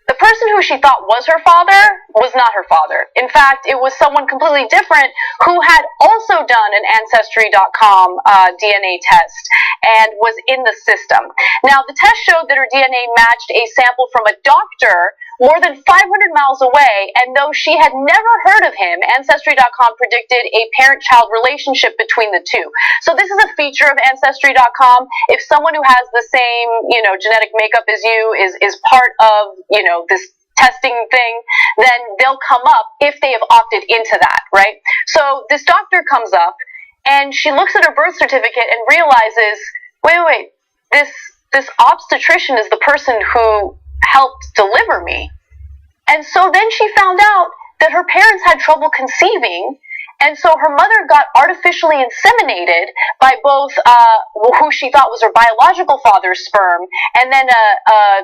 the person who she thought was her father was not her father. In fact, it was someone completely different who had also done an Ancestry.com DNA test and was in the system. Now, the test showed that her DNA matched a sample from a doctor more than 500 miles away, and though she had never heard of him, Ancestry.com predicted a parent-child relationship between the two. So this is a feature of Ancestry.com. If someone who has the same, genetic makeup as you is part of, this testing thing, then they'll come up if they have opted into that, right? So this doctor comes up, and she looks at her birth certificate and realizes, wait, this obstetrician is the person who helped deliver me. And so then she found out that her parents had trouble conceiving, and so her mother got artificially inseminated by both who she thought was her biological father's sperm and then a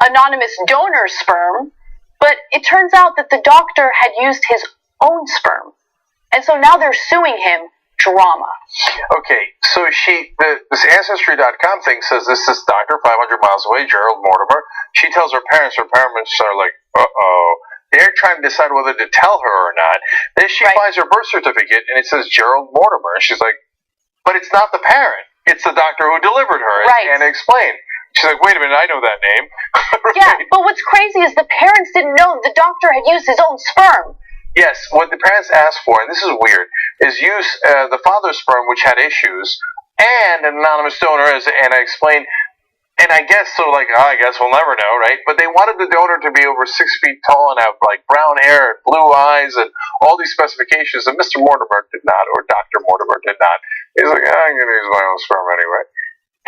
anonymous donor sperm, but it turns out that the doctor had used his own sperm. And so now they're suing him. Drama. Okay, so this Ancestry.com thing says this is doctor 500 miles away, Gerald Mortimer. She tells her parents are like, uh-oh. They're trying to decide whether to tell her or not. Then she finds her birth certificate, and it says Gerald Mortimer. And she's like, but it's not the parent. It's the doctor who delivered her. Right. And explain. She's like, wait a minute, I know that name. Right? Yeah, but what's crazy is the parents didn't know the doctor had used his own sperm. Yes, what the parents asked for, and this is weird, is use the father's sperm, which had issues, and an anonymous donor, and I explained, and I guess, so like, I guess we'll never know, right? But they wanted the donor to be over 6 feet tall and have like brown hair and blue eyes and all these specifications, and Mr. Mortimer did not, or Dr. Mortimer did not. He's like, I'm going to use my own sperm anyway.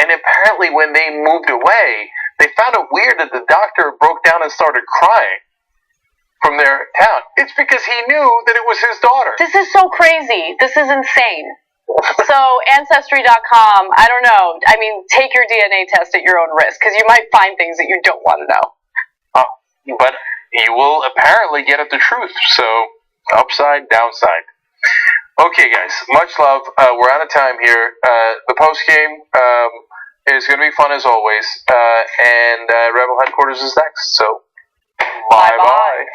And apparently when they moved away, they found it weird that the doctor broke down and started crying from their town. It's because he knew that it was his daughter. This is so crazy. This is insane. So, Ancestry.com, I don't know. I mean, take your DNA test at your own risk, because you might find things that you don't want to know. But you will apparently get at the truth. So, upside, downside. Okay, guys. Much love. We're out of time here. The post-game is going to be fun as always. And Rebel Headquarters is next. So, bye-bye.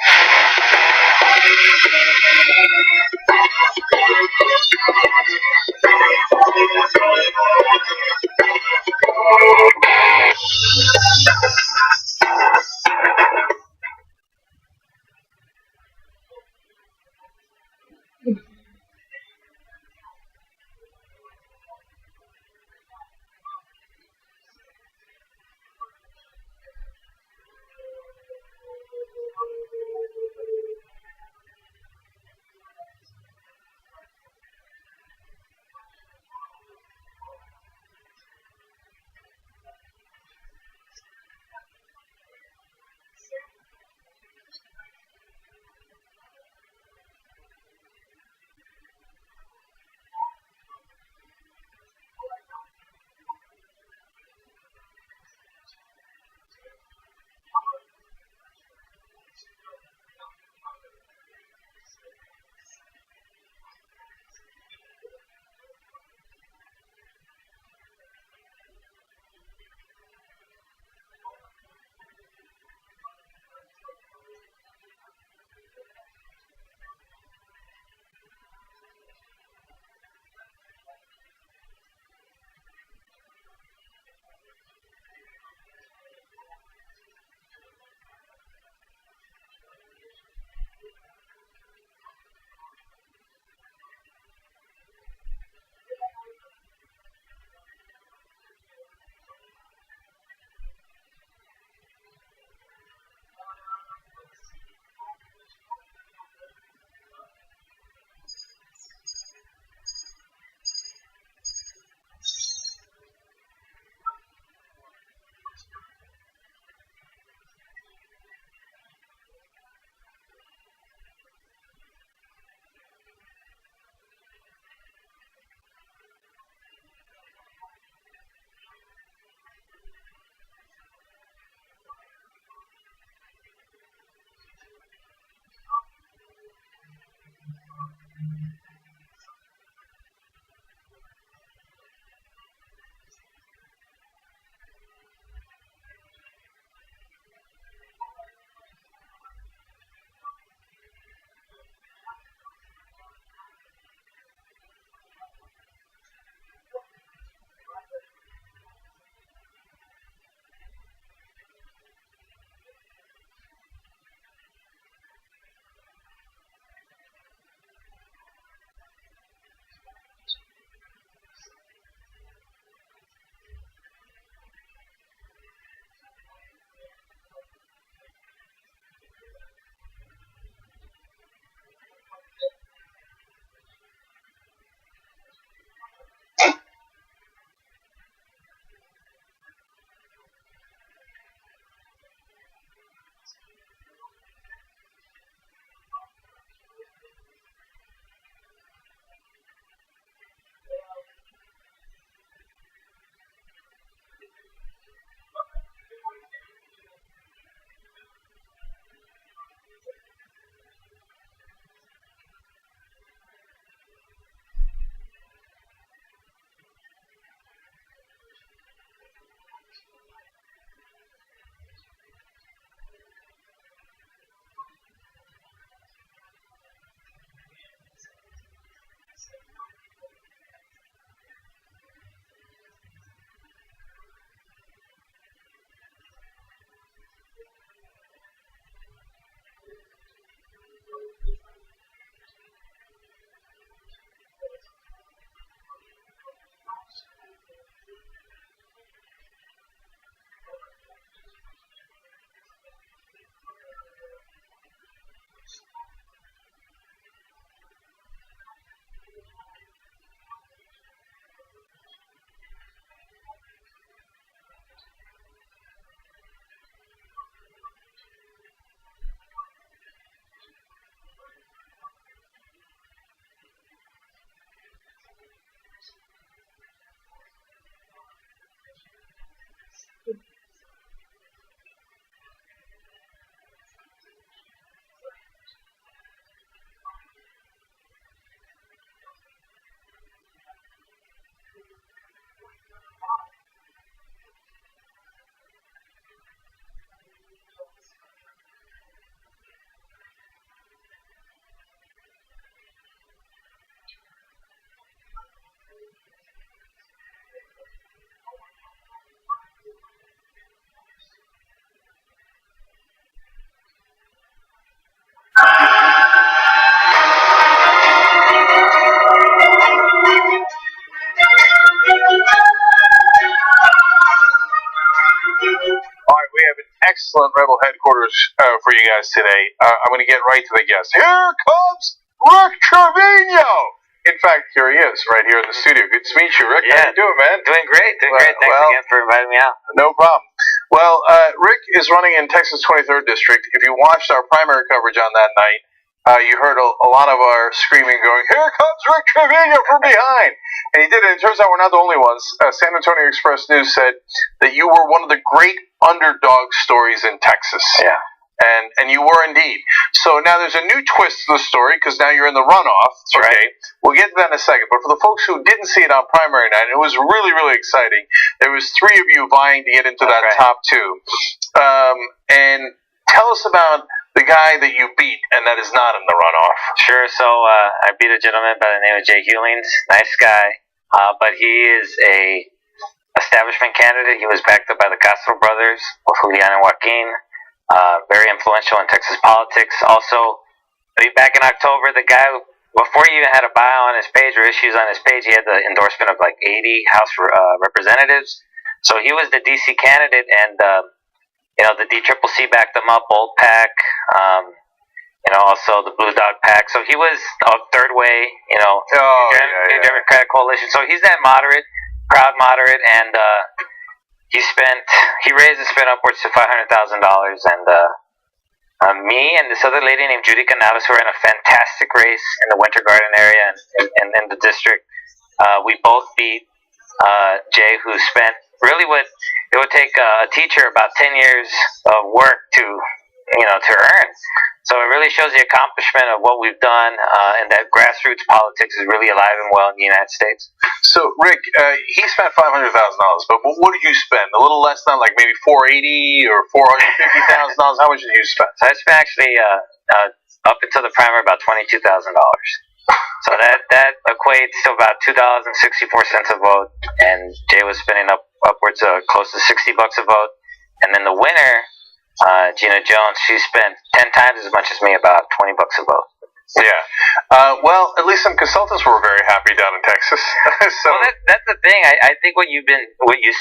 All right, we have an excellent Rebel headquarters for you guys today. I'm going to get right to the guest. Here comes Rick Trevino. In fact, here he is, right here in the studio. Good to meet you, Rick. Yeah. How you doing, man? Doing great. Thanks again for inviting me out. No problem. Well, Rick is running in Texas 23rd District. If you watched our primary coverage on that night, you heard a lot of our screaming going, "Here comes Rick Trevino from behind." And he did it. It turns out we're not the only ones. San Antonio Express News said that you were one of the great underdog stories in Texas. Yeah. And you were indeed. So now there's a new twist to the story because now you're in the runoff. Okay. Right. We'll get to that in a second. But for the folks who didn't see it on primary night, it was really, really exciting. There was 3 of you vying to get into that top 2. And tell us about the guy that you beat and that is not in the runoff. Sure. So I beat a gentleman by the name of Jay Hewlings. Nice guy. But he is a establishment candidate. He was backed up by the Castro brothers, Julian and Joaquin. Very influential in Texas politics. Also, back in October, the guy, before he even had a bio on his page or issues on his page, he had the endorsement of like 80 House representatives. So he was the DC candidate, and the DCCC backed him up, Old Pack, also the Blue Dog Pack. So he was third way, Democratic coalition. So he's that moderate, proud moderate, and he raised his spend upwards to $500,000, and me and this other lady named Judy Canales, who are in a fantastic race in the Winter Garden area and in the district. We both beat Jay, who spent really what it would take a teacher about 10 years of work to earn. So it really shows the accomplishment of what we've done, and that grassroots politics is really alive and well in the United States. So, Rick, he spent $500,000, but what did you spend? A little less than, like maybe $480,000 or $450,000. How much did you spend? So I spent actually up until the primary about $22,000. So that equates to about $2.64 a vote, and Jay was spending upwards of close to $60 a vote, and then the winner, Gina Jones, she spent 10 times as much as me, about $20 a vote. Yeah. Well, at least some consultants were very happy down in Texas. Well, that's the thing. I think what you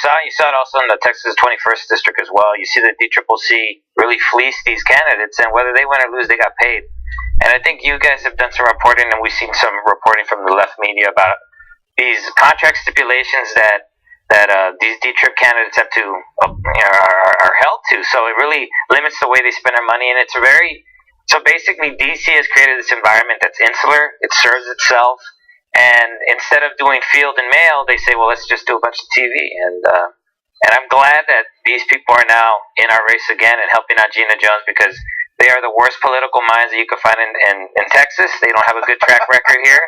saw it also in the Texas 21st District as well. You see the DCCC really fleece these candidates, and whether they win or lose, they got paid. And I think you guys have done some reporting, and we've seen some reporting from the left media about these contract stipulations that these D-Trip candidates have to are held to. So it really limits the way they spend their money, and it's so basically DC has created this environment that's insular. It serves itself, and instead of doing field and mail, they say, well, let's just do a bunch of TV. And I'm glad that these people are now in our race again and helping out Gina Jones, because they are the worst political minds that you could find in Texas. They don't have a good track record here.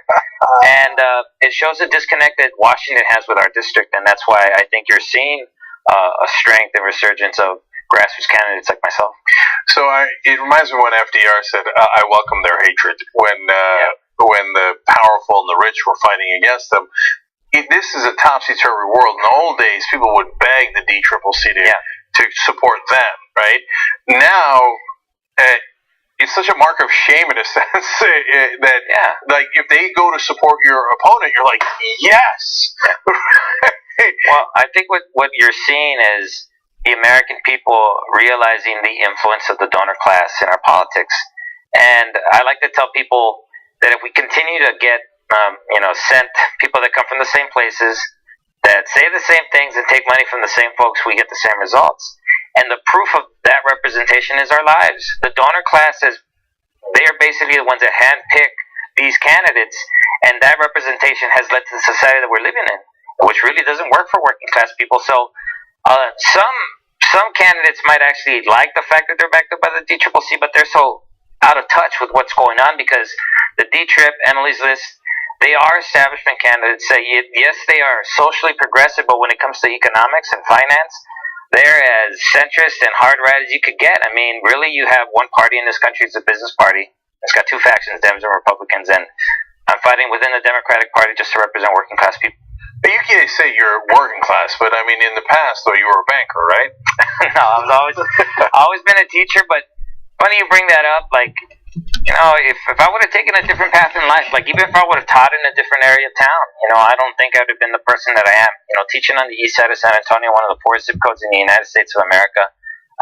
And it shows the disconnect that Washington has with our district, and that's why I think you're seeing a strength and resurgence of grassroots candidates like myself. So it reminds me when FDR said, I welcome their hatred, when the powerful and the rich were fighting against them. This is a topsy-turvy world. In the old days, people would beg the DCCC to support them, right? Now, it's such a mark of shame in a sense that, like, if they go to support your opponent, you're like, yes! Well, I think what you're seeing is the American people realizing the influence of the donor class in our politics. And I like to tell people that if we continue to get, sent people that come from the same places, that say the same things and take money from the same folks, we get the same results. And the proof of that representation is our lives. The donor class they are basically the ones that handpick these candidates, and that representation has led to the society that we're living in, which really doesn't work for working class people. So some candidates might actually like the fact that they're backed up by the DCCC, but they're so out of touch with what's going on, because the D-Trip, Emily's List, they are establishment candidates. Say yes, they are socially progressive, but when it comes to economics and finance, they're as centrist and hard right as you could get. I mean, really, you have one party in this country. It's a business party. It's got 2 factions, Dems and Republicans, and I'm fighting within the Democratic Party just to represent working class people. But you can't say you're working class, but I mean, in the past, though, you were a banker, right? No, I've always been a teacher, but funny you bring that up. Like, if I would have taken a different path in life, like even if I would have taught in a different area of town, I don't think I would have been the person that I am. Teaching on the east side of San Antonio, one of the poorest zip codes in the United States of America.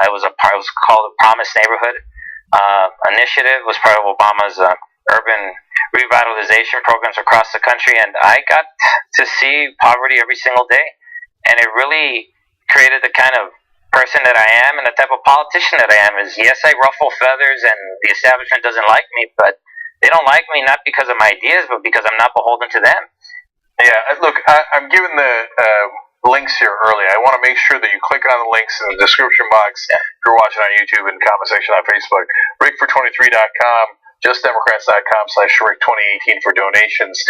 It was called the Promise Neighborhood Initiative. Was part of Obama's urban revitalization programs across the country, and I got to see poverty every single day, and it really created the kind of person that I am and the type of politician that I am. Is yes, I ruffle feathers, and the establishment doesn't like me, but they don't like me not because of my ideas, but because I'm not beholden to them. Yeah, look, I'm giving the links here early. I want to make sure that you click on the links in the description box if you're watching on YouTube and comment section on Facebook. RickFor23.com, JustDemocrats.com/Rick2018 for donations.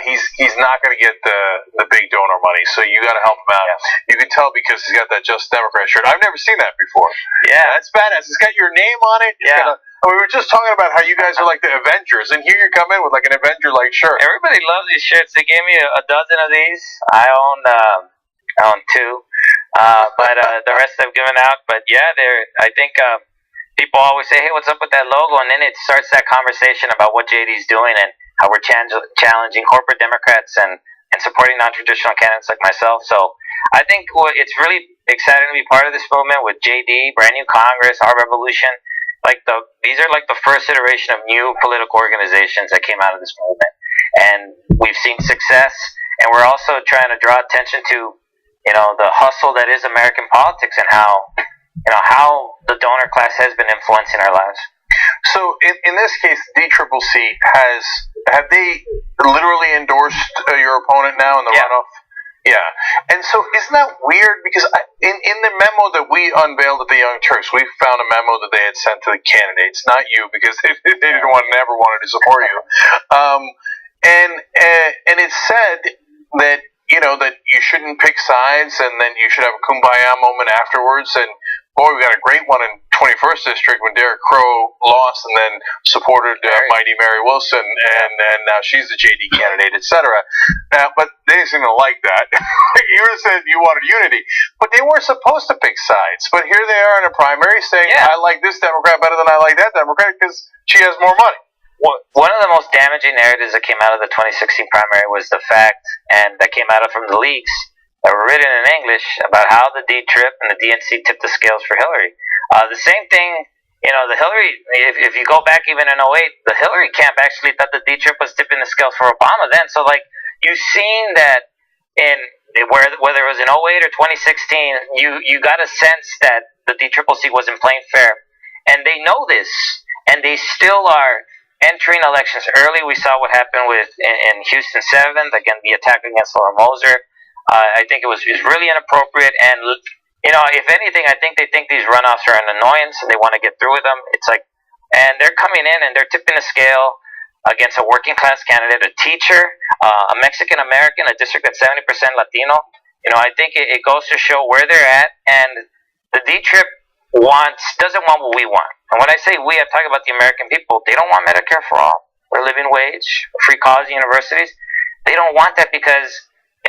He's not going to get the big donor money, so you got to help him out. Yeah. You can tell because he's got that Just Democrat shirt. I've never seen that before. Yeah, that's badass. It's got your name on it. We were just talking about how you guys are like the Avengers, and here you come in with like an Avenger-like shirt. Everybody loves these shirts. They gave me a dozen of these. I own two, but the rest I've given out. But yeah, I think people always say, "Hey, what's up with that logo?" And then it starts that conversation about what JD's doing and how we're challenging corporate Democrats and supporting non-traditional candidates like myself. So I think it's really exciting to be part of this movement with JD, brand new Congress, our revolution. These are like the first iteration of new political organizations that came out of this movement, and we've seen success. And we're also trying to draw attention to, the hustle that is American politics and how the donor class has been influencing our lives. So in this case, DCCC have they literally endorsed your opponent now in the runoff? Yeah, and so isn't that weird? Because in the memo that we unveiled at the Young Turks, we found a memo that they had sent to the candidates, not you, because they never wanted to support you. And it said that that you shouldn't pick sides, and then you should have a kumbaya moment afterwards. And boy, we got a great one in 21st District when Derek Crow lost and then supported mighty Mary Wilson, and now she's the JD candidate, etc. But they didn't seem to like that. You would have said you wanted unity, but they weren't supposed to pick sides. But here they are in a primary saying, I like this Democrat better than I like that Democrat because she has more money. Well, one of the most damaging narratives that came out of the 2016 primary was the fact, and that came out from the leaks that were written in English about how the D-Trip and the DNC tipped the scales for Hillary. The same thing, the Hillary, if you go back even in 08, the Hillary camp actually thought the D-Trip was tipping the scales for Obama then. So, you've seen that whether it was in 08 or 2016, you got a sense that the DCCC wasn't playing fair. And they know this, and they still are entering elections early. We saw what happened in Houston 7th, again, the attack against Laura Moser. I think it was really inappropriate, and if anything, I think they think these runoffs are an annoyance and they want to get through with them. And they're coming in and they're tipping the scale against a working class candidate, a teacher, a Mexican American, a district that's 70% Latino. I think it goes to show where they're at, and the D-Trip doesn't want what we want. And when I say we, I'm talking about the American people. They don't want Medicare for all, or living wage, free college universities. They don't want that because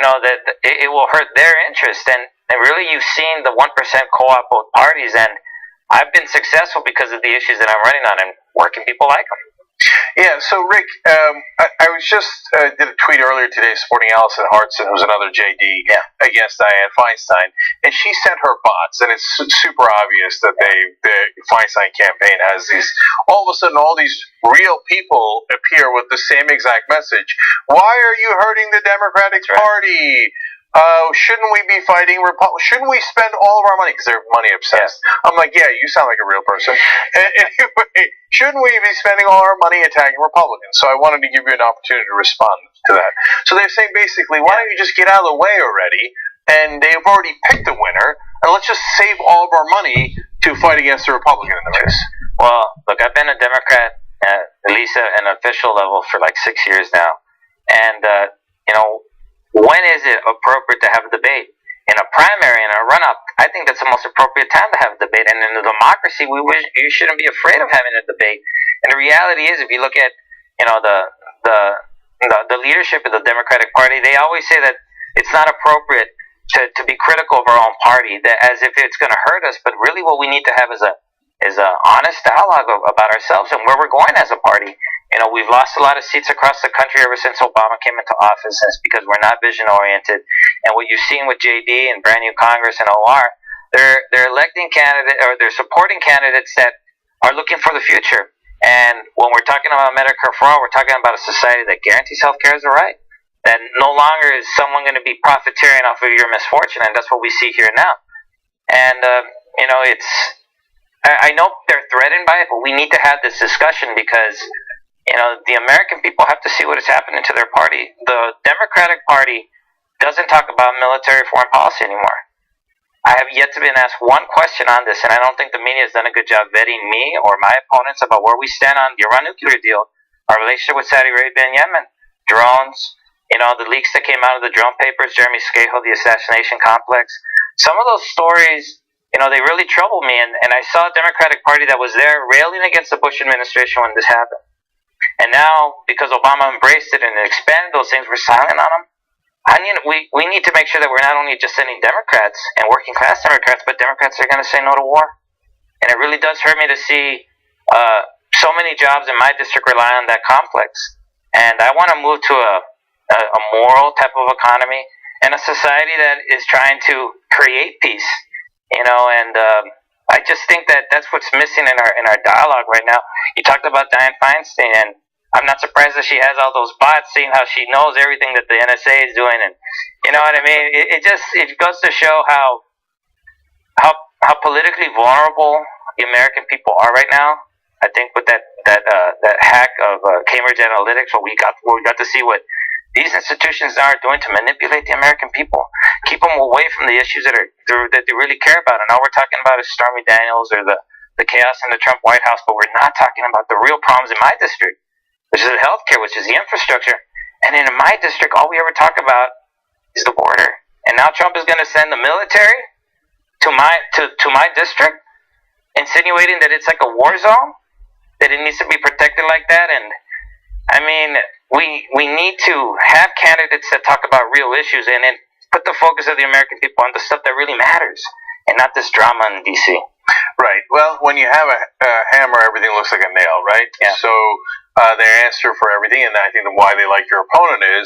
that it will hurt their interest. And really, you've seen the 1% co-op both parties, and I've been successful because of the issues that I'm running on, and working people like them. Yeah, so Rick, I was just did a tweet earlier today supporting Allison Hartson, who's another JD, against Dianne Feinstein, and she sent her bots, and it's super obvious that the Feinstein campaign has these, all of a sudden all these real people appear with the same exact message. Why are you hurting the Democratic Party? Shouldn't we be fighting Shouldn't we spend all of our money? Because they're money obsessed. I'm like, yeah, you sound like a real person. Anyway, shouldn't we be spending all our money attacking Republicans? So I wanted to give you an opportunity to respond to that. So they're saying basically, why don't you just get out of the way already? And they've already picked a winner, and let's just save all of our money to fight against the Republican in the race. Well, look, I've been a Democrat, at least at an official level, for like 6 years now. And, when is it appropriate to have a debate? In a primary, in a run-up, I think that's the most appropriate time to have a debate. And in a democracy, you shouldn't be afraid of having a debate. And the reality is, if you look at, the leadership of the Democratic Party, they always say that it's not appropriate to be critical of our own party, that as if it's going to hurt us. But really, what we need to have is a is a honest dialogue about ourselves and where we're going as a party. You know, we've lost a lot of seats across the country ever since Obama came into office, and it's because we're not vision oriented. And what you've seen with JD and brand new Congress and OR, they're electing candidates, or they're supporting candidates that are looking for the future. And when we're talking about Medicare for all, we're talking about a society that guarantees health care as a right. That no longer is someone going to be profiteering off of your misfortune, and that's what we see here now. And you know, I know they're threatened by it, but we need to have this discussion because, you know, the American people have to see what is happening to their party. The Democratic Party doesn't talk about military foreign policy anymore. I have yet to be asked one question on this, and I don't think the media has done a good job vetting me or my opponents about where we stand on the Iran nuclear deal, our relationship with Saudi Arabia and Yemen, drones, you know, the leaks that came out of the drone papers, Jeremy Scahill, the assassination complex. Some of those stories, you know, they really troubled me, and I saw a Democratic Party that was there railing against the Bush administration when this happened. And now, because Obama embraced it and expanded those things, we're silent on them. We need to make sure that we're not only just sending Democrats and working class Democrats, but Democrats are going to say no to war. And it really does hurt me to see so many jobs in my district rely on that complex. And I want to move to a moral type of economy and a society that is trying to create peace. You know, and I just think that that's what's missing in our dialogue right now. You talked about Dianne Feinstein, and I'm not surprised that she has all those bots, seeing how she knows everything that the NSA is doing, and you know what I mean. It goes to show how politically vulnerable the American people are right now. I think with that hack of Cambridge Analytics, where we got to see what these institutions are doing to manipulate the American people, keep them away from the issues that they really care about. And all we're talking about is Stormy Daniels or the chaos in the Trump White House, but we're not talking about the real problems in my district, which is the healthcare, which is the infrastructure. And in my district, all we ever talk about is the border. And now Trump is going to send the military to my district, insinuating that it's like a war zone, that it needs to be protected like that. And I mean, we need to have candidates that talk about real issues and then put the focus of the American people on the stuff that really matters, and not this drama in D.C. Right. Well, when you have a hammer, everything looks like a nail, right? Yeah. So their answer for everything, and I think why they like your opponent is,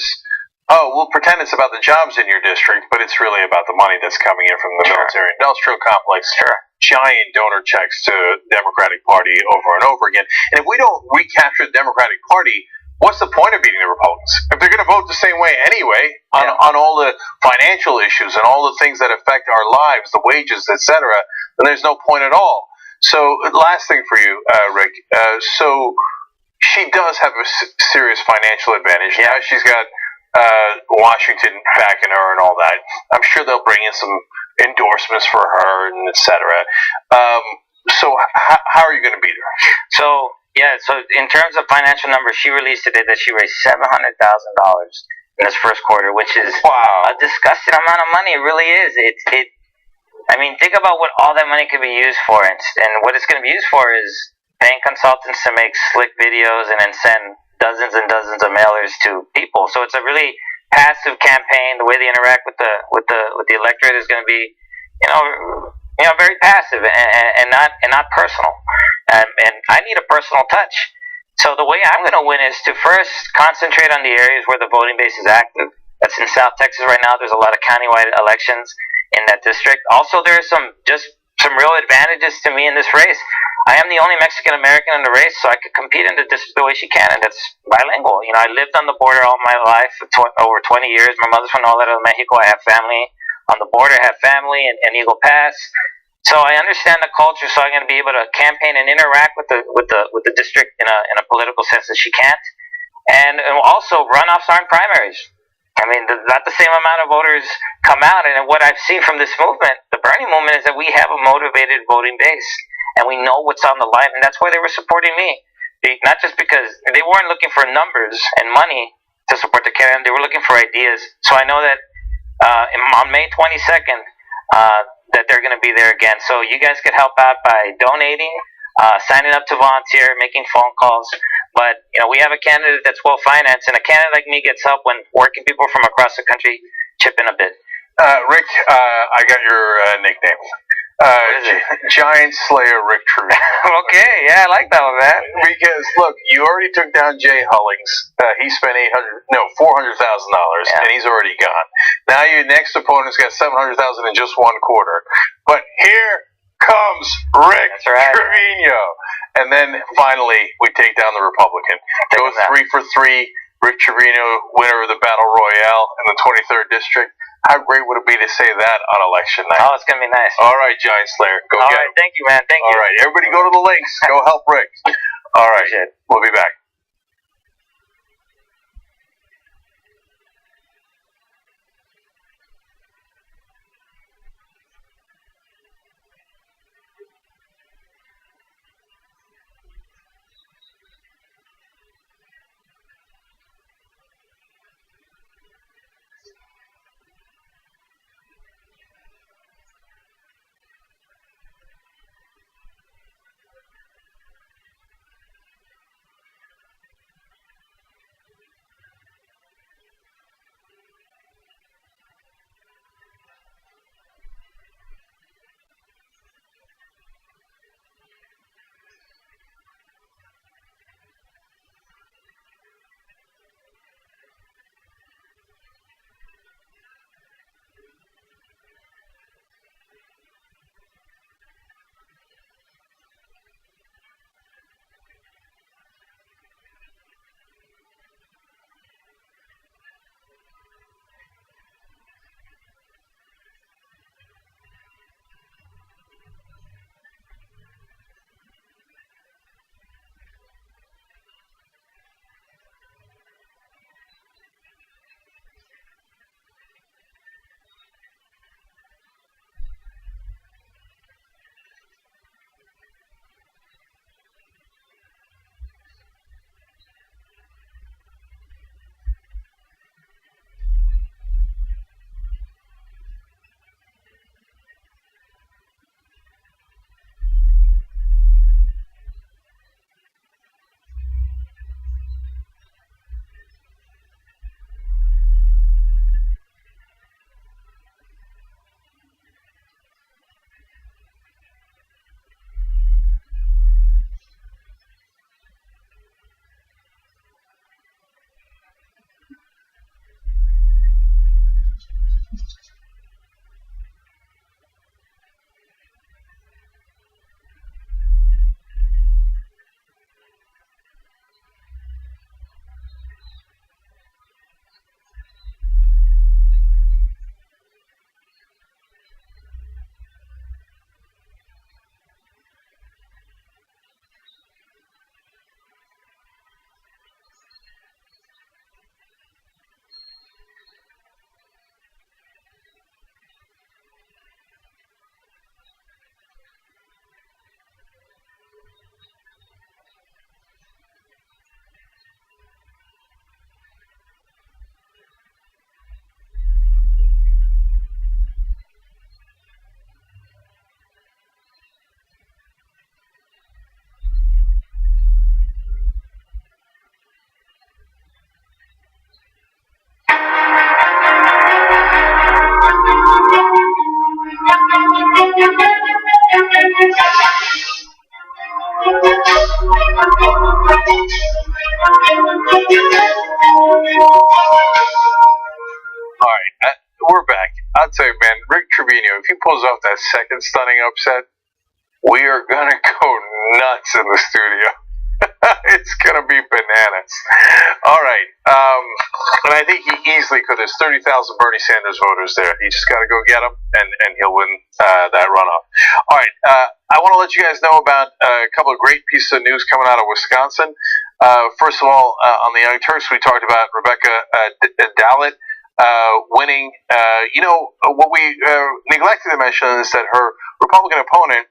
oh, we'll pretend it's about the jobs in your district, but it's really about the money that's coming in from the military-industrial complex. Giant donor checks to the Democratic Party over and over again. And if we don't recapture the Democratic Party, what's the point of beating the Republicans? If they're going to vote the same way anyway on all the financial issues and all the things that affect our lives, the wages, etc., then there's no point at all. So, last thing for you, Rick. So, she does have a serious financial advantage. Yeah. Now she's got Washington backing her and all that. I'm sure they'll bring in some endorsements for her and etc. So, how are you going to beat her? So in terms of financial numbers, she released today that she raised $700,000 in this first quarter, which is a disgusting amount of money. It really is. I mean, think about what all that money could be used for, and what it's going to be used for is paying consultants to make slick videos and then send dozens and dozens of mailers to people. So it's a really passive campaign. The way they interact with the electorate is going to be, you know, very passive and not personal. And I need a personal touch. So the way I'm going to win is to first concentrate on the areas where the voting base is active. That's in South Texas right now. There's a lot of countywide elections in that district. Also, there are some real advantages to me in this race. I am the only Mexican American in the race, so I could compete in the district the way she can, and that's bilingual. You know, I lived on the border all my life for over 20 years. My mother's from Nuevo Mexico. I have family on the border. I have family in Eagle Pass. So I understand the culture, so I'm going to be able to campaign and interact with the district in a political sense that she can't. And also, runoffs aren't primaries. I mean, not the same amount of voters come out. And what I've seen from this movement, the Bernie movement, is that we have a motivated voting base. And we know what's on the line. And that's why they were supporting me. Not just because they weren't looking for numbers and money to support the candidate. They were looking for ideas. So I know that on May 22nd, that they're going to be there again. So you guys could help out by donating, signing up to volunteer, making phone calls. But, you know, we have a candidate that's well-financed, and a candidate like me gets help when working people from across the country chip in a bit. Rick, I got your nickname. Giant Slayer Rick Trevino. Okay, yeah, I like that one, man. Because look, you already took down Jay Hullings. He spent $400,000, and he's already gone. Now your next opponent's got $700,000 in just one quarter. But here comes Rick Trevino, and then finally we take down the Republican. Go 3 for 3. Rick Trevino, winner of the Battle Royale in the 23rd District. How great would it be to say that on election night? Oh, it's going to be nice. All right, Giant Slayer. Go All get right, him. thank you, man. Thank you. All right, everybody go to the links. Go help Rick. All right, we'll be back. Alright, we're back. I'll tell you, man, Rick Trevino, if he pulls off that second stunning upset, we are going to go nuts in the studio. It's going to be bananas. Alright, and I think he easily could. There's 30,000 Bernie Sanders voters there. You just got to go get him, and he'll win that runoff. Alright, I want to let you guys know about a couple of great pieces of news coming out of Wisconsin. First of all, on the Young Turks, we talked about Rebecca Dallett winning. What we neglected to mention is that her Republican opponent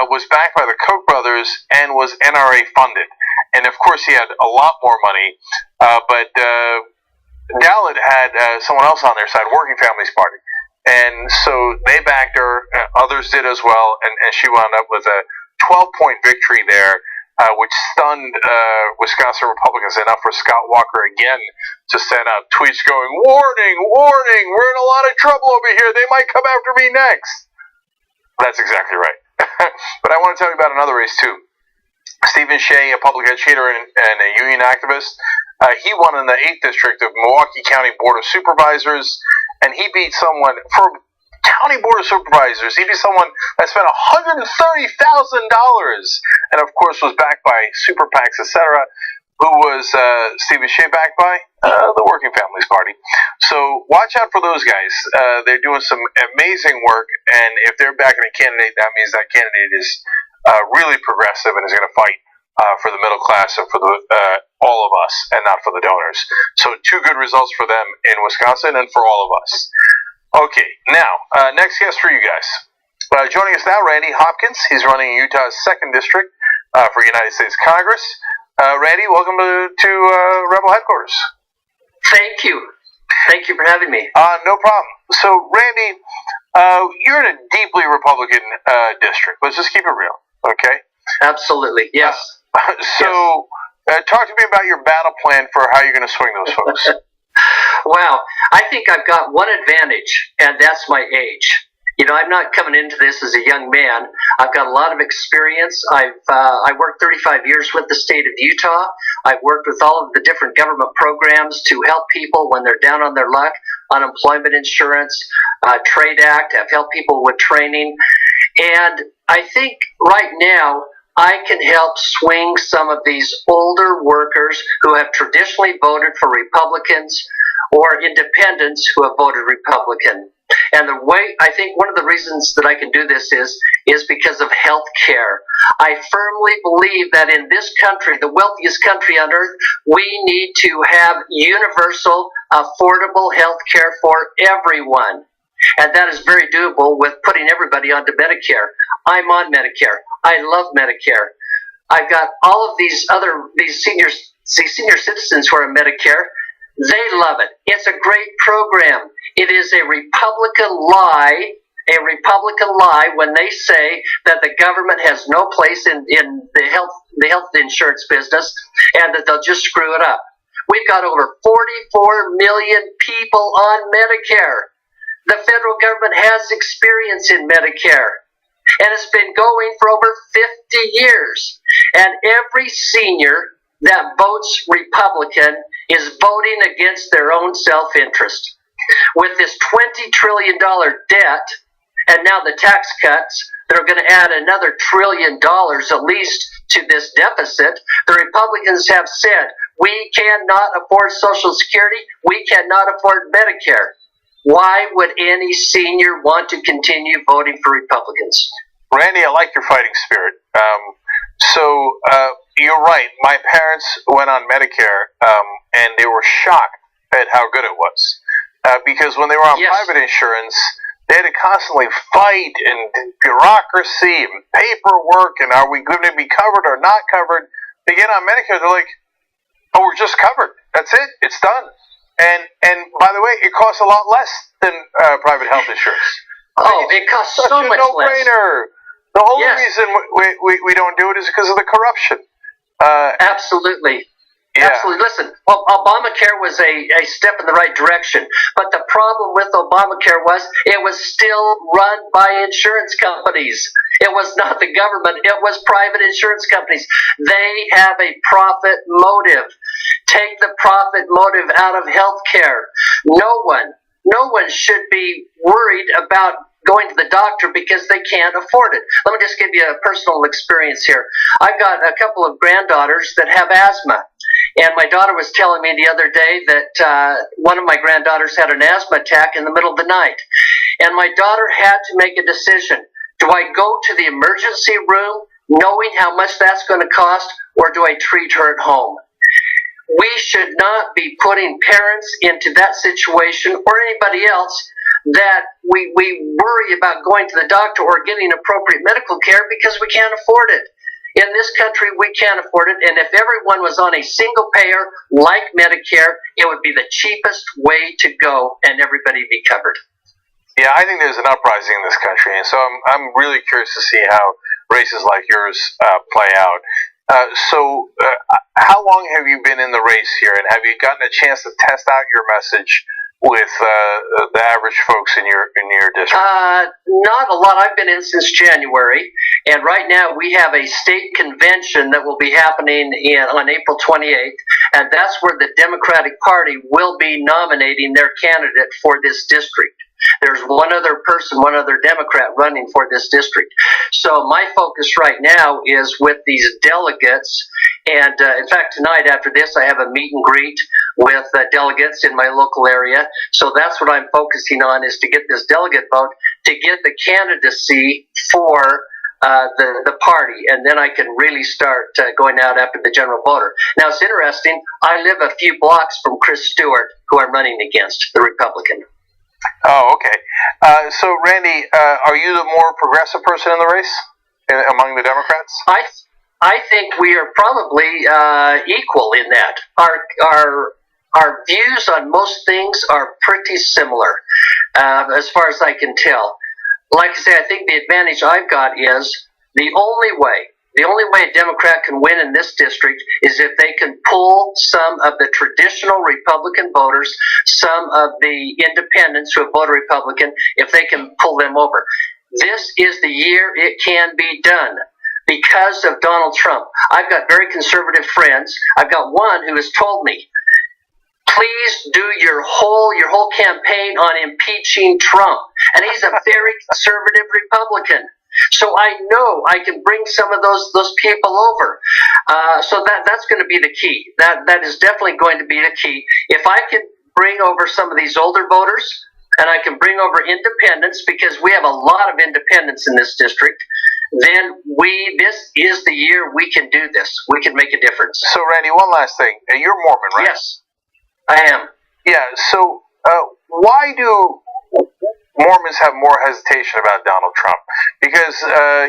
was backed by the Koch brothers and was NRA funded. And of course, he had a lot more money. But Dallett had someone else on their side, Working Families Party. And so they backed her. Others did as well. And she wound up with a 12-point victory there, which stunned Wisconsin Republicans enough for Scott Walker again to send out tweets going, "Warning, warning, we're in a lot of trouble over here. They might come after me next." That's exactly right. But I want to tell you about another race too. Stephen Shea, a public educator and a union activist, he won in the 8th District of Milwaukee County Board of Supervisors, and he beat someone for County Board of Supervisors. He beat someone that spent $130,000, and of course was backed by super PACs, etc. Who was Stephen Shea backed by? The Working Families Party. So watch out for those guys. They're doing some amazing work, and if they're backing a candidate, that means that candidate is really progressive and is going to fight for the middle class and for the all of us, and not for the donors. So 2 good results for them in Wisconsin and for all of us. Okay, now next guest for you guys. Joining us now, Randy Hopkins. He's running Utah's 2nd District for United States Congress. Randy, welcome to Rebel Headquarters. Thank you. Thank you for having me. No problem. So, Randy, you're in a deeply Republican district. Let's just keep it real, okay? Absolutely, yes. So, talk to me about your battle plan for how you're going to swing those folks. Wow. I think I've got one advantage, and that's my age. You know, I'm not coming into this as a young man. I've got a lot of experience. I worked 35 years with the state of Utah. I've worked with all of the different government programs to help people when they're down on their luck, unemployment insurance, Trade Act. I've helped people with training. And I think right now I can help swing some of these older workers who have traditionally voted for Republicans or independents who have voted Republican. And the way, I think one of the reasons that I can do this is because of health care. I firmly believe that in this country, the wealthiest country on earth, we need to have universal, affordable health care for everyone. And that is very doable with putting everybody onto Medicare. I'm on Medicare. I love Medicare. I've got all of these senior citizens who are on Medicare. They love it. It's a great program. It is a Republican lie when they say that the government has no place in the health insurance business and that they'll just screw it up. We've got over 44 million people on Medicare. The federal government has experience in Medicare, and it's been going for over 50 years. And every senior that votes Republican is voting against their own self-interest. With this $20 trillion debt, and now the tax cuts, they're going to add another $1 trillion at least to this deficit. The Republicans have said, we cannot afford Social Security, we cannot afford Medicare. Why would any senior want to continue voting for Republicans? Randy, I like your fighting spirit. You're right. My parents went on Medicare, and they were shocked at how good it was. Because when they were on private insurance, they had to constantly fight and bureaucracy and paperwork, and are we going to be covered or not covered? They get on Medicare, they're like, oh, we're just covered. That's it. It's done. And by the way, it costs a lot less than private health insurance. Oh, it costs so much no-brainer. less. The only reason we don't do it is because of the corruption. Absolutely. Yeah. Absolutely. Listen, Obamacare was a step in the right direction, but the problem with Obamacare was it was still run by insurance companies. It was not the government. It was private insurance companies. They have a profit motive. Take the profit motive out of healthcare. No one should be worried about going to the doctor because they can't afford it. Let me just give you a personal experience here. I've got a couple of granddaughters that have asthma. And my daughter was telling me the other day that one of my granddaughters had an asthma attack in the middle of the night. And my daughter had to make a decision. Do I go to the emergency room knowing how much that's going to cost, or do I treat her at home? We should not be putting parents into that situation, or anybody else, that we worry about going to the doctor or getting appropriate medical care because we can't afford it. In this country, we can't afford it, and if everyone was on a single payer like Medicare, it would be the cheapest way to go, and everybody be covered. Yeah, I think there's an uprising in this country, and so I'm really curious to see how races like yours play out. How long have you been in the race here, and have you gotten a chance to test out your message with the average folks in your district? Not a lot. I've been in since January, and right now we have a state convention that will be happening on April 28th, and that's where the Democratic Party will be nominating their candidate for this district. There's one other person, one other Democrat running for this district. So my focus right now is with these delegates. And in fact, tonight after this, I have a meet and greet with delegates in my local area. So that's what I'm focusing on, is to get this delegate vote, to get the candidacy for the party, and then I can really start going out after the general voter. Now, it's interesting. I live a few blocks from Chris Stewart, who I'm running against, the Republican. Oh, okay. So, Randy, are you the more progressive person in the race among the Democrats? I think we are probably equal in that. Our views on most things are pretty similar, as far as I can tell. Like I say, I think the advantage I've got is the only way a Democrat can win in this district is if they can pull some of the traditional Republican voters, some of the independents who have voted Republican, if they can pull them over. This is the year it can be done because of Donald Trump. I've got very conservative friends. I've got one who has told me, please do your whole campaign on impeaching Trump. And he's a very conservative Republican. So I know I can bring some of those people over. So that's going to be the key. That is definitely going to be the key. If I can bring over some of these older voters, and I can bring over independents, because we have a lot of independents in this district, then this is the year we can do this. We can make a difference. So, Randy, one last thing. You're Mormon, right? Yes, I am. Yeah, so why do Mormons have more hesitation about Donald Trump? Because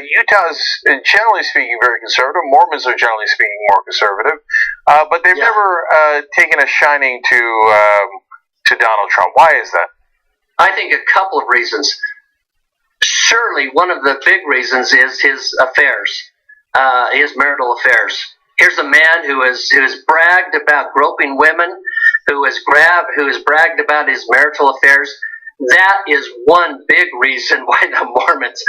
Utah is, generally speaking, very conservative. Mormons are, generally speaking, more conservative. But they've never taken a shining to Donald Trump. Why is that? I think a couple of reasons. Surely one of the big reasons is his affairs, his marital affairs. Here's a man who has bragged about groping women, who has bragged about his marital affairs. That is one big reason why the Mormons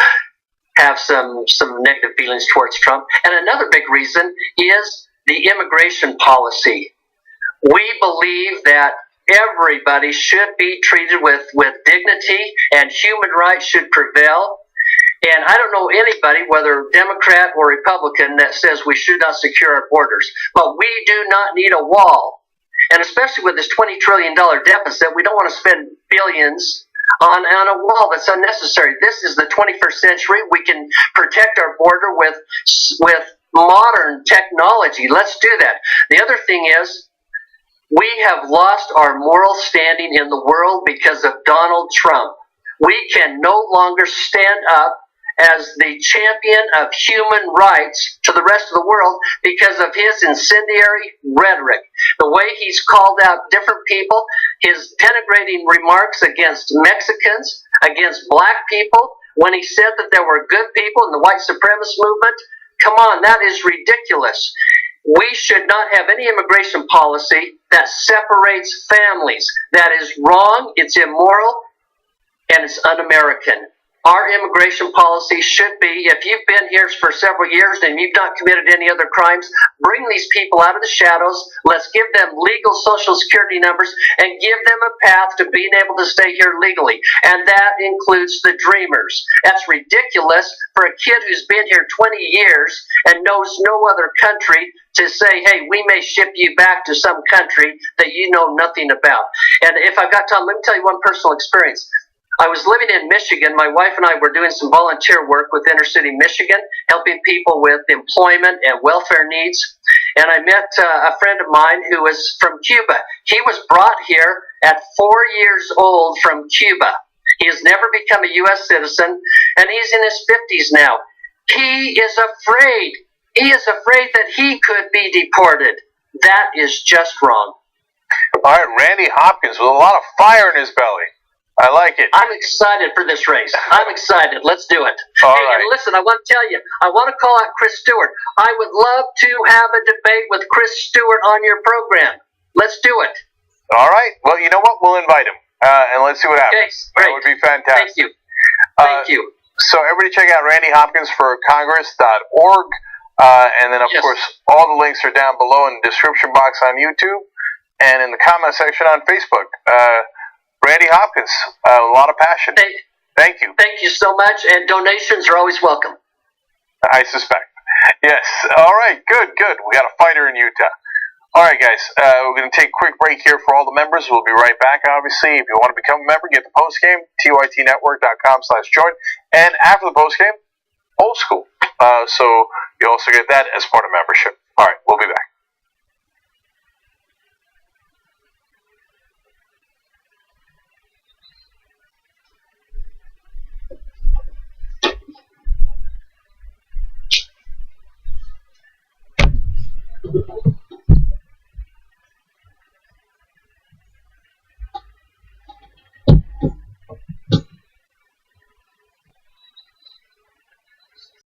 have some negative feelings towards Trump. And another big reason is the immigration policy. We believe that everybody should be treated with dignity, and human rights should prevail. And I don't know anybody, whether Democrat or Republican, that says we should not secure our borders. But we do not need a wall. And especially with this $20 trillion deficit, we don't want to spend billions on a wall that's unnecessary. This is the 21st century. We can protect our border with modern technology. Let's do that. The other thing is, we have lost our moral standing in the world because of Donald Trump. We can no longer stand up as the champion of human rights to the rest of the world because of his incendiary rhetoric. The way he's called out different people, his denigrating remarks against Mexicans, against black people, when he said that there were good people in the white supremacist movement. Come on, that is ridiculous. We should not have any immigration policy that separates families. That is wrong, it's immoral, and it's un-American. Our immigration policy should be, if you've been here for several years and you've not committed any other crimes, bring these people out of the shadows. Let's give them legal Social Security numbers and give them a path to being able to stay here legally. And that includes the dreamers. That's ridiculous for a kid who's been here 20 years and knows no other country to say, hey, we may ship you back to some country that you know nothing about. And if I've got time, let me tell you one personal experience. I was living in Michigan. My wife and I were doing some volunteer work with inner city Michigan, helping people with employment and welfare needs. And I met a friend of mine who was from Cuba. He was brought here at 4 years old from Cuba. He has never become a U.S. citizen, and he's in his 50s now. He is afraid. He is afraid that he could be deported. That is just wrong. All right, Randy Hopkins with a lot of fire in his belly. I like it. I'm excited for this race. I'm excited. Let's do it. All hey, right. And listen, I want to tell you, I want to call out Chris Stewart. I would love to have a debate with Chris Stewart on your program. Let's do it. All right. Well, you know what? We'll invite him. and let's see what happens. Okay, that would be fantastic. Thank you. Thank you. So everybody check out RandyHopkinsForCongress.org. And then, of course, all the links are down below in the description box on YouTube and in the comment section on Facebook. Randy Hopkins, a lot of passion. Thank you. Thank you so much, and donations are always welcome. I suspect. Yes. All right. Good. We got a fighter in Utah. All right, guys. We're going to take a quick break here for all the members. We'll be right back, obviously. If you want to become a member, get the postgame, tytnetwork.com/join. And after the postgame, old school. So you also get that as part of membership. All right. We'll be back.